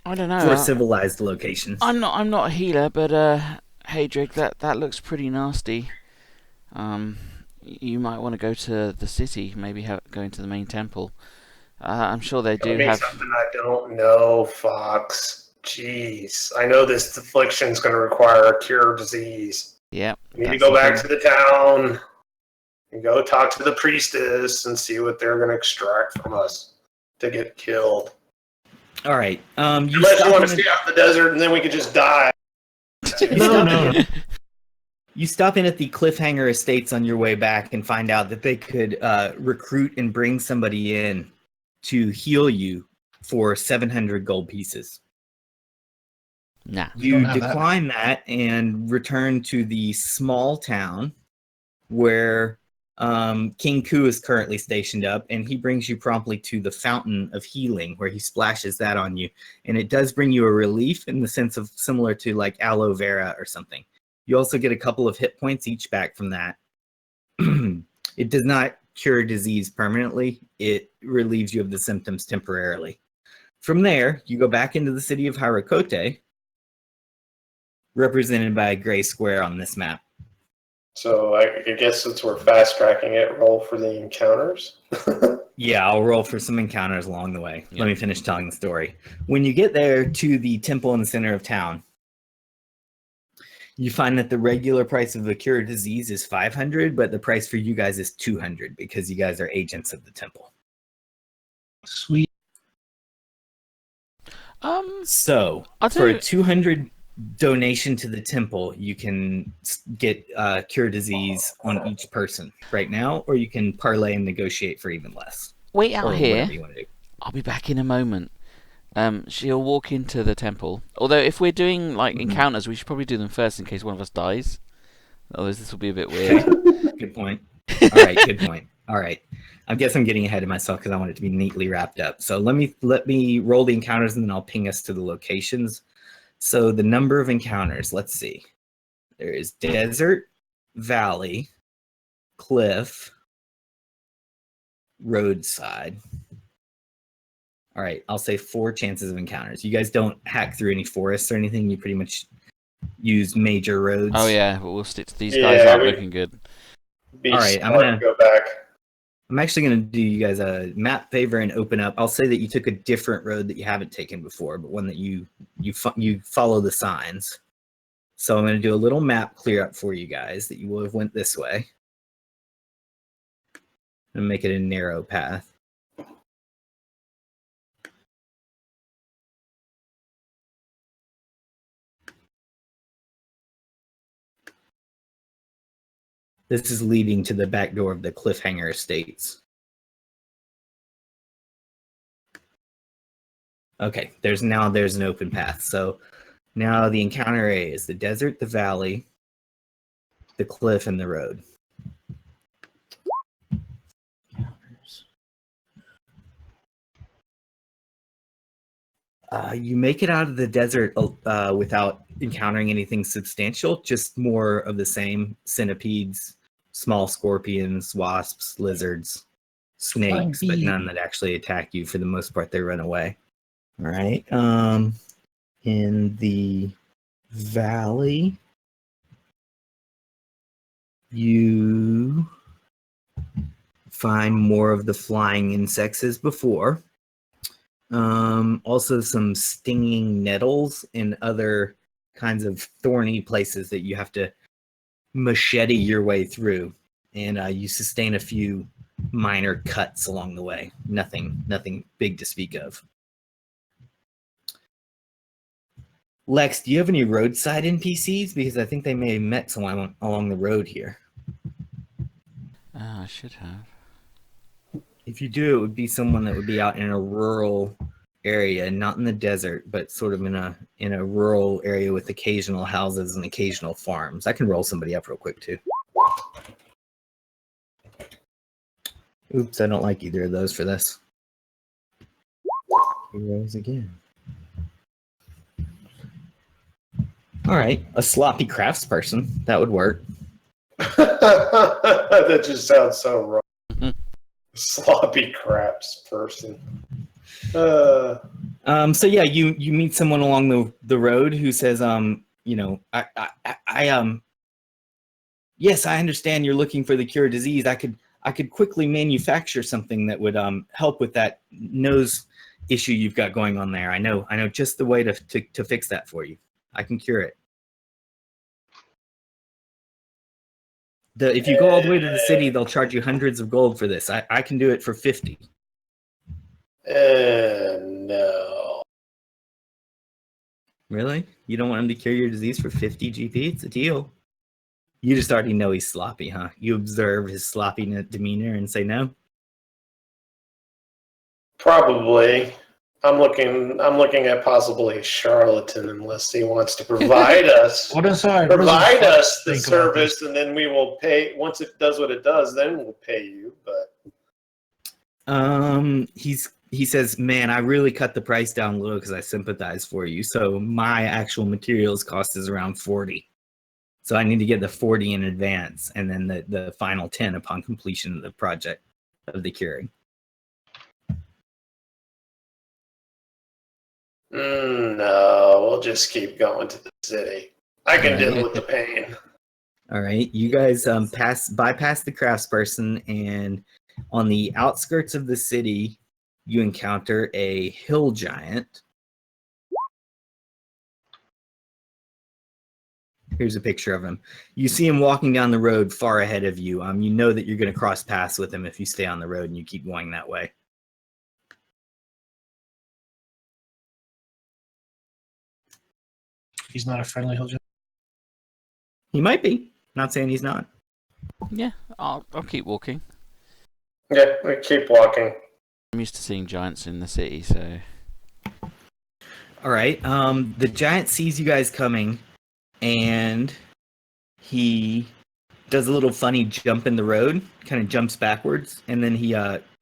I don't know. 4 civilized locations. I'm not a healer, but Haedrig, that looks pretty nasty. You might want to go to the city, maybe go into the main temple. I'm sure they do have something I don't know, Fox. Jeez, I know this affliction is going to require a cure disease. Yeah. You need to go back to the town and go talk to the priestess and see what they're going to extract from us to get killed. All right. Unless you want to stay out in the desert and then we could just die. No. You stop in at the Cliffhanger Estates on your way back and find out that they could recruit and bring somebody in to heal you for 700 gold pieces. Nah. You decline that and return to the small town where King Ku is currently stationed up, and he brings you promptly to the Fountain of Healing, where he splashes that on you. And it does bring you a relief in the sense of similar to like aloe vera or something. You also get a couple of hit points each back from that. It does not cure disease permanently. It relieves you of the symptoms temporarily. From there, you go back into the city of Havar'ti, represented by a gray square on this map. So I guess since we're fast tracking it, roll for the encounters. Yeah, I'll roll for some encounters along the way. Let me finish telling the story. When you get there to the temple in the center of town, you find that the regular price of a cure disease is 500, but the price for you guys is 200 because you guys are agents of the temple. Sweet. So for a 200 donation to the temple, you can get cure disease on each person right now, or you can parlay and negotiate for even less. Wait out here. You want to do. I'll be back in a moment. She'll walk into the temple. Although if we're doing like encounters, we should probably do them first in case one of us dies. Otherwise, this will be a bit weird. Good point. All right, good point. All right. I guess I'm getting ahead of myself because I want it to be neatly wrapped up. So let me roll the encounters and then I'll ping us to the locations. So the number of encounters, let's see. There is desert, valley, cliff, roadside. All right, I'll say 4 chances of encounters. You guys don't hack through any forests or anything. You pretty much use major roads. Oh yeah, but we'll stick to these guys. Aren't looking good. All right, I'm gonna go back. I'm actually gonna do you guys a map favor and open up. I'll say that you took a different road that you haven't taken before, but one that you follow the signs. So I'm gonna do a little map clear up for you guys that you will have went this way, and make it a narrow path. This is leading to the back door of the Cliffhanger Estates. Okay, there's an open path. So now the encounter area is the desert, the valley, the cliff, and the road. You make it out of the desert without encountering anything substantial, just more of the same: centipedes, small scorpions, wasps, lizards, snakes, but none that actually attack you. For the most part, they run away. All right. In the valley, You find more of the flying insects as before. Also some stinging nettles and other kinds of thorny places that you have to machete your way through. And you sustain a few minor cuts along the way. Nothing big to speak of. Lex, do you have any roadside NPCs? Because I think they may have met someone along the road here. I should have. If you do, it would be someone that would be out in a rural area, not in the desert, but sort of in a rural area with occasional houses and occasional farms. I can roll somebody up real quick too. Oops, I don't like either of those for this. He rolls again. All right, a sloppy craftsperson. That would work. That just sounds so wrong. Sloppy craps person. So yeah, you meet someone along the road who says, yes, I understand you're looking for the cure of disease. I could quickly manufacture something that would help with that nose issue you've got going on there. I know just the way to fix that for you. I can cure it. If you go all the way to the city, they'll charge you hundreds of gold for this. I can do it for 50. No. Really? You don't want him to cure your disease for 50 GP? It's a deal. You just already know he's sloppy, huh? You observe his sloppy demeanor and say no? Probably. I'm looking at possibly a charlatan unless he wants to provide us the service, and then we will pay once it does what it does. Then we'll pay you. But he says, "Man, I really cut the price down low because I sympathize for you. So my actual materials cost is around 40. So I need to get the 40 in advance, and then the final 10 upon completion of the project of the curing." No, we'll just keep going to the city. I can deal with the pain. All right, you guys bypass the craftsperson, and on the outskirts of the city, you encounter a hill giant. Here's a picture of him. You see him walking down the road far ahead of you. You know that you're going to cross paths with him if you stay on the road and you keep going that way. He's not a friendly hill giant. He might be. Not saying he's not. Yeah, I'll keep walking. Yeah, we keep walking. I'm used to seeing giants in the city, so. All right. The giant sees you guys coming, and he does a little funny jump in the road, kind of jumps backwards, and then he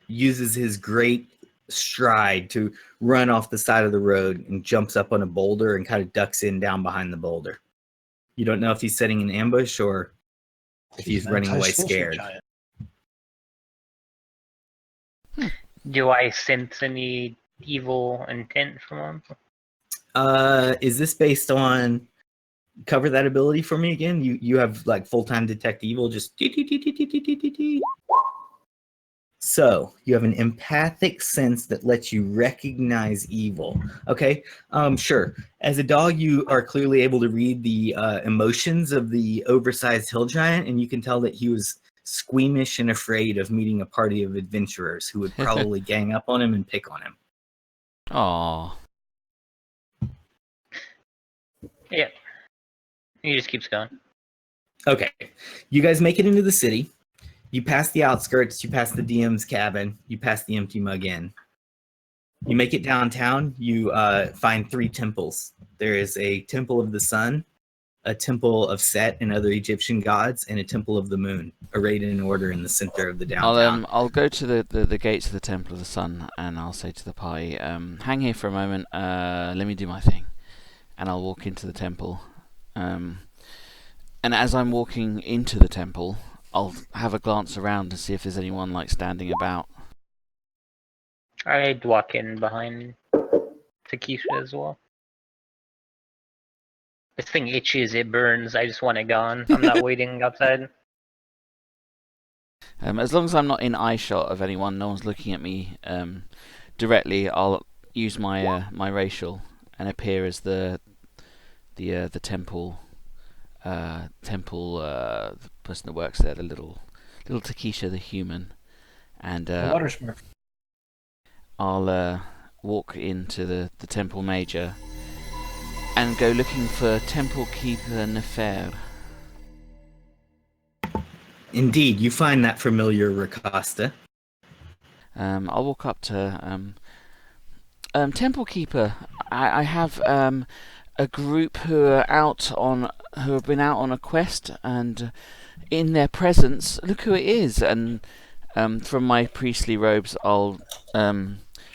uses his great stride to run off the side of the road and jumps up on a boulder and kind of ducks in down behind the boulder. You don't know if he's setting an ambush or if he's running away scared. Do I sense any evil intent from him? Is this based on cover that ability for me again? You have like full-time detect evil, just so you have an empathic sense that lets you recognize evil. Okay, sure. As a dog, you are clearly able to read the emotions of the oversized hill giant, and you can tell that he was squeamish and afraid of meeting a party of adventurers who would probably gang up on him and pick on him. Aww. Yeah. He just keeps going. Okay. You guys make it into the city. You pass the outskirts. You pass the DM's cabin. You pass the empty mug inn. You make it downtown. You find 3 temples. There is a temple of the sun, a temple of Set and other Egyptian gods, and a temple of the moon, arrayed in order in the center of the downtown. I'll go to the gates of the temple of the sun, and I'll say to the party, hang here for a moment, let me do my thing. And I'll walk into the temple. And as I'm walking into the temple, I'll have a glance around to see if there's anyone like standing about. I'd walk in behind Takisha as well. This thing itches, it burns. I just want it gone. I'm not waiting outside. As long as I'm not in eye shot of anyone, no one's looking at me directly, I'll use my my racial and appear as the temple the person that works there, the little Takisha, the human, and Water smurf. I'll walk into the temple major and go looking for Temple Keeper Nefer. Indeed, you find that familiar Rakasta. I'll walk up to Temple Keeper. I have a group who have been out on a quest, and in their presence, look who it is. And from my priestly robes, I'll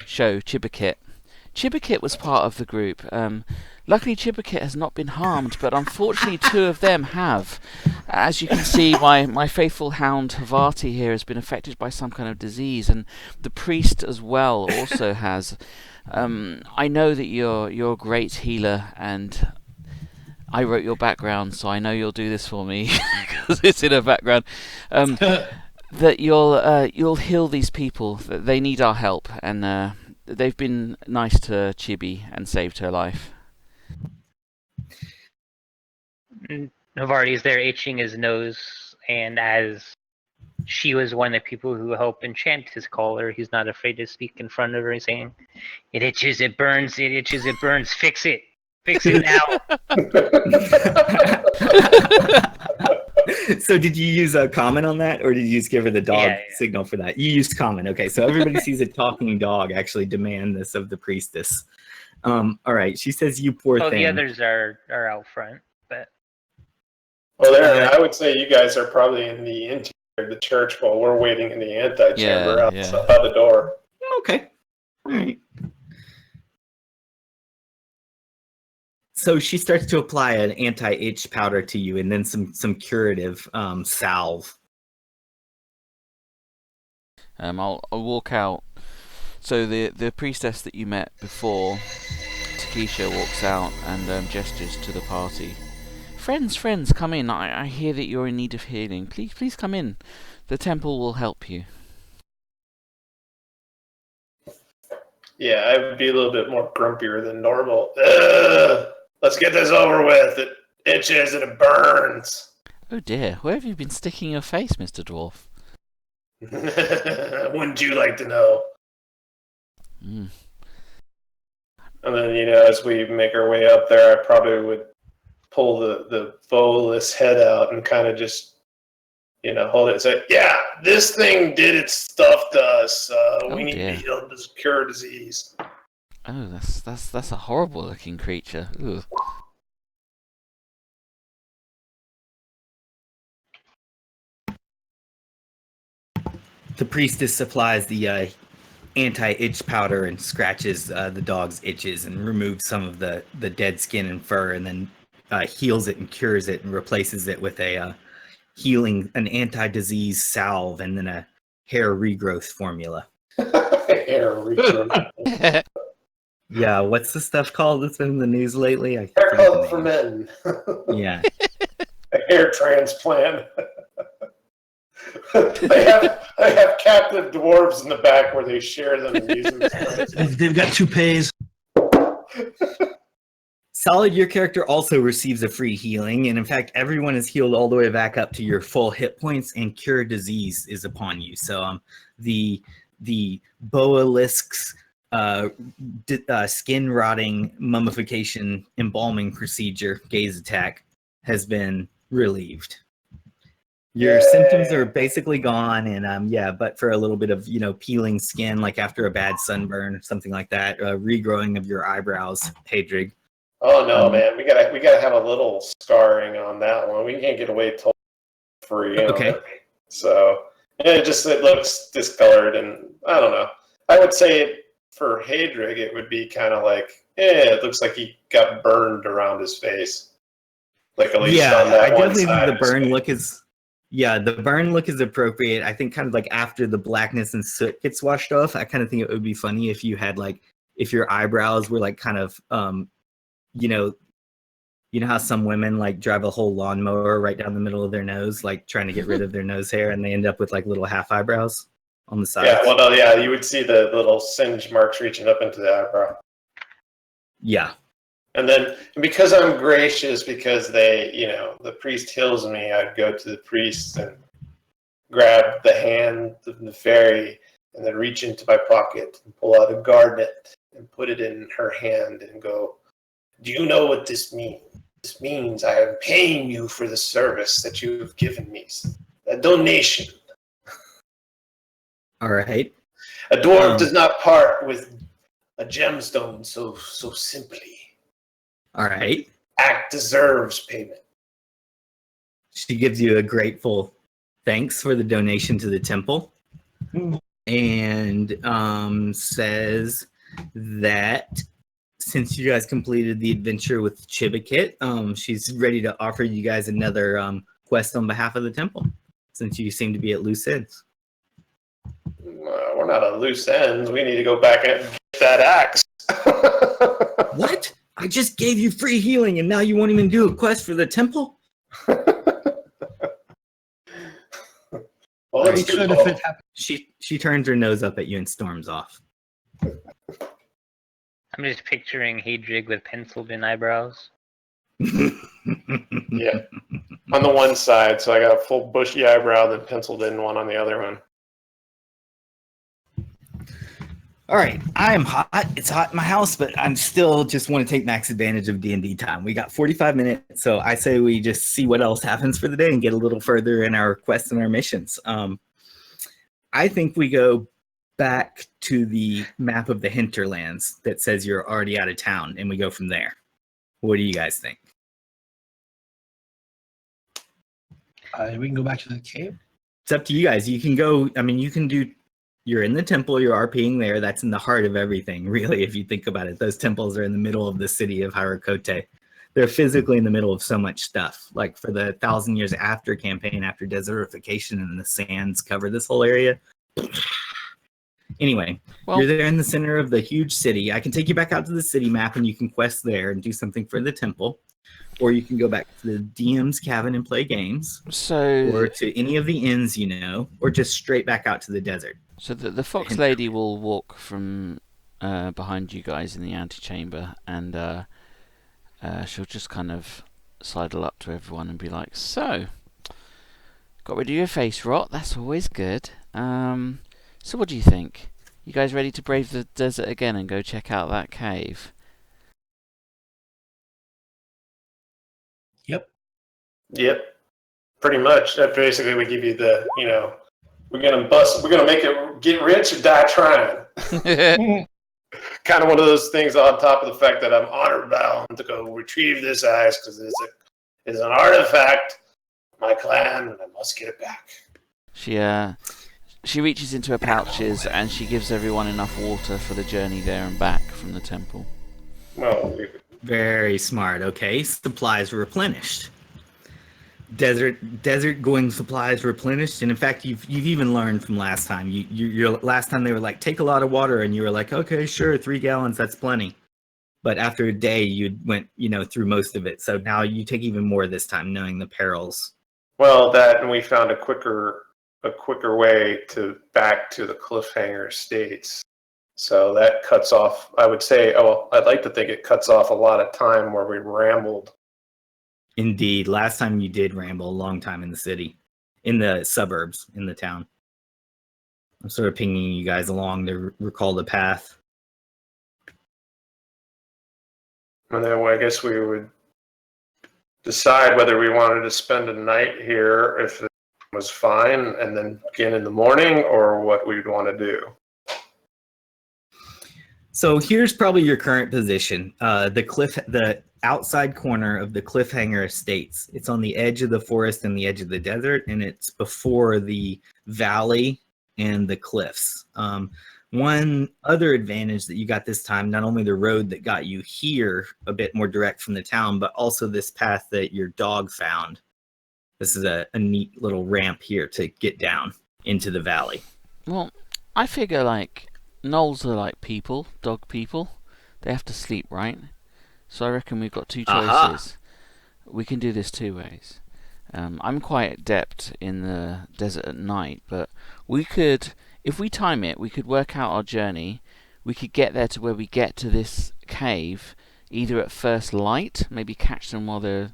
show Chibba Kit. Chibba Kit was part of the group. Luckily, Chibba Kit has not been harmed, but unfortunately, two of them have. As you can see, my faithful hound Havar'ti here has been affected by some kind of disease, and the priest as well also has. I know that you're a great healer, and I wrote your background, so I know you'll do this for me because it's in her background. That you'll heal these people. They need our help, and they've been nice to Chibi and saved her life. Havar'ti is there itching his nose, and as she was one of the people who helped enchant his collar, he's not afraid to speak in front of her, saying, "It itches, it burns, it itches, it burns, fix it now." So did you use a comment on that, or did you just give her the dog Yeah. signal for that? You used comment. Okay, so everybody sees a talking dog actually demand this of the priestess. All right, she says, "You poor Oh, thing." the others are out front, but Well, I would say you guys are probably in the interior of the church while we're waiting in the antechamber outside the door. Okay. All right. So she starts to apply an anti-itch powder to you, and then some curative salve. I'll walk out. So the priestess that you met before, Takisha, walks out and gestures to the party. Friends, come in. I hear that you're in need of healing. Please come in. The temple will help you. Yeah, I would be a little bit more grumpier than normal. Ugh, let's get this over with. It itches and it burns. Oh dear, where have you been sticking your face, Mr. Dwarf? Wouldn't you like to know? Mm. And then, as we make our way up there, I probably would pull the Boalisk head out and kind of just, hold it and say, "Yeah, this thing did its stuff to us. We need to heal this cure disease." Oh, that's a horrible looking creature. Ugh. The priestess supplies the anti-itch powder and scratches the dog's itches and removes some of the dead skin and fur, and then heals it and cures it and replaces it with an anti-disease salve and then a hair regrowth formula. Hair regrowth. Yeah, what's the stuff called that's been in the news lately? Haircut for men. Yeah. A hair transplant. They have captive dwarves in the back where they share them and use them. They've got toupees. Solid, your character also receives a free healing, and in fact, everyone is healed all the way back up to your full hit points, and cure disease is upon you. So the Boalisk's skin rotting mummification embalming procedure, gaze attack, has been relieved. Your symptoms are basically gone, and but for a little bit of peeling skin, like after a bad sunburn or something like that, regrowing of your eyebrows, Haedrig. Oh no, man, we gotta have a little scarring on that one. We can't get away till free. Okay. So it looks discolored, and I don't know. I would say for Haedrig, it would be kind of like, it looks like he got burned around his face. Like at least on that I one definitely side think the of his burn face. look is. Yeah, the burn look is appropriate. I think kind of like after the blackness and soot gets washed off, I kind of think it would be funny if you had if your eyebrows were kind of, You know how some women like drive a whole lawnmower right down the middle of their nose, like trying to get rid of their nose hair, and they end up with like little half eyebrows on the sides? Yeah, well, no, yeah, you would see the little singe marks reaching up into the eyebrow. Yeah. And then because I'm gracious, because they, the priest heals me, I'd go to the priest and grab the hand of the fairy and then reach into my pocket and pull out a garnet and put it in her hand and go, do you know what this means? This means I am paying you for the service that you have given me. A donation. All right. A dwarf does not part with a gemstone so simply. All right. Act deserves payment. She gives you a grateful thanks for the donation to the temple, and says that since you guys completed the adventure with Chibba Kit, she's ready to offer you guys another quest on behalf of the temple, since you seem to be at loose ends. We're not at loose ends. We need to go back and get that axe. What? I just gave you free healing, and now you won't even do a quest for the temple? Well, let's do both. She turns her nose up at you and storms off. I'm just picturing Haedrig with penciled-in eyebrows. Yeah. On the one side, so I got a full bushy eyebrow, then penciled in one on the other one. All right, I am hot. It's hot in my house, but I'm still just want to take max advantage of D&D time. We got 45 minutes, so I say we just see what else happens for the day and get a little further in our quests and our missions. I think we go back to the map of the hinterlands that says you're already out of town, and we go from there. What do you guys think? We can go back to the cave. It's up to you guys. You can go. I mean, you can do. You're in the temple, you're RPing there. That's in the heart of everything, really, if you think about it. Those temples are in the middle of the city of Havar'ti. They're physically in the middle of so much stuff. Like for the 1,000 Years After campaign, after desertification and the sands cover this whole area. Anyway, you're there in the center of the huge city. I can take you back out to the city map and you can quest there and do something for the temple. Or you can go back to the DM's cabin and play games. Or to any of the inns, or just straight back out to the desert. So the fox lady will walk from behind you guys in the antechamber, and she'll just kind of sidle up to everyone and be like, "So, got rid of your face rot. That's always good. So what do you think? You guys ready to brave the desert again and go check out that cave?" Yep. Pretty much. That basically we give you the, we're gonna make it get rich or die trying. Kind of one of those things on top of the fact that I'm honor bound to go retrieve this axe because it's an artifact of my clan and I must get it back. She reaches into her pouches and she gives everyone enough water for the journey there and back from the temple. Well, very smart. Okay, supplies replenished. Desert going supplies replenished, and in fact you've even learned from last time. Your last time they were like, take a lot of water, and you were like, okay, sure, 3 gallons, that's plenty. But after a day you went through most of it, so now you take even more this time, knowing the perils. Well, that, and we found a quicker way back to the cliffhanger states, so that cuts off, I would say, I'd like to think it cuts off a lot of time where we rambled. Indeed. Last time you did ramble a long time in the city, in the suburbs, in the town. I'm sort of pinging you guys along to recall the path. And then I guess we would decide whether we wanted to spend a night here if it was fine, and then again in the morning, or what we'd want to do. So here's probably your current position. The outside corner of the Cliffhanger Estates. It's on the edge of the forest and the edge of the desert, and it's before the valley and the cliffs. One other advantage that you got this time, not only the road that got you here a bit more direct from the town, but also this path that your dog found. This is a neat little ramp here to get down into the valley. Well, I figure like gnolls are like people, dog people. They have to sleep, right? So I reckon we've got 2 choices. we can do this two ways. I'm quite adept in the desert at night, but we could, if we time it, we could work out our journey. We could get there to where we get to this cave, either at first light, maybe catch them while they're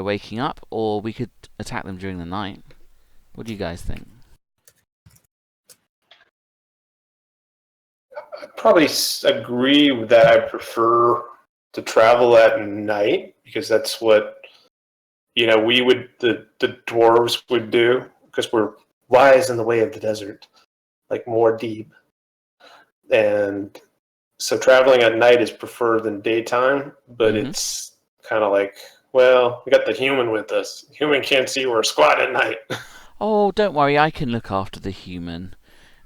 waking up, or we could attack them during the night. What do you guys think? I probably agree with that. I prefer to travel at night because that's what the dwarves would do, because we're wise in the way of the desert, like more deep. And so traveling at night is preferred than daytime, but it's kind of like, well, we got the human with us. The human can't see we're squat at night. Oh, don't worry, I can look after the human.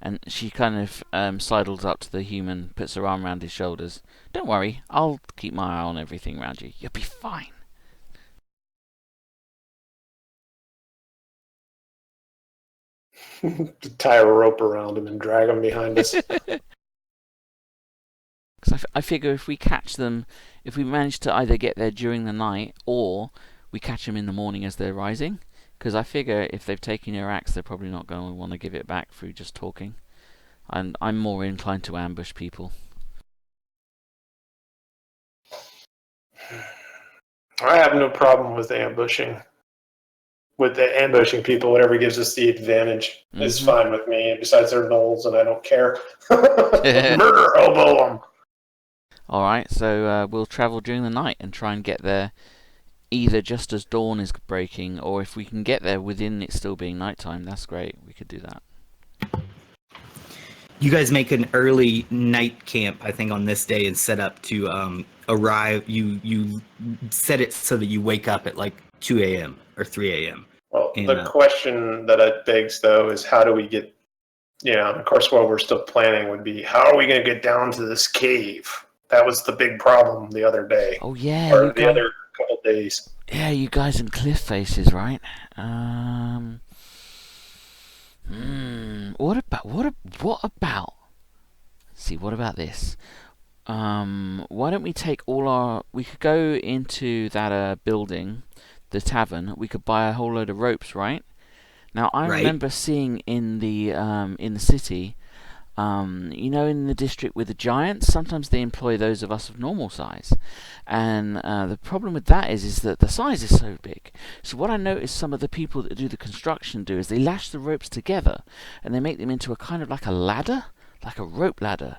And she kind of sidles up to the human, puts her arm around his shoulders. Don't worry, I'll keep my eye on everything around you. You'll be fine. To tie a rope around him and drag him behind us. Because I figure if we catch them, if we manage to either get there during the night or we catch them in the morning as they're rising, because I figure if they've taken your axe, they're probably not going to want to give it back through just talking. And I'm more inclined to ambush people. I have no problem with ambushing. With the ambushing people, whatever gives us the advantage is fine with me. Besides, they're gnolls, and I don't care. Murder hobo them. All right, so we'll travel during the night and try and get there either just as dawn is breaking, or if we can get there within it still being nighttime, that's great. We could do that. You guys make an early night camp, I think, on this day and set up to arrive. You set it so that you wake up at like 2 a.m. or 3 a.m. Well, the question that it begs, though, is how do we get, of course, what we're still planning would be, how are we going to get down to this cave? That was the big problem the other day. Oh, yeah. Or the other couple days. Yeah, you guys in cliff faces, right? What about? See, what about this? Why don't we take we could go into that building, the tavern. We could buy a whole load of ropes, right? Now I remember seeing in the city, in the district with the giants, sometimes they employ those of us of normal size, and the problem with that is that the size is so big. So what I noticed some of the people that do the construction do is they lash the ropes together and they make them into a kind of like a ladder, like a rope ladder.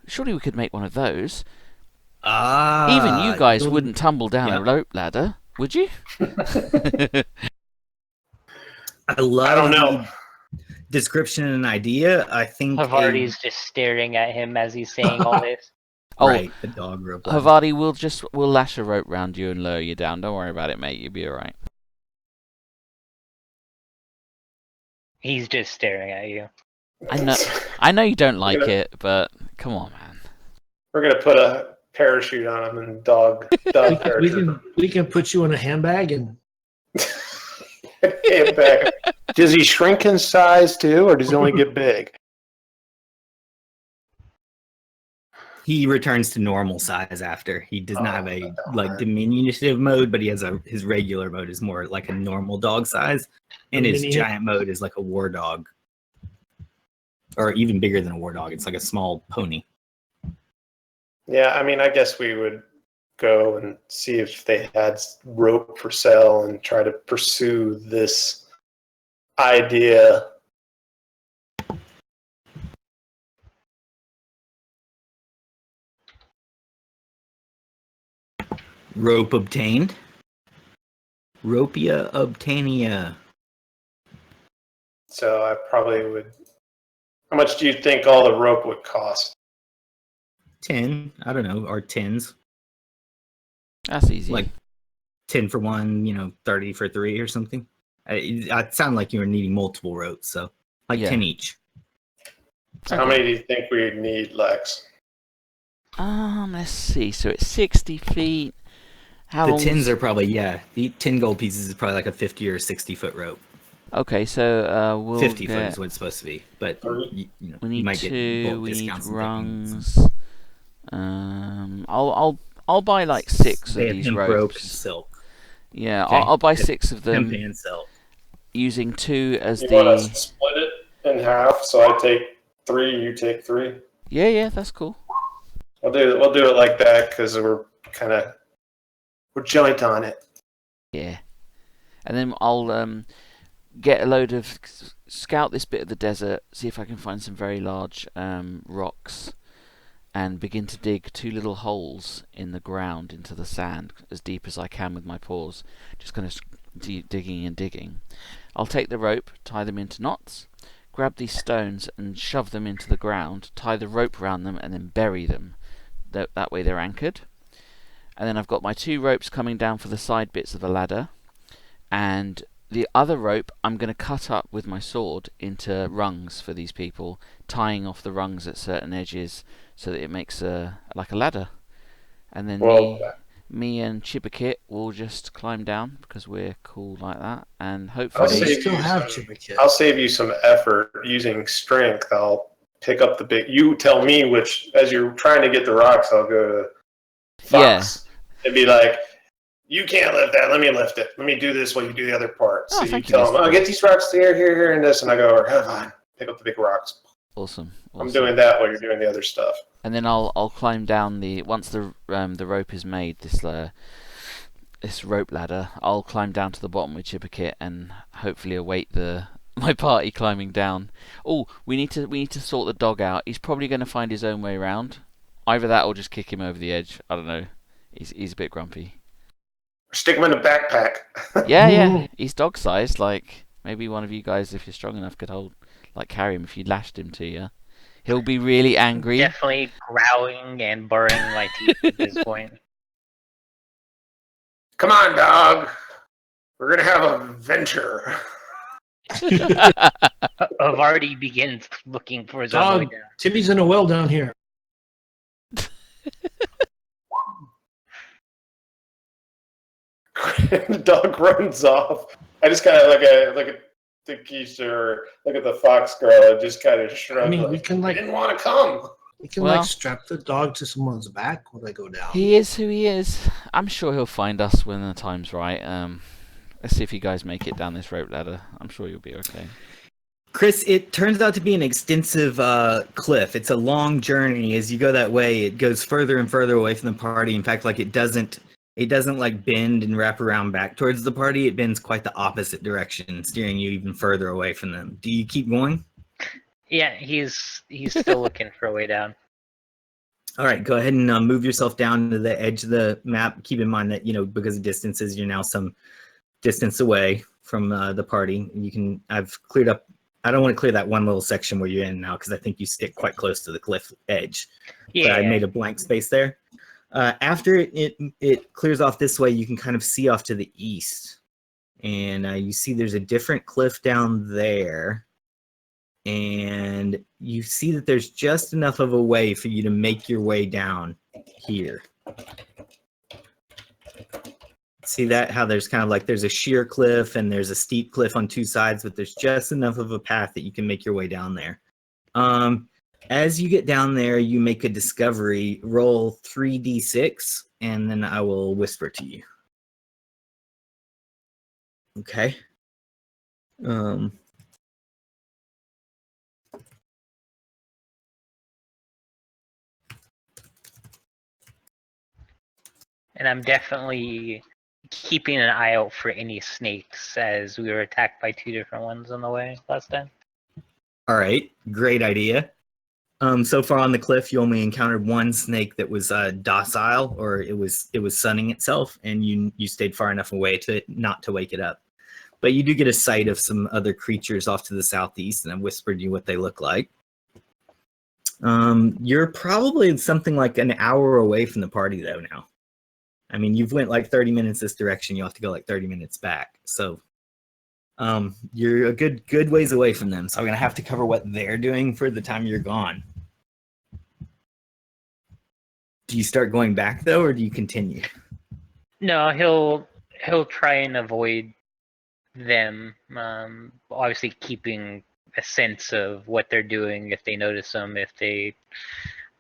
Surely we could make one of those. Even you guys wouldn't tumble down a rope ladder, would you? I don't know. Description and idea. I think Havar'ti's just staring at him as he's saying all this. Right, the dog rope. Havar'ti, we'll lash a rope round you and lower you down. Don't worry about it, mate. You'll be all right. He's just staring at you. I know you don't like it, but come on, man. We're gonna put a parachute on him and dog parachute. We can put you in a handbag and. Handbag. Does he shrink in size too, or does he only get big? He returns to normal size after. He does not have a diminutive mode, but he has his regular mode is more like a normal dog size, and his giant mode is like a war dog, or even bigger than a war dog. It's like a small pony. Yeah, I mean, I guess we would go and see if they had rope for sale and try to pursue this idea. Rope obtained. Ropia obtainia. So I probably would. How much do you think all the rope would cost? 10. I don't know. Or 10s. That's easy. Like 10 for 1, 30 for 3 or something. It sounded like you were needing multiple ropes, so like 10 each. So how many do you think we'd need, Lex? Let's see. So it's 60 feet. The 10s are probably, the 10 gold pieces is probably like a 50 or 60 foot rope. Okay, so we'll 50 foot is what it's supposed to be, but we need you might get we need discounts. rungs. I'll buy like 6 of these ropes. Rope and silk. Yeah, Okay. I'll buy 6 of them, Temp and self. using 2 as You want us the... to split it in half, so I take 3, you take 3? Yeah, that's cool. We'll do it like that, because we're joint on it. Yeah. And then I'll get a load of... Scout this bit of the desert, see if I can find some very large rocks, and begin to dig 2 little holes in the ground into the sand, as deep as I can with my paws. Just kind of digging and digging. I'll take the rope, tie them into knots, grab these stones and shove them into the ground, tie the rope around them, and then bury them. That way they're anchored. And then I've got my 2 ropes coming down for the side bits of the ladder, and the other rope I'm going to cut up with my sword into rungs for these people, tying off the rungs at certain edges so that it makes like a ladder. And then me and Chibba Kit will just climb down because we're cool like that, and hopefully I'll save you some effort using strength. I'll pick up the big. You tell me which, as you're trying to get the rocks, I'll go to Fox and be like, "You can't lift that. Let me lift it. Let me do this while you do the other part." So you tell them, "I'll get these rocks here, and this," and I go, "Fine, pick up the big rocks." Awesome. I'm doing that while you're doing the other stuff. And then I'll climb down once the rope is made, this rope ladder. I'll climb down to the bottom with Chibba Kit and hopefully await my party climbing down. Oh, we need to sort the dog out. He's probably going to find his own way around. Either that or just kick him over the edge. I don't know. He's a bit grumpy. Stick him in a backpack. Yeah. He's dog sized. Like maybe one of you guys, if you're strong enough, could carry him if you lashed him to you. He'll be really angry. Definitely growling and burrowing my teeth at this point. Come on, dog. We're gonna have a venture. Havar'ti begins looking for his own way down. Timmy's in a well down here. The dog runs off. I just kind of look at Takisha or look at the fox girl and just kind of shrug. I mean, we can I didn't want to come. We can strap the dog to someone's back when they go down. He is who he is. I'm sure he'll find us when the time's right. Let's see if you guys make it down this rope ladder. I'm sure you'll be okay. Chris, it turns out to be an extensive cliff. It's a long journey. As you go that way, it goes further and further away from the party. In fact, it doesn't like bend and wrap around back towards the party. It bends quite the opposite direction, steering you even further away from them. Do you keep going? Yeah, he's still looking for a way down. All right, go ahead and move yourself down to the edge of the map. Keep in mind that, because of distances, you're now some distance away from the party. I've cleared up. I don't want to clear that one little section where you're in now because I think you stick quite close to the cliff edge. Yeah. But I made a blank space there. After it clears off this way, you can kind of see off to the east. And you see there's a different cliff down there. And you see that there's just enough of a way for you to make your way down here. See that? How there's kind of there's a sheer cliff and there's a steep cliff on 2 sides, but there's just enough of a path that you can make your way down there. As you get down there, you make a discovery. Roll 3d6, and then I will whisper to you. Okay. And I'm definitely keeping an eye out for any snakes, as we were attacked by 2 different ones on the way last time. All right, great idea. So far on the cliff, you only encountered 1 snake that was docile, or it was sunning itself, and you stayed far enough away not to wake it up. But you do get a sight of some other creatures off to the southeast, and I whispered you what they look like. You're probably something like an hour away from the party, though, now. I mean, you've went 30 minutes this direction. You have to go 30 minutes back. So you're a good ways away from them. So I'm going to have to cover what they're doing for the time you're gone. Do you start going back, though, or do you continue? No, he'll try and avoid them. Obviously keeping a sense of what they're doing, if they notice them, if they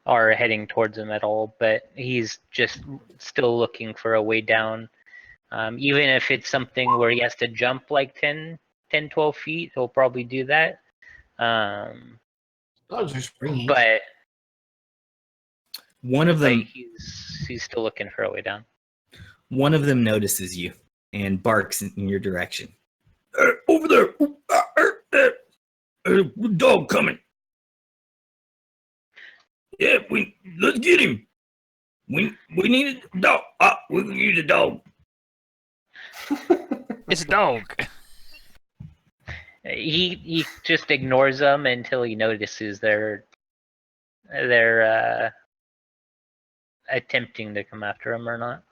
are heading towards them at all, but he's just still looking for a way down. Even if it's something where he has to jump like 10, 12 feet, he'll probably do that. Dogs are springy. But One of them, he's still looking for a way down. one of them notices you and barks in your direction. Over there, dog coming. Yeah, let's get him. We need a dog. We can use a dog. It's a dog. He just ignores them until he notices they're attempting to come after him or not.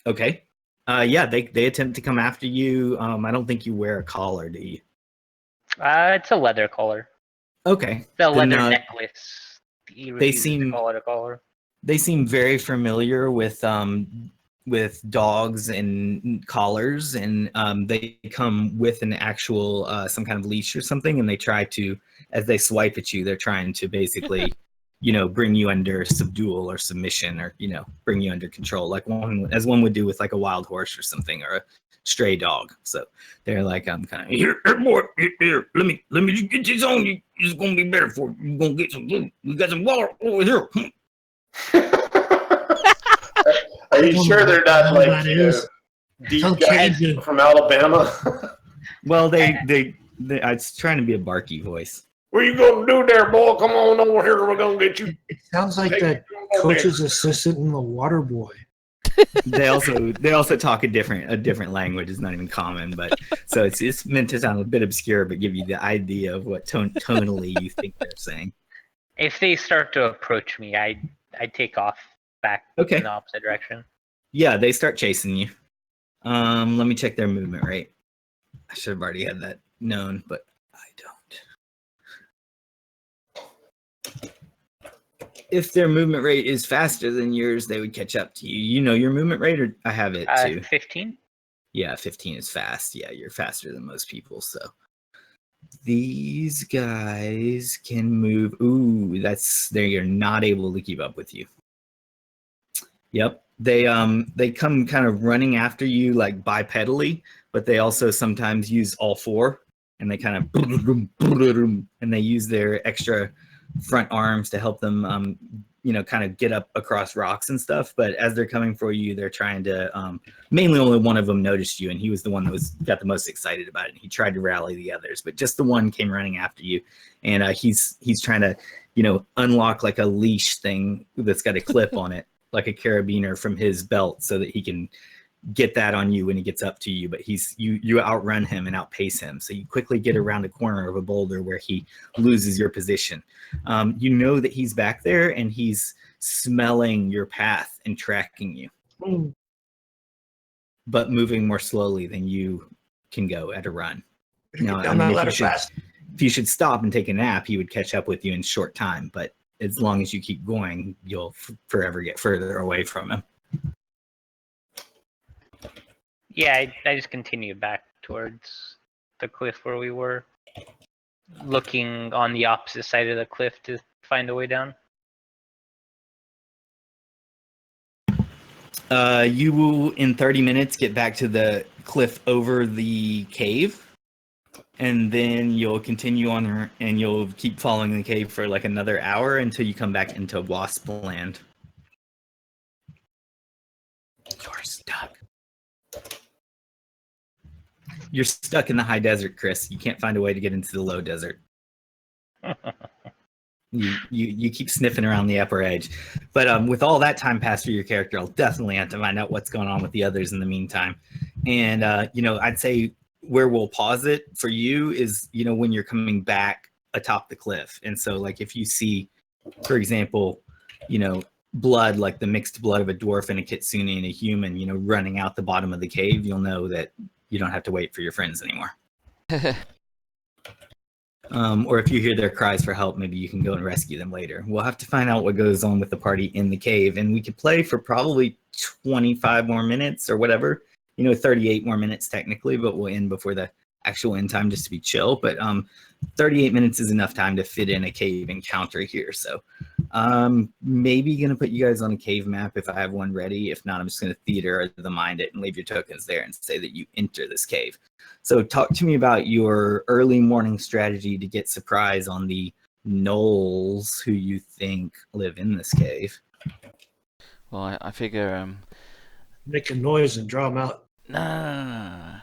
Okay. Yeah, they attempt to come after you. I don't think you wear a collar, do you? It's a leather collar. Okay. The Then, leather necklace. they seem to call it a collar. They seem very familiar with dogs and collars, and they come with an actual some kind of leash or something, and they try to, as they swipe at you, they're trying to basically, bring you under subdual or submission, or bring you under control, like one would do with like a wild horse or something, or a stray dog. So they're like, kind of here, boy, here, let me just get this on you. It's gonna be better for you. You're gonna get some food. We got some water over here. Are you sure they're not like deep guys from Alabama? Well, it's trying to be a barky voice. What are you gonna do there, boy? Come on over here. We're gonna get you. It sounds like the coach's assistant in The Water Boy. They also talk a different language. It's not even common, but so it's meant to sound a bit obscure, but give you the idea of what tonally you think they're saying. If they start to approach me, I take off back in the opposite direction. Yeah, they start chasing you. Let me check their movement rate. I should have already had that known, but I don't. If their movement rate is faster than yours, they would catch up to you. You know your movement rate, or I have it too. 15? Yeah, 15 is fast. Yeah, you're faster than most people, so. These guys can move. Ooh, they're not able to keep up with you. Yep. They come kind of running after you like bipedally, but they also sometimes use all four, and they kind of and they use their extra front arms to help them kind of get up across rocks and stuff. But as they're coming for you, they're trying to mainly only one of them noticed you, and he was the one that got the most excited about it. He tried to rally the others, but just the one came running after you, and he's trying to unlock like a leash thing that's got a clip on it, like a carabiner from his belt, so that he can get that on you when he gets up to you. But you outrun him and outpace him, so you quickly get around a corner of a boulder where he loses your position. You know that he's back there, and he's smelling your path and tracking you, but moving more slowly than you can go at a run. Now, if you should stop and take a nap, he would catch up with you in short time, but as long as you keep going, you'll forever get further away from him. Yeah, I just continue back towards the cliff where we were, looking on the opposite side of the cliff to find a way down. You will, in 30 minutes, get back to the cliff over the cave, and then you'll continue on, and you'll keep following the cave for like another hour until you come back into Wasp Land. You're stuck. You're stuck in the high desert, Chris. You can't find a way to get into the low desert. You keep sniffing around the upper edge. But with all that time passed through your character, I'll definitely have to find out what's going on with the others in the meantime. And, I'd say where we'll pause it for you is, when you're coming back atop the cliff. And so, like, if you see, for example, blood, like the mixed blood of a dwarf and a kitsune and a human, running out the bottom of the cave, you'll know that you don't have to wait for your friends anymore. Or if you hear their cries for help, maybe you can go and rescue them later. We'll have to find out what goes on with the party in the cave, and we could play for probably 25 more minutes or whatever. 38 more minutes technically, but we'll end before the actual end time just to be chill, but 38 minutes is enough time to fit in a cave encounter here. So maybe gonna put you guys on a cave map if I have one ready. If not, I'm just gonna theater the mind it and leave your tokens there and say that you enter this cave. So talk to me about your early morning strategy to get surprise on the gnolls who you think live in this cave. Well, I figure Make a noise and draw them out. no.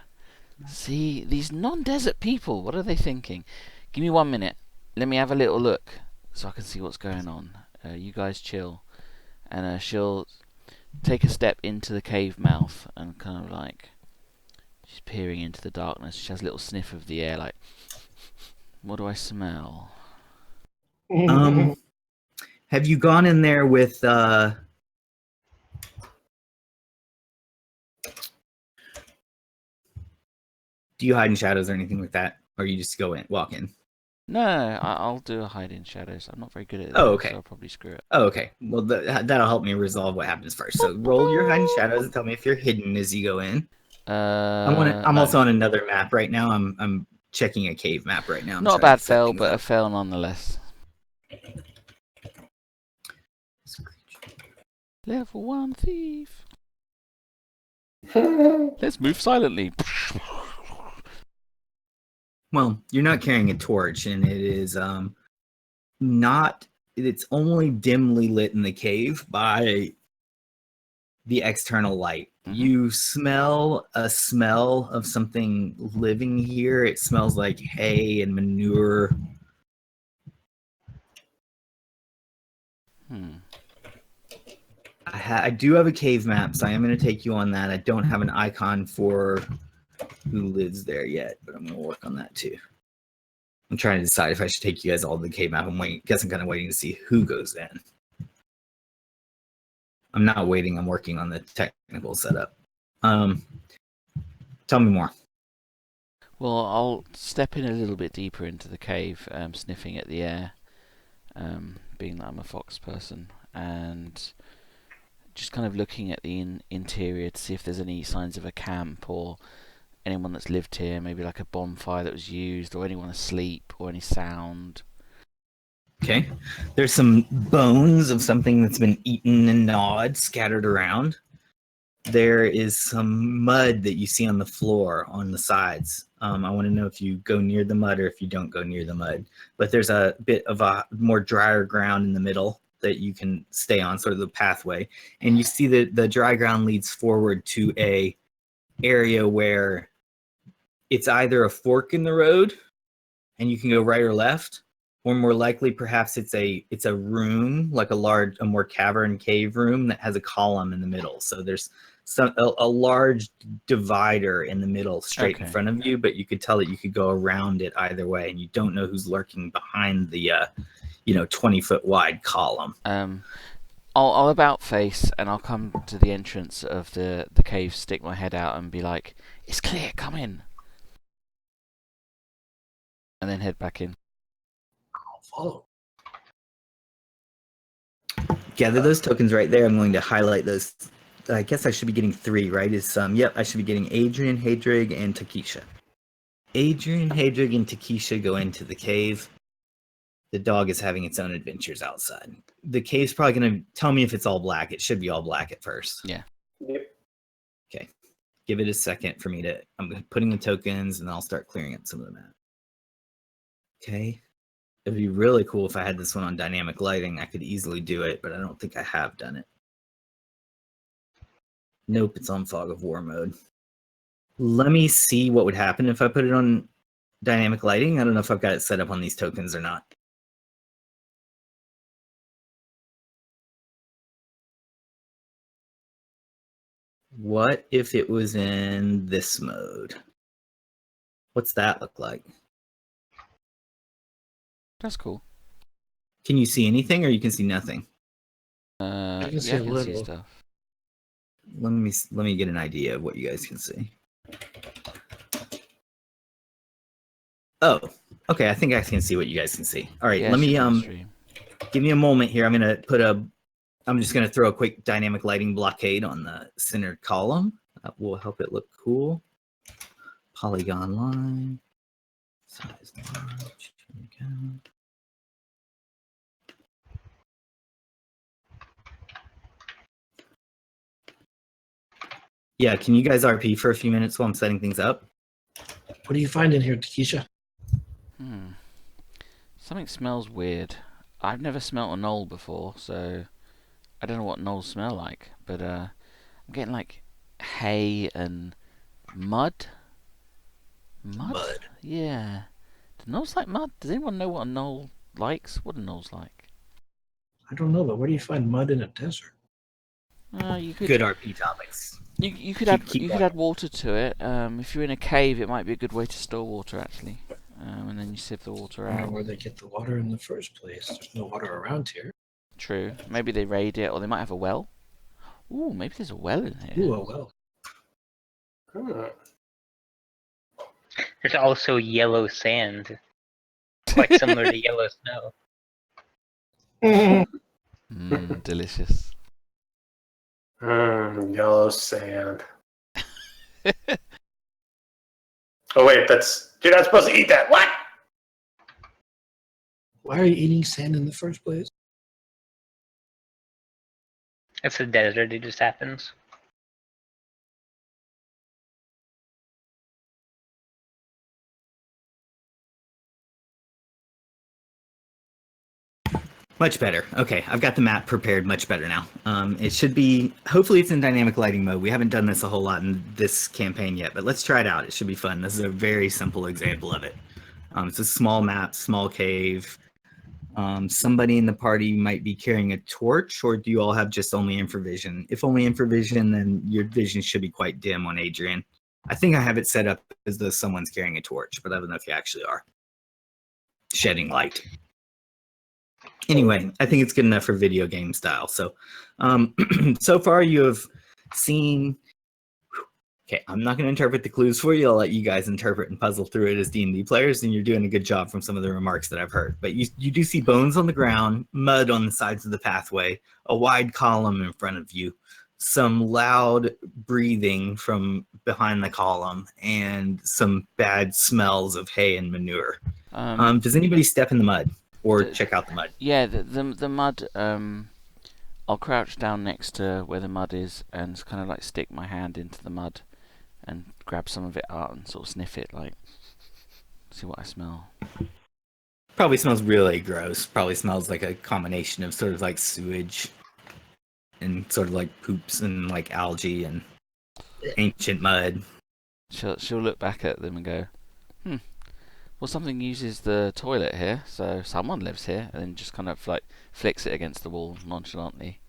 See, these non-desert people, what are they thinking? Give me 1 minute. Let me have a little look so I can see what's going on. You guys chill. And she'll take a step into the cave mouth and kind of like, she's peering into the darkness. She has a little sniff of the air like, what do I smell? Have you gone in there with do you hide in shadows or anything like that? Or you just go in, walk in? No, I'll do a hide in shadows. I'm not very good at it. Oh, okay. So I'll probably screw it. Oh, okay. Well, that'll help me resolve what happens first. So roll your hide in shadows and tell me if you're hidden as you go in. I'm also on another map right now. I'm checking a cave map right now. Not a bad fail, but a fail nonetheless. Level 1 thief. Let's move silently. Well, you're not carrying a torch, and it is not. It's only dimly lit in the cave by the external light. Mm-hmm. You smell a smell of something living here. It smells like hay and manure. I do have a cave map, so I am going to take you on that. I don't have an icon for who lives there yet, but I'm going to work on that too. I'm trying to decide if I should take you guys all to the cave map. I'm kind of waiting to see who goes in. I'm not waiting. I'm working on the technical setup. Tell me more. Well, I'll step in a little bit deeper into the cave, sniffing at the air, being that I'm a fox person, and just kind of looking at the interior to see if there's any signs of a camp or anyone that's lived here, maybe like a bonfire that was used, or anyone asleep, or any sound. Okay. There's some bones of something that's been eaten and gnawed scattered around. There is some mud that you see on the floor on the sides. I want to know if you go near the mud or if you don't go near the mud. But there's a bit of a more drier ground in the middle that you can stay on, sort of the pathway. And you see that the dry ground leads forward to a area where it's either a fork in the road and you can go right or left, or more likely perhaps it's a room, like a more cavern cave room that has a column in the middle. So there's a large divider in the middle straight in front of you, but you could tell that you could go around it either way, and you don't know who's lurking behind the 20-foot wide column. I'll about face and I'll come to the entrance of the cave, stick my head out and be like, it's clear, come in. And then head back in. Follow. Gather those tokens right there. I'm going to highlight those. I guess I should be getting 3, right? Yep, I should be getting Adrian, Haedrig, and Takisha. Adrian, Haedrig, and Takisha go into the cave. The dog is having its own adventures outside. The cave's probably going to tell me if it's all black. It should be all black at first. Yeah. Yep. Okay. Give it a second for me to... I'm putting the tokens, and I'll start clearing up some of the map. Okay. It'd be really cool if I had this one on dynamic lighting. I could easily do it, but I don't think I have done it. Nope, it's on Fog of War mode. Let me see what would happen if I put it on dynamic lighting. I don't know if I've got it set up on these tokens or not. What if it was in this mode? What's that look like? That's cool. Can you see anything or you can see nothing? I can see I a can little. see stuff. Let me get an idea of what you guys can see. Oh, okay. I think I can see what you guys can see. All right, Yeah, let me give me a moment here. I'm just gonna throw a quick dynamic lighting blockade on the center column. That will help it look cool. Polygon line. Size large. Here we go. Yeah, can you guys RP for a few minutes while I'm setting things up? What do you find in here, Takisha? Something smells weird. I've never smelt a knoll before, so I don't know what knolls smell like. But I'm getting like hay and mud. Mud? Yeah. Do knolls like mud? Does anyone know what a knoll likes? What are knolls like? I don't know, but where do you find mud in a desert? You could Good RP topics. you could add water to it. If you're in a cave, it might be a good way to store water actually. And then you sieve the water I don't know out. where they get the water in the first place. There's no water around here. True. Maybe they raid it, or they might have a well. Ooh, maybe there's a well in here. Ooh, well. There's also yellow sand, quite similar to yellow snow. Delicious. Yellow sand. Oh wait, you're not supposed to eat that. What? Why are you eating sand in the first place? It's a desert, it just happens. Much better. Okay, I've got the map prepared much better now. It should be, hopefully it's in dynamic lighting mode. We haven't done this a whole lot in this campaign yet, but let's try it out. It should be fun. This is a very simple example of it. It's a small map, small cave. Somebody in the party might be carrying a torch, or do you all have just only infravision? If only infravision, then your vision should be quite dim on Adrian. I think I have it set up as though someone's carrying a torch, but I don't know if you actually are. Shedding light. Anyway, I think it's good enough for video game style. So, so far you have seen. Okay, I'm not going to interpret the clues for you. I'll let you guys interpret and puzzle through it as D&D players, and you're doing a good job from some of the remarks that I've heard. But you do see bones on the ground, mud on the sides of the pathway, a wide column in front of you, some loud breathing from behind the column, and some bad smells of hay and manure. Does anybody step in the mud? Or check out the mud. Yeah, the mud. I'll crouch down next to where the mud is and kind of like stick my hand into the mud and grab some of it out and sort of sniff it, like see what I smell. Probably smells really gross. Probably smells like a combination of sort of like sewage and sort of like poops and like algae and ancient mud. She'll look back at them and go, well, something uses the toilet here, so someone lives here, and then just kind of like flicks it against the wall nonchalantly.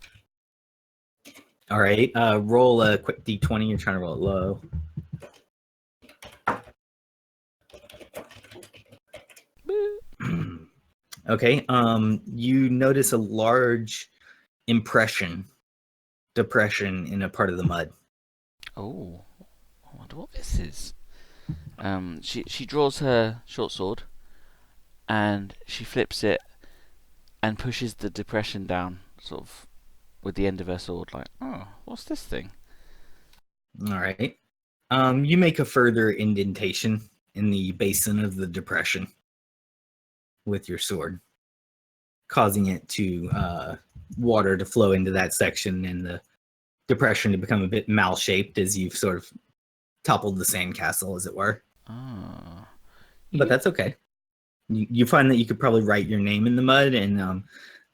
All right, roll a quick d20. You're trying to roll it low. Okay, you notice a large depression in a part of the mud. Oh, I wonder what this is. She draws her short sword and she flips it and pushes the depression down sort of with the end of her sword, like, oh, what's this thing? All right. You make a further indentation in the basin of the depression with your sword, causing it to water to flow into that section and the depression to become a bit mal-shaped as you've sort of toppled the sandcastle, as it were. Oh. But that's okay. You find that you could probably write your name in the mud, and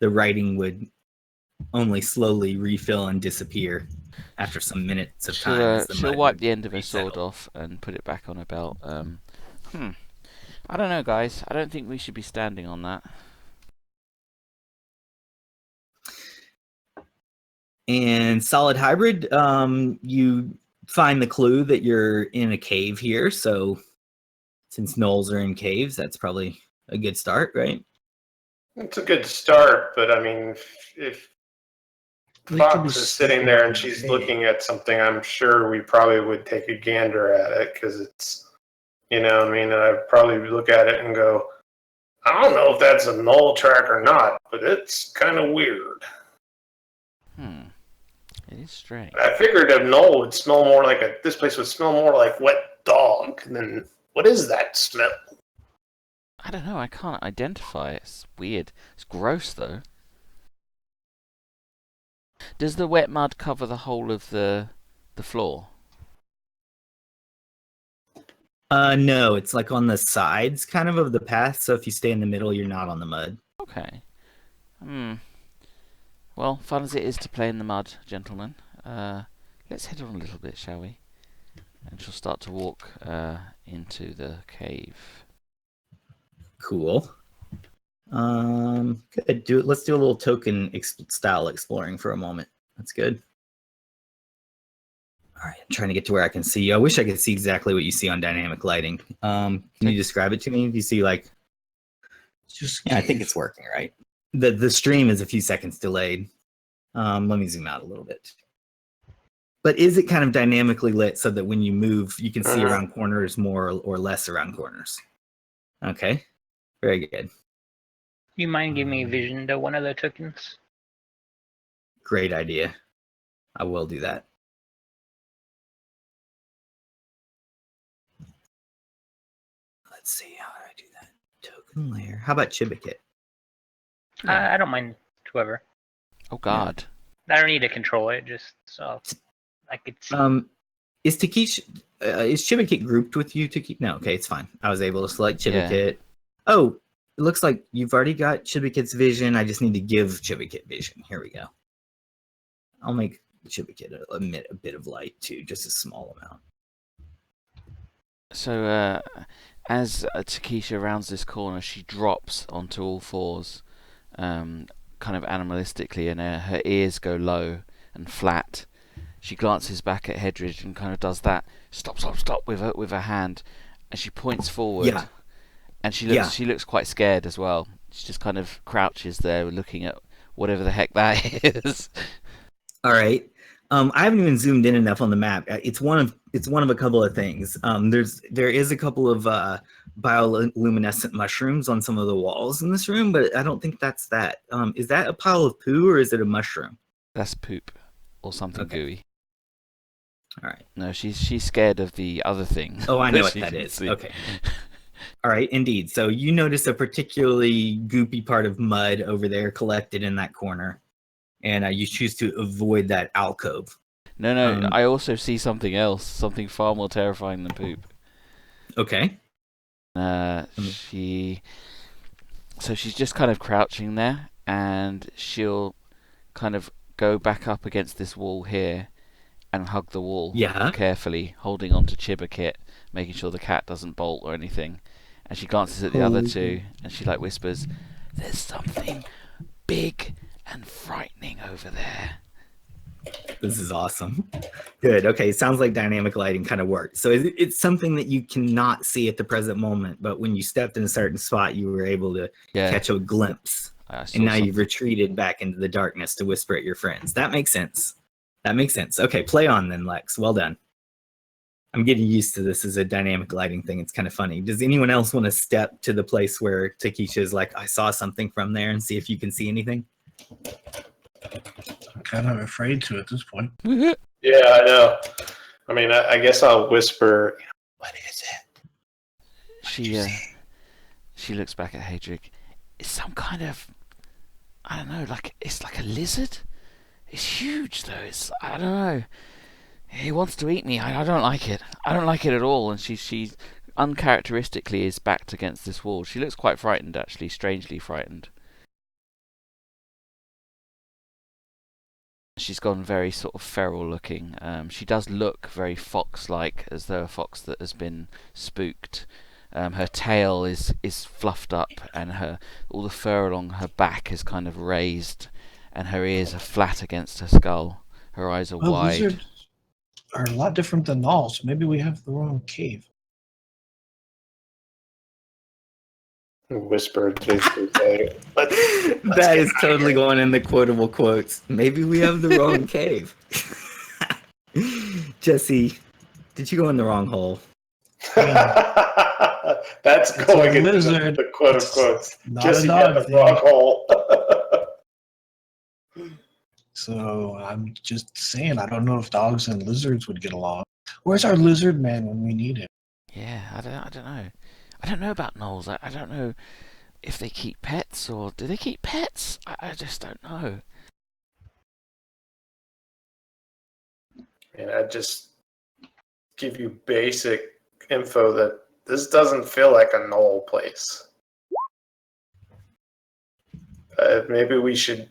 the writing would only slowly refill and disappear after some minutes of time. She'll wipe the end of her sword off and put it back on her belt. I don't know, guys. I don't think we should be standing on that. And SolidHybrid, you find the clue that you're in a cave here. So since gnolls are in caves, that's probably a good start, right? It's a good start, but I mean, if Fox is sitting there and she's looking at something, I'm sure we probably would take a gander at it because it's, you know, I mean, I'd probably look at it and go, I don't know if that's a gnoll track or not, but it's kind of weird. It is strange. I figured a knoll would smell more like this place would smell more like wet dog. Than what is that smell? I don't know. I can't identify it. It's weird. It's gross though. Does the wet mud cover the whole of the floor? No, it's like on the sides kind of the path, so if you stay in the middle, you're not on the mud. Okay. Well, fun as it is to play in the mud, gentlemen, let's head on a little bit, shall we? And she'll start to walk into the cave. Cool. Good. Let's do a little token style exploring for a moment. That's good. All right, I'm trying to get to where I can see you. I wish I could see exactly what you see on dynamic lighting. Can you describe it to me? Do you see like? Yeah, I think it's working, right? The stream is a few seconds delayed. Let me zoom out a little bit. But is it kind of dynamically lit so that when you move, you can see around corners more or less around corners? Okay, very good. You mind giving me vision to one of the tokens? Great idea. I will do that. Let's see, how do I do that? Token layer. How about Chibba Kit? I don't mind whoever. Oh God. I don't need to control it, just so I could see. Is Takisha, is Chibba Kit grouped with you, Takisha? No, okay, it's fine. I was able to select Chibba Kit. Oh, it looks like you've already got Chibba Kit's vision. I just need to give Chibba Kit vision. Here we go. I'll make Chibba Kit emit a bit of light too, just a small amount. So as Takisha rounds this corner, she drops onto all fours, kind of animalistically, and her ears go low and flat. She glances back at Haedrig and kind of does that stop with her hand, and she points forward. Yeah. And she looks quite scared as well. She just kind of crouches there, looking at whatever the heck that is. All right. I haven't even zoomed in enough on the map. It's one of a couple of things. There is a couple of bioluminescent mushrooms on some of the walls in this room, but I don't think that's that. Is that a pile of poo or is it a mushroom? That's poop or something gooey. All right. No, she's scared of the other thing. Oh, I know what that is. Okay. All right, indeed. So you notice a particularly goopy part of mud over there collected in that corner, and you choose to avoid that alcove. No, I also see something else, something far more terrifying than poop. Okay. She's just kind of crouching there, and she'll kind of go back up against this wall here and hug the wall carefully, holding on to Chibba Kit, making sure the cat doesn't bolt or anything. And she glances at the other two, and she like whispers, "There's something big and frightening over there." This is awesome. Good. Okay, sounds like dynamic lighting kind of worked. So it's something that you cannot see at the present moment, but when you stepped in a certain spot, you were able to catch a glimpse. And now you've retreated back into the darkness to whisper at your friends. That makes sense. Okay, play on then, Lex. Well done. I'm getting used to this as a dynamic lighting thing. It's kind of funny. Does anyone else want to step to the place where Takisha is like, I saw something from there, and see if you can see anything? I'm kind of afraid to at this point. Yeah, I know. I mean, I guess I'll whisper, what is it? She looks back at Haedrig. It's some kind of, I don't know, it's like a lizard. It's huge though. I don't know. He wants to eat me. I don't like it. I don't like it at all. And she uncharacteristically is backed against this wall. She looks quite frightened, actually, strangely frightened. She's gone very sort of feral looking. She does look very fox-like, as though a fox that has been spooked. Her tail is fluffed up, and all the fur along her back is kind of raised, and her ears are flat against her skull. Her eyes are wide. Lizards are a lot different than gnolls. Maybe we have the wrong cave. Whispered. That is totally going in the quotable quotes. Maybe we have the wrong cave. Jesse, did you go in the wrong hole? That's going into the quote unquote. Jesse got the wrong hole. So I'm just saying, I don't know if dogs and lizards would get along. Where's our lizard man when we need him? Yeah, I don't know. I don't know about gnolls. I don't know if they keep pets or do they keep pets? I just don't know. And I just give you basic info that this doesn't feel like a gnoll place. Maybe we should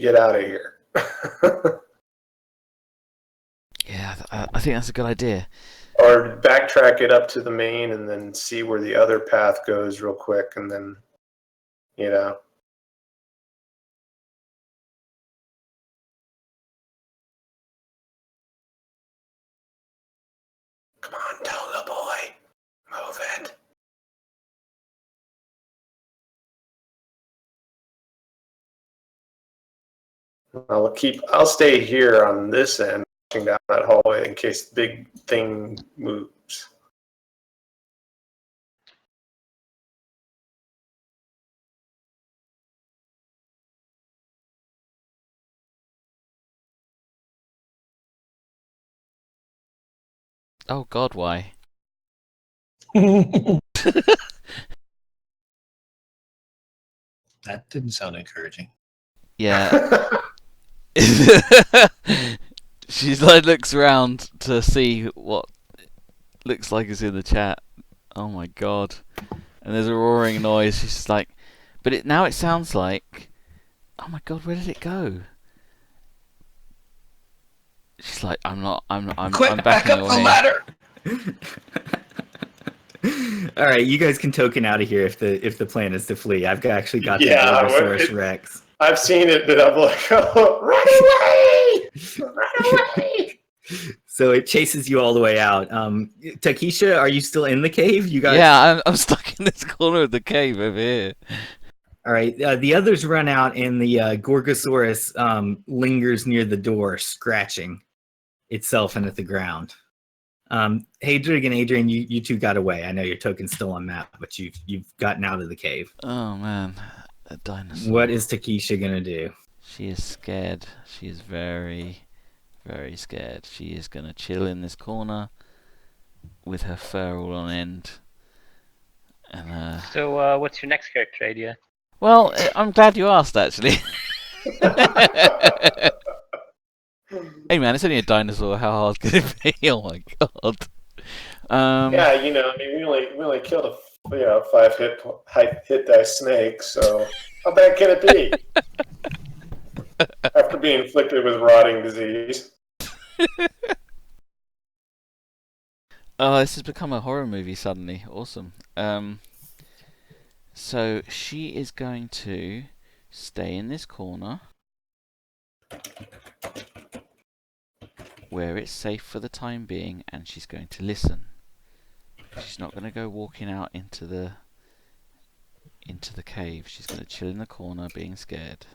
get out of here. Yeah, I think that's a good idea. Or backtrack it up to the main and then see where the other path goes real quick, and then, you know. Come on, Toga boy. Move it. I'll stay here on this end, watching down that hallway in case the big thing moves. Oh God, why? That didn't sound encouraging. Yeah. She like looks around to see what looks like is in the chat. Oh my God! And there's a roaring noise. She's just like, but now it sounds like, oh my God, where did it go? She's like, I'm Quick, back backing up away. the ladder. All right, you guys can token out of here if the plan is to flee. I've actually got Yeah, the Gorgosaurus Rex. I've seen it, but I'm like, oh, run away! Run away! So it chases you all the way out. Takisha, are you still in the cave? You guys? Yeah, I'm stuck in this corner of the cave over here. All right. The others run out, and the Gorgosaurus lingers near the door, scratching itself into the ground. Haedrig and Adrian, you two got away. I know your token's still on map, but you've gotten out of the cave. Oh man, a dinosaur. What is Takisha gonna do? She is scared. She is very, very scared. She is gonna chill in this corner with her fur all on end. And So, what's your next character idea? well, I'm glad you asked actually. Hey man, it's only a dinosaur. How hard could it be? Oh my God. Yeah, I mean, we only killed a 5 hit die snake, so how bad can it be? After being inflicted with rotting disease. Oh, this has become a horror movie suddenly. Awesome. So she is going to stay in this corner where it's safe for the time being, and she's going to listen. She's not going to go walking out into the cave. She's going to chill in the corner, being scared.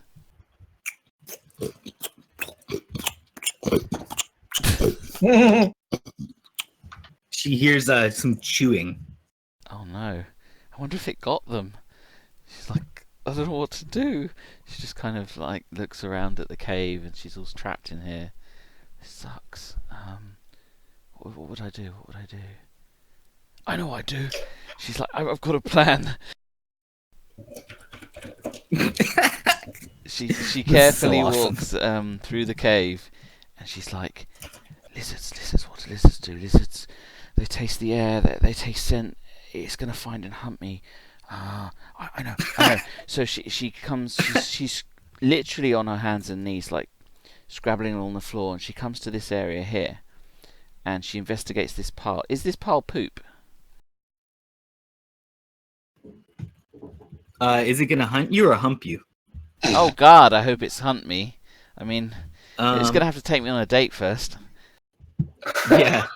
She hears some chewing. Oh no! I wonder if it got them. She's like, I don't know what to do. She just kind of like looks around at the cave, and she's all trapped in here. This sucks. What would I do? What would I do? I know what I'd do. She's like, I've got a plan. She carefully walks through the cave, and she's like, lizards, what do lizards do? Lizards, they taste the air, they taste scent. It's gonna find and hunt me. I know. So she comes, she's literally on her hands and knees, like scrabbling along the floor, and she comes to this area here, and she investigates this pile. Is this pile poop? Is it gonna hunt you or hump you? Oh God, I hope it's hunt me. I mean, it's gonna have to take me on a date first. Yeah.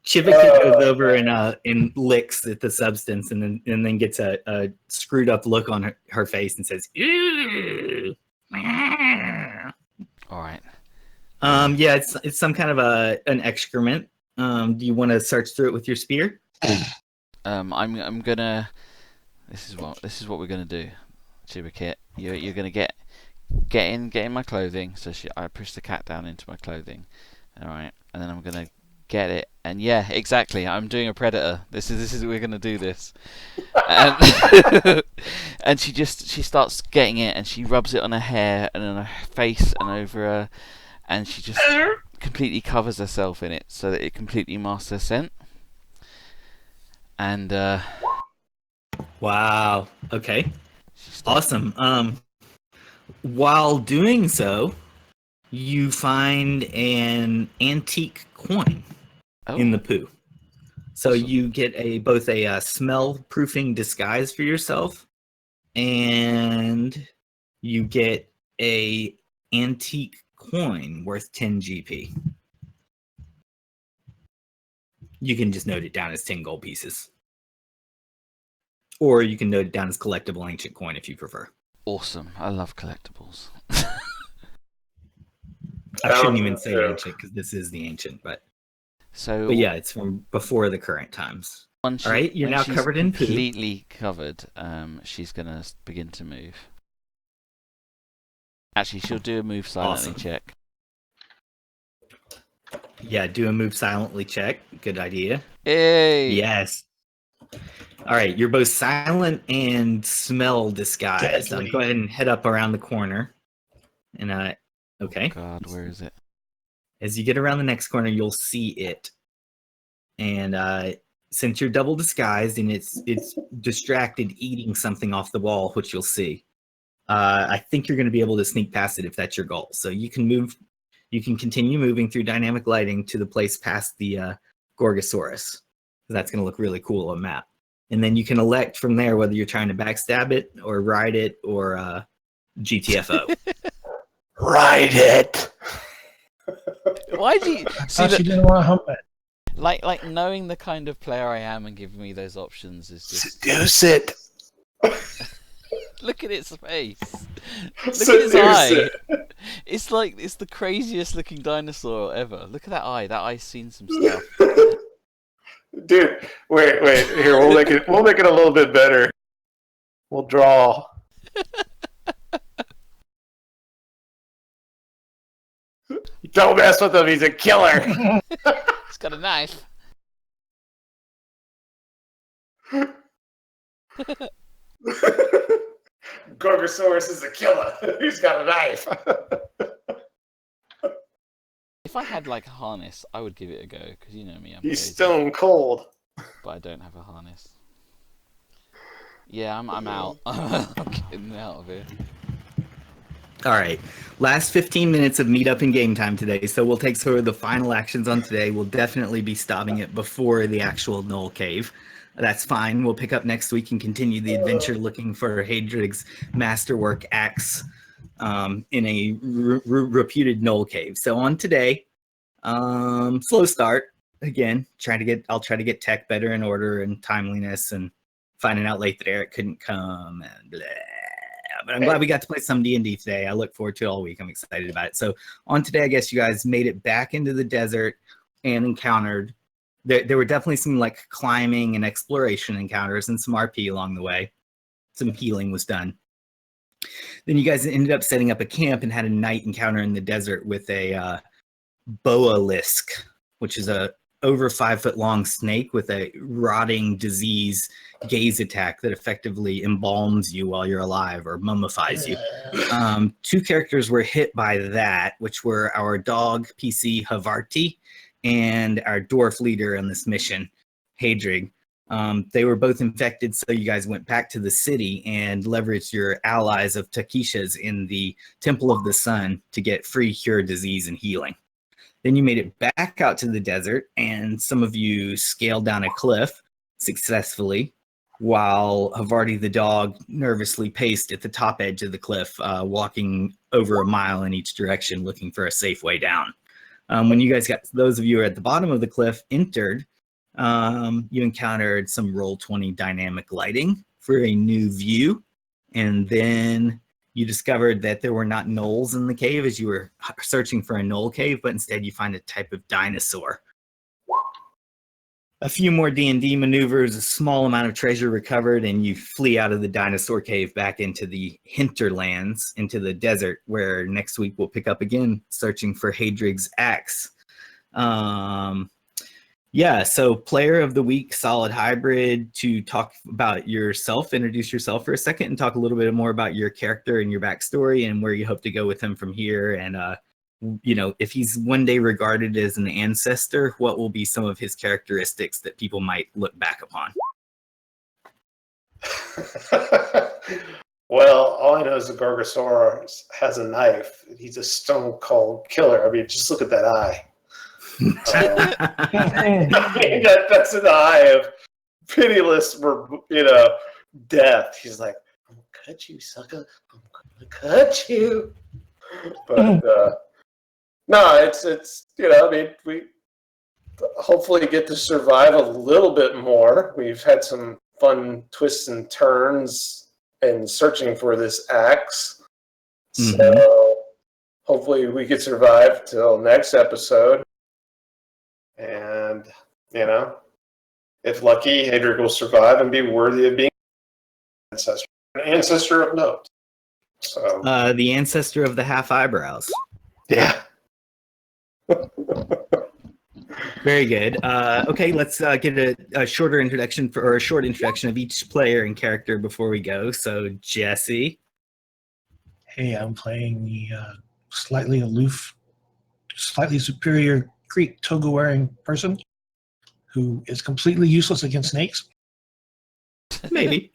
Chibba Kit goes over and licks at the substance, and then gets a screwed up look on her face and says, "Ew." All right. Yeah, it's some kind of an excrement. Do you want to search through it with your spear? I'm gonna This is what we're gonna do, Chibba Kit. You're gonna get in my clothing. So I push the cat down into my clothing. All right, and then I'm gonna get it. And yeah, exactly. I'm doing a predator. This is we're gonna do this. And and she starts getting it, and she rubs it on her hair and on her face and over her, and she just completely covers herself in it so that it completely masks her scent. And wow. Okay. Awesome. While doing so, you find an antique coin in the poo. So you get both a smell-proofing disguise for yourself, and you get a antique coin worth 10 GP. You can just note it down as 10 gold pieces. Or you can note it down as collectible ancient coin if you prefer. Awesome. I love collectibles. I shouldn't even say ancient because this is the ancient, but yeah, it's from before the current times. All right, you're now covered in poo. Completely covered. She's gonna begin to move. Actually, she'll do a move silently check. Yeah, do a move silently check. Good idea. Hey. Yes. All right, you're both silent and smell disguised. Go ahead and head up around the corner. And okay. Oh God, where is it? As you get around the next corner, you'll see it. And since you're double disguised and it's distracted eating something off the wall, which you'll see, I think you're going to be able to sneak past it if that's your goal. So you can move. You can continue moving through dynamic lighting to the place past the Gorgosaurus. That's going to look really cool on map. And then you can elect from there whether you're trying to backstab it or ride it or GTFO. Ride it. Why do you? See, she didn't want to hump it. Like knowing the kind of player I am and giving me those options is just seduce it. Look at its face. Look at its eye. It's like it's the craziest looking dinosaur ever. Look at that eye. That eye's seen some stuff. Dude, wait. Here, we'll make it a little bit better. We'll draw. Don't mess with him. He's a killer. He's got a knife. Gorgosaurus is a killer. He's got a knife. If I had like a harness, I would give it a go because you know me. He's stone cold. But I don't have a harness. Yeah, I'm out. I'm getting out of here. All right, last 15 minutes of meetup and game time today. So we'll take sort of the final actions on today. We'll definitely be stopping it before the actual Null Cave. That's fine. We'll pick up next week and continue the adventure looking for Haedrig's masterwork axe in a reputed Null Cave. So on today, slow start. Again, I'll try to get tech better in order and timeliness, and finding out late that Erik couldn't come and blah. But I'm glad we got to play some D&D today. I look forward to it all week. I'm excited about it. So on today, I guess you guys made it back into the desert and encountered. There were definitely some like climbing and exploration encounters and some RP along the way. Some healing was done. Then you guys ended up setting up a camp and had a night encounter in the desert with a Boalisk, which is a over 5 foot long snake with a rotting disease gaze attack that effectively embalms you while you're alive or mummifies you. 2 characters were hit by that, which were our dog PC Havar'ti and our dwarf leader on this mission, Haedrig. They were both infected, so you guys went back to the city and leveraged your allies of Takisha's in the Temple of the Sun to get free cure, disease, and healing. Then you made it back out to the desert, and some of you scaled down a cliff successfully, while Havar'ti the dog nervously paced at the top edge of the cliff, walking over a mile in each direction, looking for a safe way down. When you guys those of you who are at the bottom of the cliff entered, you encountered some Roll20 dynamic lighting for a new view, and then you discovered that there were not gnolls in the cave as you were searching for a gnoll cave, but instead you find a type of dinosaur. a few more D&D maneuvers, a small amount of treasure recovered, and you flee out of the dinosaur cave back into the hinterlands, into the desert, where next week we'll pick up again, searching for Haedrig's axe. Yeah, so player of the week, SolidHybrid, to talk about yourself, introduce yourself for a second, and talk a little bit more about your character and your backstory and where you hope to go with him from here. And, you know, if he's one day regarded as an ancestor, what will be some of his characteristics that people might look back upon? Well, all I know is the Gorgosaurus has a knife. He's a stone cold killer. I mean, just look at that eye. That's an eye of pitiless, death. He's like, I'm gonna cut you, sucker. I'm gonna cut you. But no, it's I mean, we hopefully get to survive a little bit more. We've had some fun twists and turns in searching for this axe. So hopefully we could survive till next episode. And, if lucky, Haedrig will survive and be worthy of being an ancestor of note. So the ancestor of the half eyebrows. Yeah. Very good. Okay, let's get a short introduction of each player and character before we go. So, Jesse. Hey, I'm playing the slightly aloof, slightly superior Greek toga-wearing person who is completely useless against snakes. Maybe.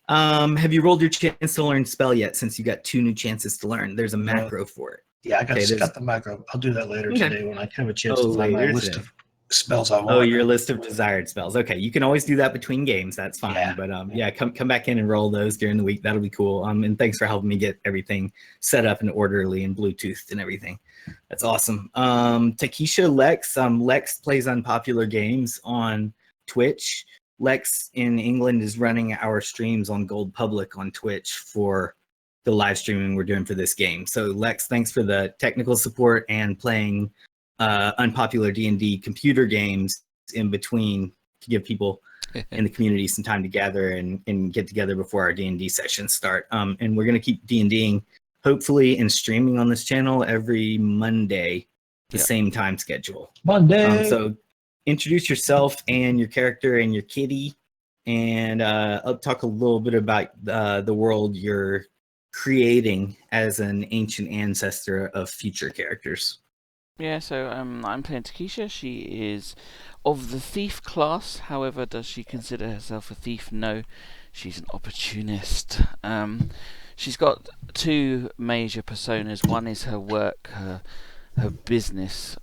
Have you rolled your chance to learn spell yet, since you got 2 new chances to learn? There's a macro for it. Yeah, I got the macro. I'll do that later today when I have a chance Oh, to find my later list today. of spells I want. Oh, your list of desired spells. Okay, you can always do that between games. That's fine. Yeah. But yeah, come back in and roll those during the week. That'll be cool. And thanks for helping me get everything set up and orderly and Bluetoothed and everything. That's awesome. Takisha Lex. Lex plays Unpopular Games on Twitch. Lex in England is running our streams on GOLDpublic on Twitch for the live streaming we're doing for this game. So Lex, thanks for the technical support and playing unpopular D&D computer games in between to give people in the community some time to gather and get together before our D&D sessions start. And we're going to keep D&Ding hopefully and streaming on this channel every Monday, the same time schedule. Monday. So introduce yourself and your character and your kitty, and I'll talk a little bit about the world you're creating as an ancient ancestor of future characters. Yeah, so I'm playing Takisha. She is of the thief class. However, does she consider herself a thief? No, she's an opportunist. She's got 2 major personas. One is her work, her business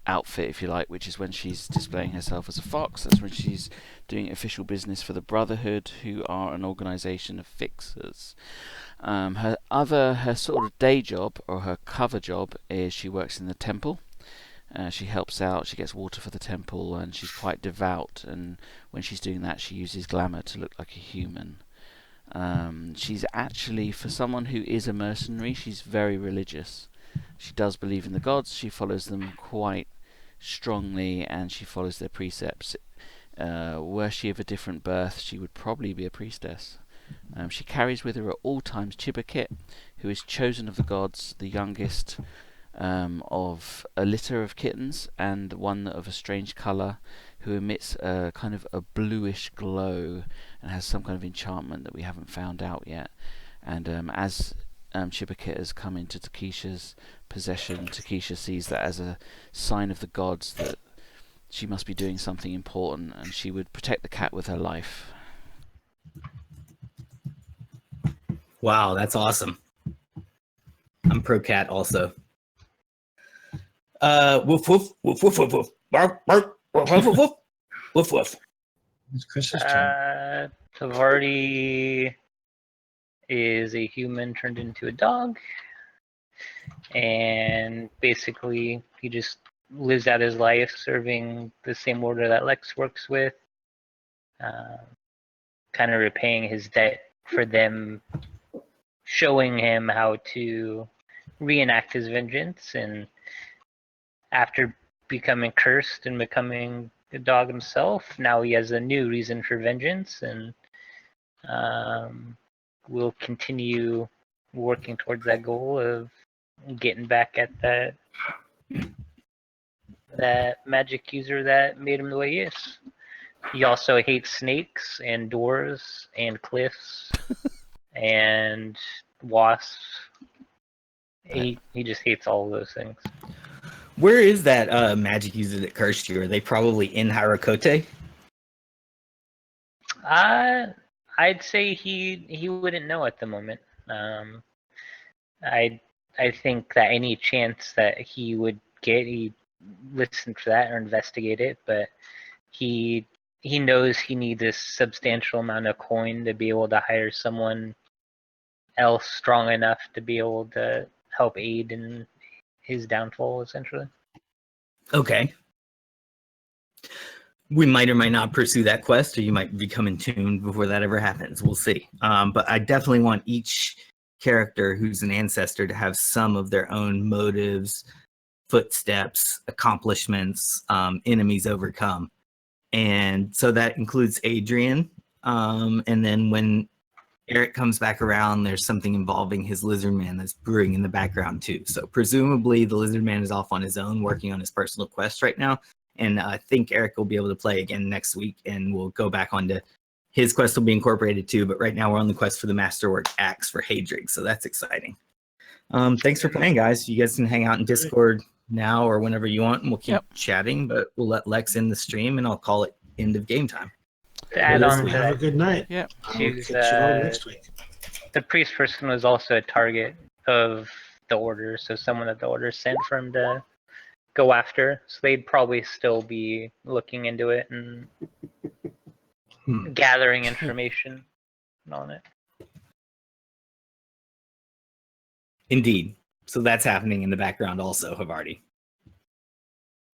outfit, if you like, which is when she's displaying herself as a fox. That's when she's doing official business for the Brotherhood, who are an organization of fixers. Her sort of day job, or her cover job, is she works in the temple. She helps out, she gets water for the temple, and she's quite devout, and when she's doing that she uses glamour to look like a human. She's actually, for someone who is a mercenary, she's very religious. She does believe in the gods, she follows them quite strongly, and she follows their precepts. Were she of a different birth, she would probably be a priestess. She carries with her at all times Chibba Kit, who is chosen of the gods, the youngest of a litter of kittens, and one of a strange colour, who emits a kind of a bluish glow and has some kind of enchantment that we haven't found out yet. And as Chibba Kit has come into Takisha's possession, Takisha sees that as a sign of the gods that she must be doing something important, and she would protect the cat with her life. Wow, that's awesome. I'm pro cat also. Woof woof woof woof woof woof. Bark bark woof woof woof woof woof. It's Chris's turn. Havar'ti is a human turned into a dog, and basically he just lives out his life serving the same order that Lex works with, kind of repaying his debt for them showing him how to reenact his vengeance. And after becoming cursed and becoming a dog himself. Now he has a new reason for vengeance, and we'll continue working towards that goal of getting back at that magic user that made him the way he is. He also hates snakes and doors and cliffs and wasps. He just hates all of those things. Where is that magic user that cursed you? Are they probably in Hirakote? I'd say he wouldn't know at the moment. I think that any chance that he would get, he'd listen for that or investigate it. But he knows he needs a substantial amount of coin to be able to hire someone else strong enough to be able to help aid in his downfall, essentially. Okay. We might or might not pursue that quest, or you might become in tune before that ever happens. We'll see. But I definitely want each character who's an ancestor to have some of their own motives, footsteps, accomplishments, enemies overcome. And so that includes Adrian. And then when Erik comes back around, there's something involving his lizard man that's brewing in the background too. So presumably the lizard man is off on his own, working on his personal quest right now. And I think Erik will be able to play again next week, and we'll go back onto his quest will be incorporated too. But right now we're on the quest for the Masterwork Axe for Haedrig, so that's exciting. Thanks for playing, guys. You guys can hang out in Discord now or whenever you want, and we'll keep chatting. But we'll let Lex in the stream, and I'll call it end of game time. To add on to Have a good night. Yeah. I'll catch you all next week. The priest person was also a target of the order, so someone that the order sent for him to go after. So they'd probably still be looking into it and gathering information on it. Indeed. So that's happening in the background also, Havar'ti.